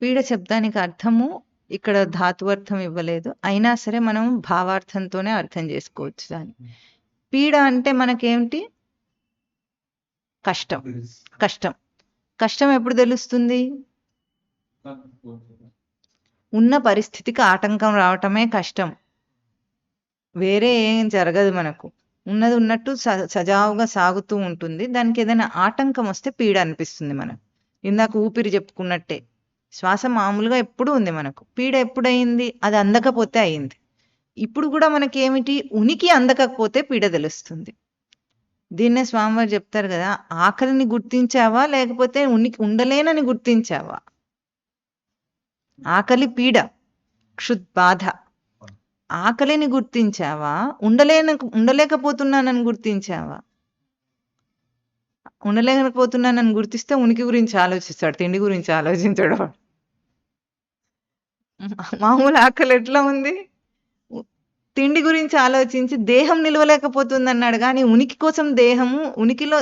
పీడ శబ్దానికి అర్థము ఇక్కడ ధాతువార్థం ఇవ్వలేదు, అయినా సరే మనం భావార్థంతోనే అర్థం చేసుకోవచ్చు దాన్ని. పీడ అంటే మనకేమిటి? కష్టం. కష్టం కష్టం ఎప్పుడు తెలుస్తుంది? ఉన్న పరిస్థితికి ఆటంకం రావటమే కష్టం. వేరే ఏం జరగదు మనకు. ఉన్నది ఉన్నట్టు సజావుగా సాగుతూ ఉంటుంది. దానికి ఏదైనా ఆటంకం వస్తే పీడ అనిపిస్తుంది మనకు. ఇందాక ఊపిరి చెప్పుకున్నట్టే, శ్వాస మామూలుగా ఎప్పుడు ఉంది మనకు, పీడ ఎప్పుడయింది? అది అందకపోతే అయింది. ఇప్పుడు కూడా మనకి ఏమిటి? ఉనికి అందకపోతే పీడ తెలుస్తుంది. దీన్నే స్వామివారు చెప్తారు కదా, ఆకలిని గుర్తించావా లేకపోతే ఉనికి ఉండలేనని గుర్తించావా? ఆకలి పీడ, క్షుద్బాధ. ఆకలిని గుర్తించావా? ఉండలేకపోతున్నానని గుర్తించావా? ఉండలేకపోతున్నానని గుర్తిస్తే ఉనికి గురించి ఆలోచిస్తాడు, తిండి గురించి ఆలోచించడు. మామూలు ఆకలి ఎట్లా ఉంది? తిండి గురించి ఆలోచించి దేహం నిలవలేకపోతుంది అన్నాడు. కానీ ఉనికి కోసం ఉనికిలో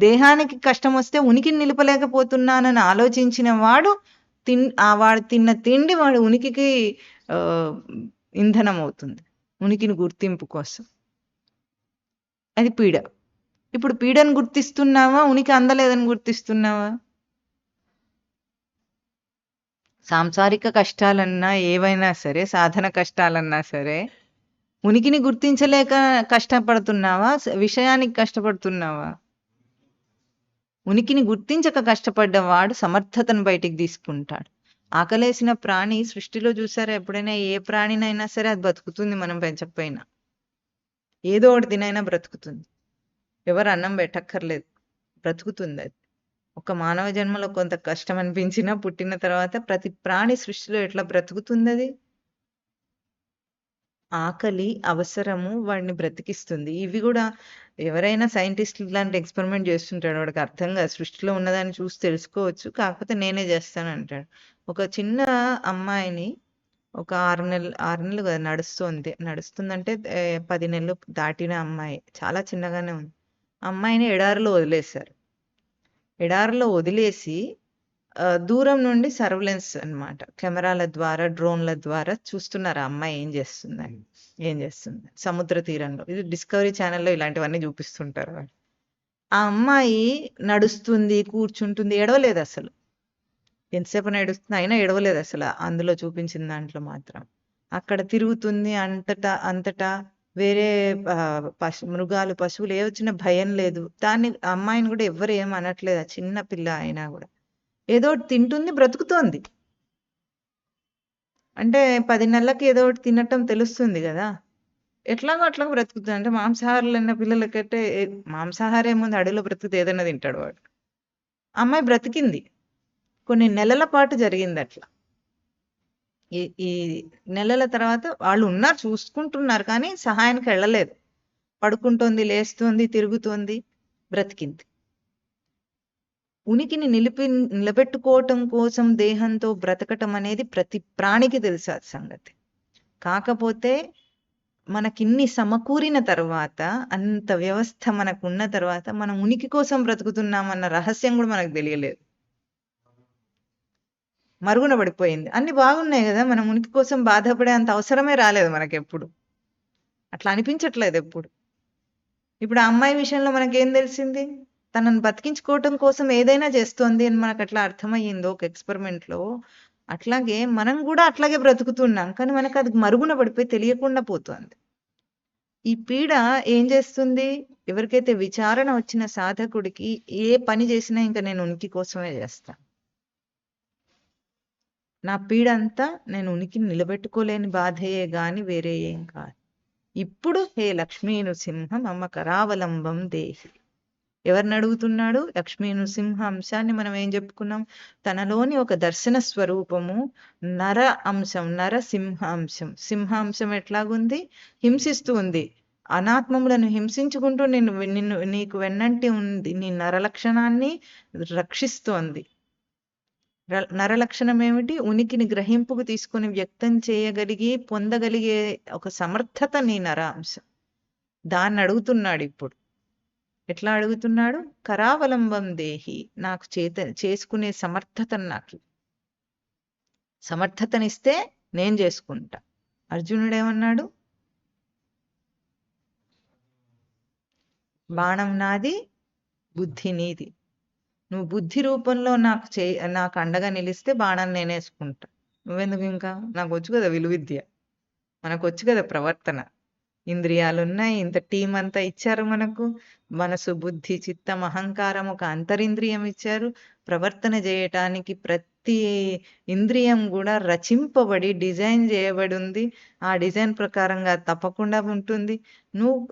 దేహానికి కష్టం వస్తే ఉనికిని నిలపలేకపోతున్నానని ఆలోచించిన వాడు వాడు తిన్న తిండి వాడు ఉనికికి ఇంధనం అవుతుంది, ఉనికిని గుర్తింపు కోసం. అది పీడ. ఇప్పుడు పీడను గుర్తిస్తున్నావా? ఉనికి అందలేదని గుర్తిస్తున్నావా? సాంసారిక కష్టాలన్నా ఏవైనా సరే, సాధన కష్టాలన్నా సరే, ఉనికిని గుర్తించలేక కష్టపడుతున్నావా? విషయానికి కష్టపడుతున్నావా? ఉనికిని గుర్తించక కష్టపడ్డవాడు సమర్థతను బయటికి తీసుకుంటాడు. ఆకలేసిన ప్రాణి సృష్టిలో చూసారా ఎప్పుడైనా? ఏ ప్రాణినైనా సరే అది బతుకుతుంది, మనం పెంచకపోయినా ఏదో ఒకటి తినైనా బ్రతుకుతుంది. ఎవరు అన్నం పెట్టక్కర్లేదు, బ్రతుకుతుంది అది. ఒక మానవ జన్మలో కొంత కష్టం అనిపించినా పుట్టిన తర్వాత ప్రతి ప్రాణి సృష్టిలో ఎట్లా బ్రతుకుతుంది? అది ఆకలి అవసరము వాడిని బ్రతికిస్తుంది. ఇవి కూడా ఎవరైనా సైంటిస్టులు ఇలాంటి ఎక్స్పెరిమెంట్ చేస్తుంటాడు, వాడికి అర్థం కాదు, సృష్టిలో ఉన్నదాన్ని చూసి తెలుసుకోవచ్చు, కాకపోతే నేనే చేస్తాను అంటాడు. ఒక చిన్న అమ్మాయిని ఒక 6 నెలలు కదా నడుస్తుంది. నడుస్తుందంటే 10 నెలలు దాటిన అమ్మాయి. చాలా చిన్నగానే ఉంది. అమ్మాయిని ఎడారిలో వదిలేశారు. ఎడారిలో వదిలేసి దూరం నుండి సర్వేలెన్స్ అన్నమాట. కెమెరాల ద్వారా, డ్రోన్‌ల ద్వారా చూస్తున్నారు ఆ అమ్మాయి ఏం చేస్తుంది సముద్ర తీరంలో. ఇది డిస్కవరీ ఛానెల్‌లో ఇలాంటివన్నీ చూపిస్తుంటారు వాళ్ళు. ఆ అమ్మాయి నడుస్తుంది, కూర్చుంటుంది, ఏడవలేదసలు. ఎంతసేపు నడుస్తుంది అయినా ఏడవలేదసల. అందులో చూపించిన దాంట్లో మాత్రం. అక్కడ తిరుగుతుంది అంతటా వేరే మృగాలు, పశువులు ఏవొచ్చినా భయం లేదు. ఆ అమ్మాయిని కూడా ఎవ్వరు ఏం అనట్లేదు. ఆ చిన్న పిల్ల అయినా కూడా. ఏదో ఒకటి తింటుంది, బ్రతుకుతోంది. అంటే 10 నెలలకి ఏదో ఒకటి తినటం తెలుస్తుంది గదా! ఎట్లాగో అట్లా బ్రతుకుతుంది. అంటే మాంసాహారులన్న పిల్లలకంటే మాంసాహారం ఏముంది, అడవిలో బ్రతికితే ఏదైనా తింటాడు వాడు. అమ్మాయి బ్రతికింది. కొన్ని నెలల పాటు జరిగిందట్లా. ఈ నెలల తర్వాత వాళ్ళు ఉన్నారు, చూసుకుంటున్నారు, కానీ సహాయానికి వెళ్ళలేదు. పడుకుంటోంది, లేస్తోంది, తిరుగుతోంది, బ్రతికింది. ఉనికిని నిలబెట్టుకోవటం కోసం దేహంతో బ్రతకటం అనేది ప్రతి ప్రాణికి తెలుసు ఆ సంగతి. కాకపోతే మనకిన్ని సమకూరిన తర్వాత, అంత వ్యవస్థ మనకున్న తర్వాత, మనం ఉనికి కోసం బ్రతుకుతున్నామన్న రహస్యం కూడా మనకు తెలియలేదు. మరుగున పడిపోయింది. అన్ని బాగున్నాయి కదా, మనం ఉనికి కోసం బాధపడే అంత అవసరమే రాలేదు మనకెప్పుడు. అట్లా అనిపించట్లేదు ఎప్పుడు. ఇప్పుడు ఆ అమ్మాయి విషయంలో మనకేం తెలిసింది? తనను బతికించుకోవటం కోసం ఏదైనా చేస్తోంది అని మనకు అట్లా అర్థమయ్యిందో ఒక ఎక్స్పెరిమెంట్లో. అట్లాగే మనం కూడా అట్లాగే బ్రతుకుతున్నాం, కానీ మనకు అది మరుగున పడిపోయి తెలియకుండా పోతుంది. ఈ పీడ ఏం చేస్తుంది? ఎవరికైతే విచారణ వచ్చిన సాధకుడికి ఏ పని చేసినా ఇంకా నేను ఉనికి కోసమే చేస్తా. నా పీడంతా నేను ఉనికిని నిలబెట్టుకోలేని బాధయే గాని వేరే ఏం కాదు. ఇప్పుడు హే లక్ష్మీ నృసింహం మమ కరావలంబం దేహి. ఎవరిని అడుగుతున్నాడు? లక్ష్మీ నృసింహ అంశాన్ని మనం ఏం చెప్పుకున్నాం? తనలోని ఒక దర్శన స్వరూపము, నర అంశం, నరసింహ అంశం. సింహాంశం ఎట్లాగుంది? హింసిస్తూ ఉంది. అనాత్మములను హింసించుకుంటూ నీకు వెన్నంటి ఉంది. నీ నరలక్షణాన్ని రక్షిస్తోంది. నరలక్షణం ఏమిటి? ఉనికిని గ్రహింపుకు తీసుకుని వ్యక్తం చేయగలిగి పొందగలిగే ఒక సమర్థత నీ నరాంశం. దాన్ని అడుగుతున్నాడు ఇప్పుడు. ఎట్లా అడుగుతున్నాడు? కరావలంబం దేహి, నాకు చేసుకునే సమర్థతను నాకు సమర్థతనిస్తే నేను చేసుకుంటా. అర్జునుడు ఏమన్నాడు? బాణం నాది, బుద్ధి నీది. నువ్వు బుద్ధి రూపంలో నాకు అండగా నిలిస్తే బాణం నేనేసుకుంటా. నువ్వెందుకు ఇంకా? నాకు వచ్చు కదా విలువిద్య, మనకు వచ్చు కదా ప్రవర్తన. ఇంద్రియాలున్నాయి, ఇంత టీం అంతా ఇచ్చారు మనకు. మనసు, బుద్ధి, చిత్తం, అహంకారం, ఒక అంతరింద్రియం ఇచ్చారు. ప్రవర్తన చేయటానికి ప్రతి ఇంద్రియం కూడా రచింపబడి డిజైన్ చేయబడి ఉంది. ఆ డిజైన్ ప్రకారంగా తప్పకుండా ఉంటుంది.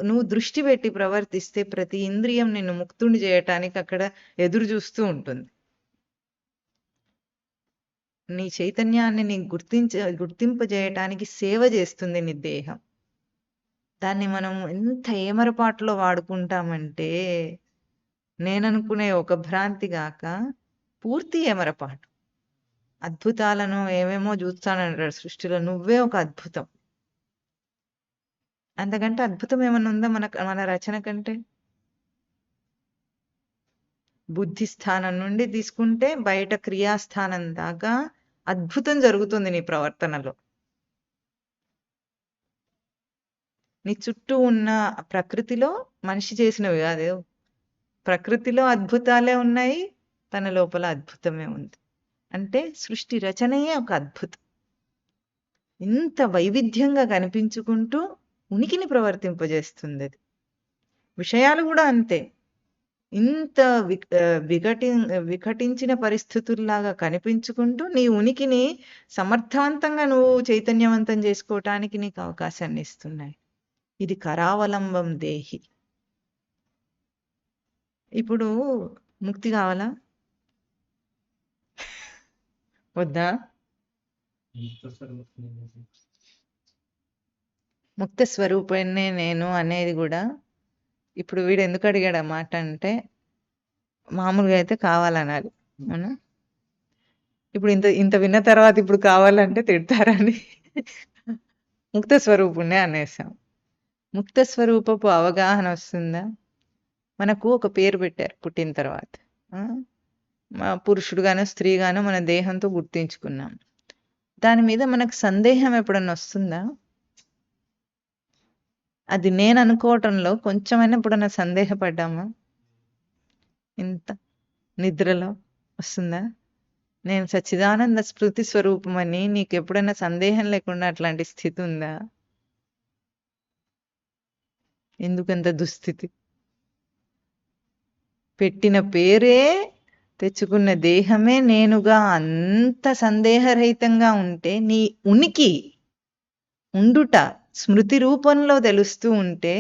నువ్వు దృష్టి పెట్టి ప్రవర్తిస్తే ప్రతి ఇంద్రియం నిన్ను ముక్తుని చేయటానికి అక్కడ ఎదురు చూస్తూ ఉంటుంది. నీ చైతన్యాన్ని నీ గుర్తింపజేయటానికి సేవ చేస్తుంది నీ దేహం. దాన్ని మనం ఎంత ఏమరపాటులో వాడుకుంటామంటే, నేననుకునే ఒక భ్రాంతి గాక పూర్తి ఏమరపాటు. అద్భుతాలను ఏమేమో చూస్తానంటాడు సృష్టిలో. నువ్వే ఒక అద్భుతం. అంతకంటే అద్భుతం ఏమన్నా ఉందా మన రచన కంటే? బుద్ధి స్థానం నుండి తీసుకుంటే బయట క్రియాస్థానం దాకా అద్భుతం జరుగుతుంది నీ ప్రవర్తనలో. నీ చుట్టూ ఉన్న ప్రకృతిలో మనిషి చేసినవి కాదు, ప్రకృతిలో అద్భుతాలే ఉన్నాయి, తన లోపల అద్భుతమే ఉంది. అంటే సృష్టి రచనయే ఒక అద్భుతం. ఇంత వైవిధ్యంగా కనిపించుకుంటూ ఉనికిని ప్రవర్తింపజేస్తుంది అది. విషయాలు కూడా అంతే. ఇంత వికటించిన పరిస్థితుల్లాగా కనిపించుకుంటూ నీ ఉనికిని సమర్థవంతంగా నువ్వు చైతన్యవంతం చేసుకోవటానికి నీకు అవకాశాన్ని ఇస్తున్నాయి. ఇది కరావలంబం దేహి. ఇప్పుడు ముక్తి కావాలా వద్దా? ముక్త స్వరూపాన్నే నేను అనేది కూడా ఇప్పుడు వీడు ఎందుకు అడిగాడు ఆ మాట అంటే, మామూలుగా అయితే కావాలనాలి, అవునా? ఇప్పుడు ఇంత విన్న తర్వాత ఇప్పుడు కావాలంటే తిడతారని ముక్త స్వరూపుణ్ణే అనేసాం. ముక్త స్వరూపపు అవగాహన వస్తుందా? మనకు ఒక పేరు పెట్టారు పుట్టిన తర్వాత. పురుషుడుగానో స్త్రీగానో మన దేహంతో గుర్తించుకున్నాం. దాని మీద మనకు సందేహం ఎప్పుడన్నా వస్తుందా? అది నేను అనుకోవటంలో కొంచెమైనా ఎప్పుడన్నా సందేహపడ్డామా? ఇంత నిద్రలో వస్తుందా? నేను సచ్చిదానంద స్మృతి స్వరూపమని నీకు ఎప్పుడైనా సందేహం లేకుండా అట్లాంటి స్థితి ఉందా? ఎందుకంత దుస్థితి? పెట్టిన పేరే, తెచ్చుకున్న దేహమే నేనుగా అంత సందేహరహితంగా ఉంటే, నీ ఉనికి ఉండుట స్మృతి రూపంలో తెలుస్తూ ఉంటే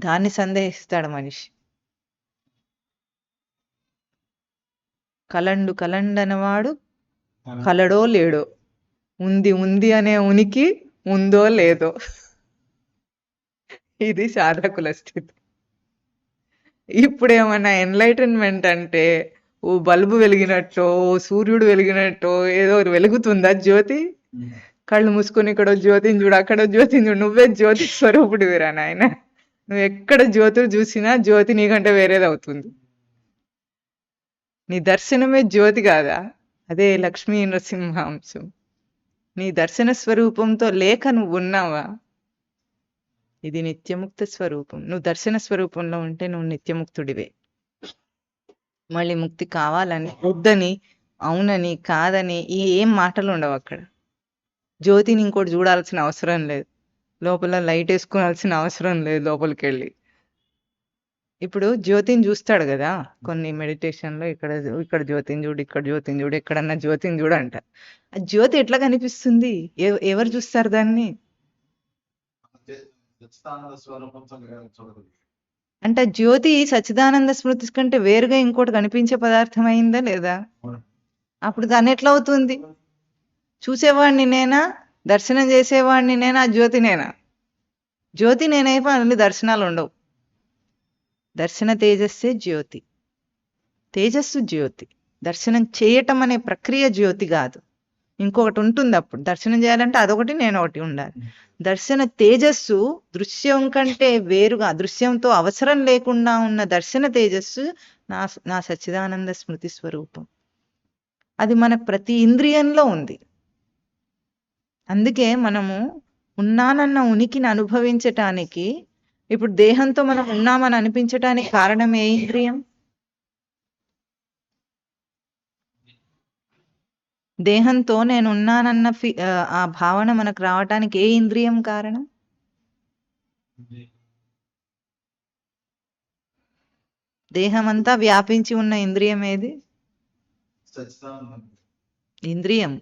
దాన్ని సందేహిస్తాడు మనిషి. కలండనవాడు కలడో లేడో, ఉంది అనే ఉనికి ఉందో లేదో. ఇది సాధకుల స్థితి. ఇప్పుడేమన్నా ఎన్లైటన్మెంట్ అంటే ఓ బల్బు వెలిగినట్టో, ఓ సూర్యుడు వెలిగినట్టో ఏదో వెలుగుతుందా జ్యోతి? కళ్ళు మూసుకొని ఇక్కడ జ్యోతిని చూడు, అక్కడ జ్యోతిని చూడు, నువ్వే జ్యోతి స్వరూపుడివిరా నాయన. నువ్వు ఎక్కడ జ్యోతులు చూసినా జ్యోతి నీకంటే వేరేది అవుతుంది. నీ దర్శనమే జ్యోతి కాదా? అదే లక్ష్మీ నృసింహాంశం. నీ దర్శన స్వరూపంతో లేక నువ్వు ఉన్నావా? ఇది నిత్యముక్త స్వరూపం. నువ్వు దర్శన స్వరూపంలో ఉంటే నువ్వు నిత్యముక్తుడివే. మళ్ళీ ముక్తి కావాలని, వద్దని, అవునని, కాదని ఏం మాటలు ఉండవు అక్కడ. జ్యోతిని ఇంకోటి చూడాల్సిన అవసరం లేదు, లోపల లైట్ వేసుకోవాల్సిన అవసరం లేదు లోపలికి వెళ్ళి. ఇప్పుడు జ్యోతిని చూస్తాడు కదా కొన్ని మెడిటేషన్లో, ఇక్కడ జ్యోతిని చూడు, ఇక్కడ జ్యోతిని చూడు, ఎక్కడన్నా జ్యోతిని చూడు అంట. ఆ జ్యోతి ఎట్లా కనిపిస్తుంది? ఎవరు చూస్తారు దాన్ని? అంటే జ్యోతి సచ్చిదానంద స్మృతి కంటే వేరుగా ఇంకోటి కనిపించే పదార్థం అయిందా లేదా? అప్పుడు దాన్ని ఎట్లా అవుతుంది? చూసేవాడిని నేనా, దర్శనం చేసేవాడిని నేనా, జ్యోతి నేనా? జ్యోతి నేనైపోయి అన్ని దర్శనాలు ఉండవు. దర్శన తేజస్సే జ్యోతి, తేజస్సు జ్యోతి. దర్శనం చేయటం అనే ప్రక్రియ జ్యోతి కాదు, ఇంకొకటి ఉంటుంది. అప్పుడు దర్శనం చేయాలంటే అదొకటి, నేను ఒకటి ఉండాలి. దర్శన తేజస్సు దృశ్యం కంటే వేరుగా, దృశ్యంతో అవసరం లేకుండా ఉన్న దర్శన తేజస్సు నా సచ్చిదానంద స్మృతి స్వరూపం. అది మన ప్రతి ఇంద్రియంలో ఉంది. అందుకే మనము ఉన్నానన్న ఉనికిని అనుభవించటానికి, ఇప్పుడు దేహంతో మనం ఉన్నామని అనిపించటానికి కారణం ఏ ఇంద్రియం? దేహంతో నేను ఉన్నానన్న ఆ భావన మనకు రావటానికి ఏ ఇంద్రియం కారణం? దేహమంతా వ్యాపించి ఉన్న ఇంద్రియం ఏది? ఇంద్రియం.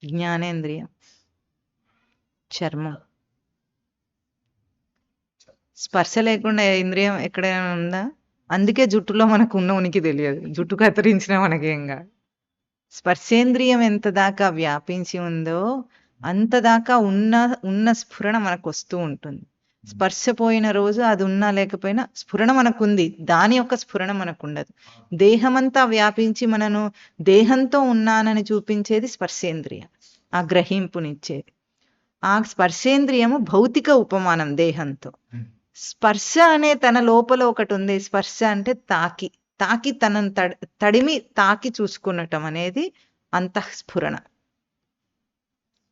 జ్ఞానేంద్రియం, చర్మం. స్పర్శ లేకుండా ఇంద్రియం ఎక్కడైనా ఉందా? అందుకే జుట్టులో మనకు ఉన్న ఉనికి తెలియదు, జుట్టు కత్తిరించినా మనకేంగా. స్పర్శేంద్రియం ఎంత దాకా వ్యాపించి ఉందో అంత దాకా ఉన్న స్ఫురణ మనకు వస్తూ ఉంటుంది. స్పర్శ పోయిన రోజు అది ఉన్నా లేకపోయినా స్ఫురణ మనకుంది, దాని యొక్క స్ఫురణ మనకు ఉండదు. దేహమంతా వ్యాపించి మనను దేహంతో ఉన్నానని చూపించేది స్పర్శేంద్రియం, ఆ గ్రహింపునిచ్చేది. ఆ స్పర్శేంద్రియము భౌతిక ఉపమానం దేహంతో. స్పర్శ అనే తన లోపల ఒకటి ఉంది. స్పర్శ అంటే తాకి తనను తడిమి తాకి చూసుకునటం అనేది అంతఃస్ఫురణ.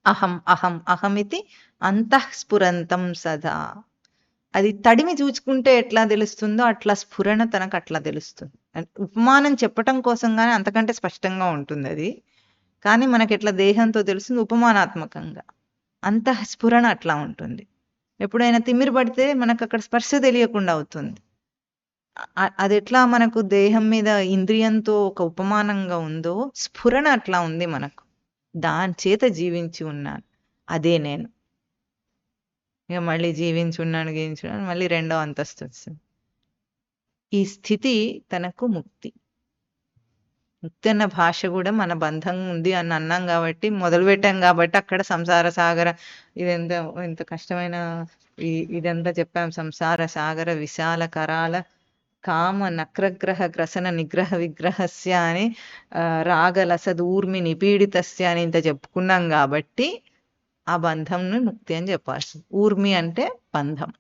అహం అహం అహమితి అంతఃస్ఫురంతం సదా. అది తడిమి చూసుకుంటే ఎట్లా తెలుస్తుందో అట్లా స్ఫురణ తనకు అట్లా తెలుస్తుంది. ఉపమానం చెప్పటం కోసం కానీ అంతకంటే స్పష్టంగా ఉంటుంది అది. కానీ మనకి ఎట్లా దేహంతో తెలుస్తుంది? ఉపమానాత్మకంగా. అంతఃస్ఫురణ అట్లా ఉంటుంది. ఎప్పుడైనా తిమ్మిరి పడితే మనకు అక్కడ స్పర్శ తెలియకుండా అవుతుంది. అది ఎట్లా మనకు దేహం మీద ఇంద్రియంతో ఒక ఉపమానంగా ఉందో స్ఫురణ అట్లా ఉంది మనకు. దాని చేత జీవించి ఉన్నాను, అదే నేను. ఇక మళ్ళీ జీవించి ఉన్నాను గీవించున్నాను, మళ్ళీ రెండో అంతస్తు వస్తుంది. ఈ స్థితి తనకు ముక్తి. ముక్తి అన్న భాష కూడా మన బంధం ఉంది అని అన్నాం కాబట్టి, మొదలు పెట్టాం కాబట్టి అక్కడ సంసార సాగర ఎంత కష్టమైన ఇదంతా చెప్పాం. సంసార సాగర విశాల కరాల కామ నక్రగ్రహ గ్రసన నిగ్రహ విగ్రహస్య అని రాగలసదూర్మి నిపీడితస్య అని ఇంత చెప్పుకున్నాం కాబట్టి ఆ బంధంను ముక్తి అని చెప్పాల్సింది. ఊర్మి అంటే బంధం.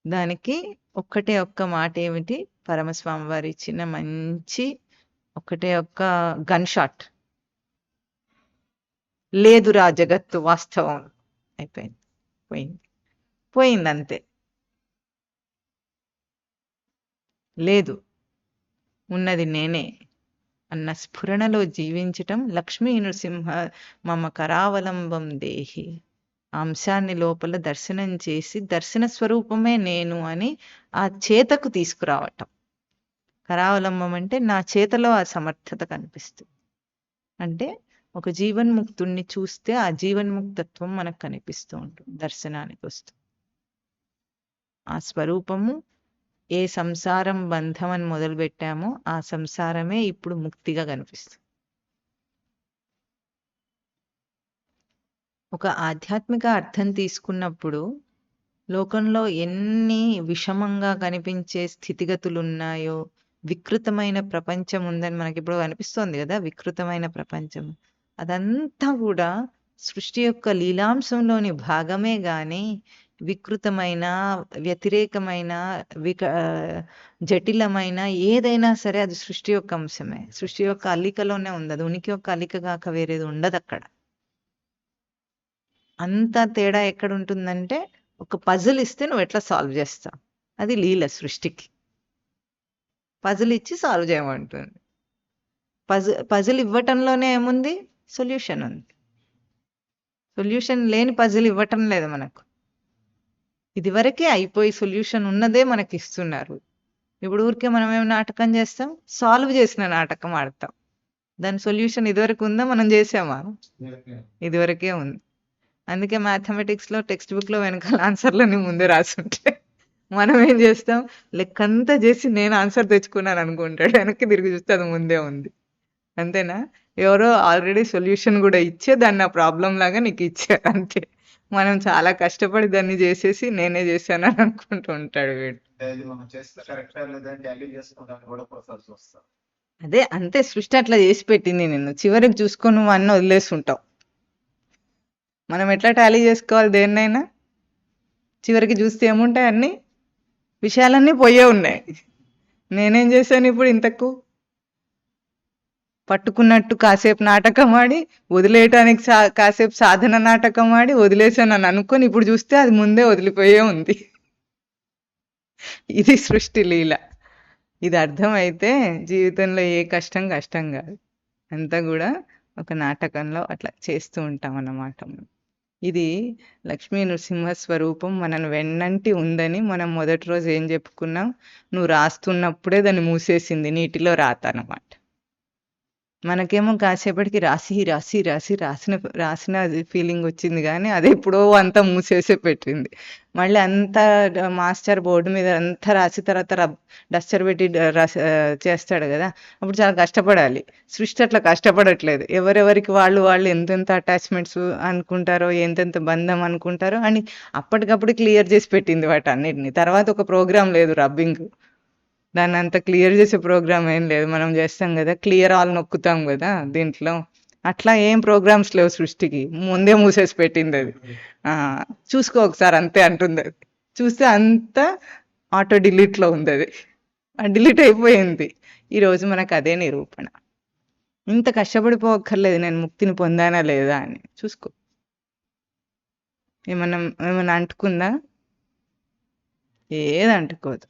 దానికి ఒక్కటే ఒక్క మాట ఏమిటి, పరమస్వామి వారు ఇచ్చిన మంచి ఒక్కటే ఒక్క గన్ షాట్, లేదురా జగత్తు వాస్తవం, అయిపోయింది, పోయింది, పోయింది అంతే. లేదు, ఉన్నది నేనే అన్న స్ఫురణలో జీవించటం లక్ష్మీ నృసింహ మమ కరావలంబం దేహి. ఆ అంశాన్ని లోపల దర్శనం చేసి దర్శన స్వరూపమే నేను అని ఆ చేతకు తీసుకురావటం. కరావలంబం అంటే నా చేతలో ఆ సమర్థత కనిపిస్తుంది. అంటే ఒక జీవన్ముక్తుణ్ణి చూస్తే ఆ జీవన్ముక్తత్వం మనకు కనిపిస్తూ ఉంటుంది, దర్శనానికి వస్తుంది. ఆ స్వరూపము ఏ సంసారం బంధం అని మొదలుపెట్టామో ఆ సంసారమే ఇప్పుడు ముక్తిగా కనిపిస్తుంది. ఒక ఆధ్యాత్మిక అర్థం తీసుకున్నప్పుడు లోకంలో ఎన్ని విషమంగా కనిపించే స్థితిగతులు ఉన్నాయో, వికృతమైన ప్రపంచం ఉందని మనకి ఇప్పుడు అనిపిస్తోంది కదా, వికృతమైన ప్రపంచం, అదంతా కూడా సృష్టి యొక్క లీలాంశంలోని భాగమే గాని వికృతమైన, వ్యతిరేకమైన, జటిలమైన ఏదైనా సరే అది సృష్టి యొక్క అంశమే. సృష్టి యొక్క అల్లికలోనే ఉంది, అది ఉనికి యొక్క అల్లిక కాక వేరేది ఉండదు అక్కడ. అంత తేడా ఎక్కడ ఉంటుందంటే, ఒక పజిల్ ఇస్తే నువ్వు ఎట్లా సాల్వ్ చేస్తావు, అది లీల సృష్టికి. పజిల్ ఇచ్చి సాల్వ్ చేయమంటుంది. పజిల్ ఇవ్వటంలోనే ఏముంది, సొల్యూషన్ ఉంది. సొల్యూషన్ లేని పజిల్ ఇవ్వటం లేదు మనకు. ఇదివరకే అయిపోయి సొల్యూషన్ ఉన్నదే మనకి ఇస్తున్నారు. ఇప్పుడు ఊరికే మనం ఏం నాటకం చేస్తాం, సాల్వ్ చేసిన నాటకం ఆడతాం. దాని సొల్యూషన్ ఇదివరకు ఉందా, మనం చేసామా? ఇదివరకే ఉంది. అందుకే మ్యాథమెటిక్స్లో టెక్స్ట్ బుక్లో వెనకాల ఆన్సర్లని ముందే రాసుంటే మనం ఏం చేస్తాం, లెక్కంతా చేసి నేను ఆన్సర్ తెచ్చుకున్నాను అనుకుంటాడు, వెనక్కి తిరిగి చూస్తే అది ముందే ఉంది. అంతేనా? ఎవరో ఆల్రెడీ సొల్యూషన్ కూడా ఇచ్చే దాన్ని ఆ ప్రాబ్లం లాగా నీకు ఇచ్చారు అంతే. మనం చాలా కష్టపడి దాన్ని చేసేసి నేనే చేశానని అనుకుంటూ ఉంటాడు వీడు. అదే అంతే, సృష్టి అట్లా చేసి పెట్టింది నిన్ను. చివరికి చూసుకొని నువ్వు అన్నీ వదిలేస్తుంటావు. మనం ఎట్లా టాలీ చేసుకోవాలి దేన్నైనా, చివరికి చూస్తే ఏముంటాయి, అన్ని విషయాలన్నీ పోయే ఉన్నాయి. నేనేం చేశాను ఇప్పుడు ఇంతకు, పట్టుకున్నట్టు కాసేపు నాటకం ఆడి వదిలేయటానికి కాసేపు సాధన నాటకం ఆడి వదిలేసాను అని అనుకొని ఇప్పుడు చూస్తే అది ముందే వదిలిపోయే ఉంది. ఇది సృష్టి లీల. ఇది అర్థమైతే జీవితంలో ఏ కష్టం కాదు. అంతా కూడా ఒక నాటకంలో అట్లా చేస్తూ ఉంటాం అన్నమాట. ఇది లక్ష్మీ నృసింహ స్వరూపం మనను వెన్నంటి ఉందని మనం మొదటి రోజు ఏం చెప్పుకున్నాం, నువ్వు రాస్తున్నప్పుడే దాన్ని మూసేసింది నీటిలో రాత అన్నమాట. మనకేమో కాసేపటికి రాసిన ఫీలింగ్ వచ్చింది, కానీ అది ఎప్పుడో అంతా మూసేసే పెట్టింది. మళ్ళీ అంతా మాస్టర్ బోర్డు మీద అంతా రాసి తర్వాత డస్టర్ పెట్టి చేస్తాడు కదా, అప్పుడు చాలా కష్టపడాలి. సృష్టి అట్లా కష్టపడట్లేదు. ఎవరెవరికి వాళ్ళు ఎంతెంత అటాచ్మెంట్స్ అనుకుంటారో, ఎంతెంత బంధం అనుకుంటారో అని అప్పటికప్పుడు క్లియర్ చేసి పెట్టింది వాటన్నిటిని. తర్వాత ఒక ప్రోగ్రామ్ లేదు రబ్బింగ్, దాన్ని అంత క్లియర్ చేసే ప్రోగ్రామ్ ఏం లేదు. మనం చేస్తాం కదా, క్లియర్ ఆల్ నొక్కుతాం కదా దీంట్లో, అట్లా ఏం ప్రోగ్రామ్స్ లేవు సృష్టికి, ముందే మూసేసి పెట్టింది అది. చూసుకో ఒకసారి అంతే అంటుంది అది. చూస్తే అంతా ఆటో డిలీట్లో ఉంది అది, డిలీట్ అయిపోయింది. ఈరోజు మనకు అదే నిరూపణ. ఇంత కష్టపడిపోక్కర్లేదు నేను ముక్తిని పొందానా లేదా అని. చూసుకో, ఏమన్నా అంటుకుందా? ఏది అంటుకోదు.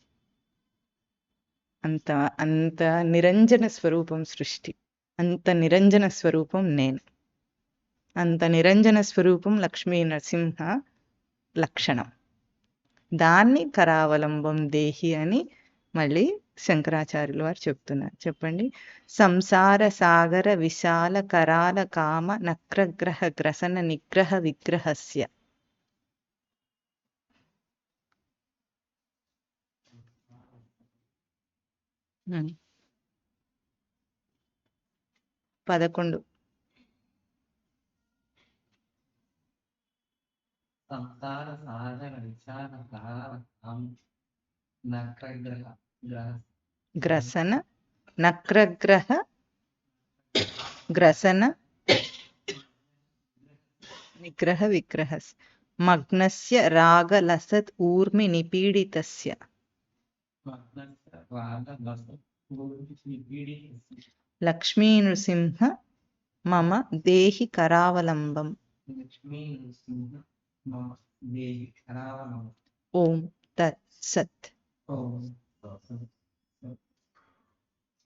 అంత నిరంజన స్వరూపం సృష్టి, అంత నిరంజన స్వరూపం నేను, అంత నిరంజన స్వరూపం లక్ష్మీ నరసింహ లక్షణం. దాన్ని కరావలంబం దేహి అని మళ్ళీ శంకరాచార్యులు వారు చెప్తున్నారు. చెప్పండి. సంసార సాగర విశాల కరాల కామ నక్రగ్రహ గ్రసన నిగ్రహ విగ్రహస్య. Hmm. 11 సంసార సాగర విశాల కామ నక్రగ్రహ గ్రసన నక్రగ్రహ గ్రసన నిగ్రహ విగ్రహ మగ్నస్య రాగలసత్ ఊర్మి నిపీడితస్య లక్ష్మీ నృసింహ మమ దేహి కరావలంబం. ఓం తత్ సత్.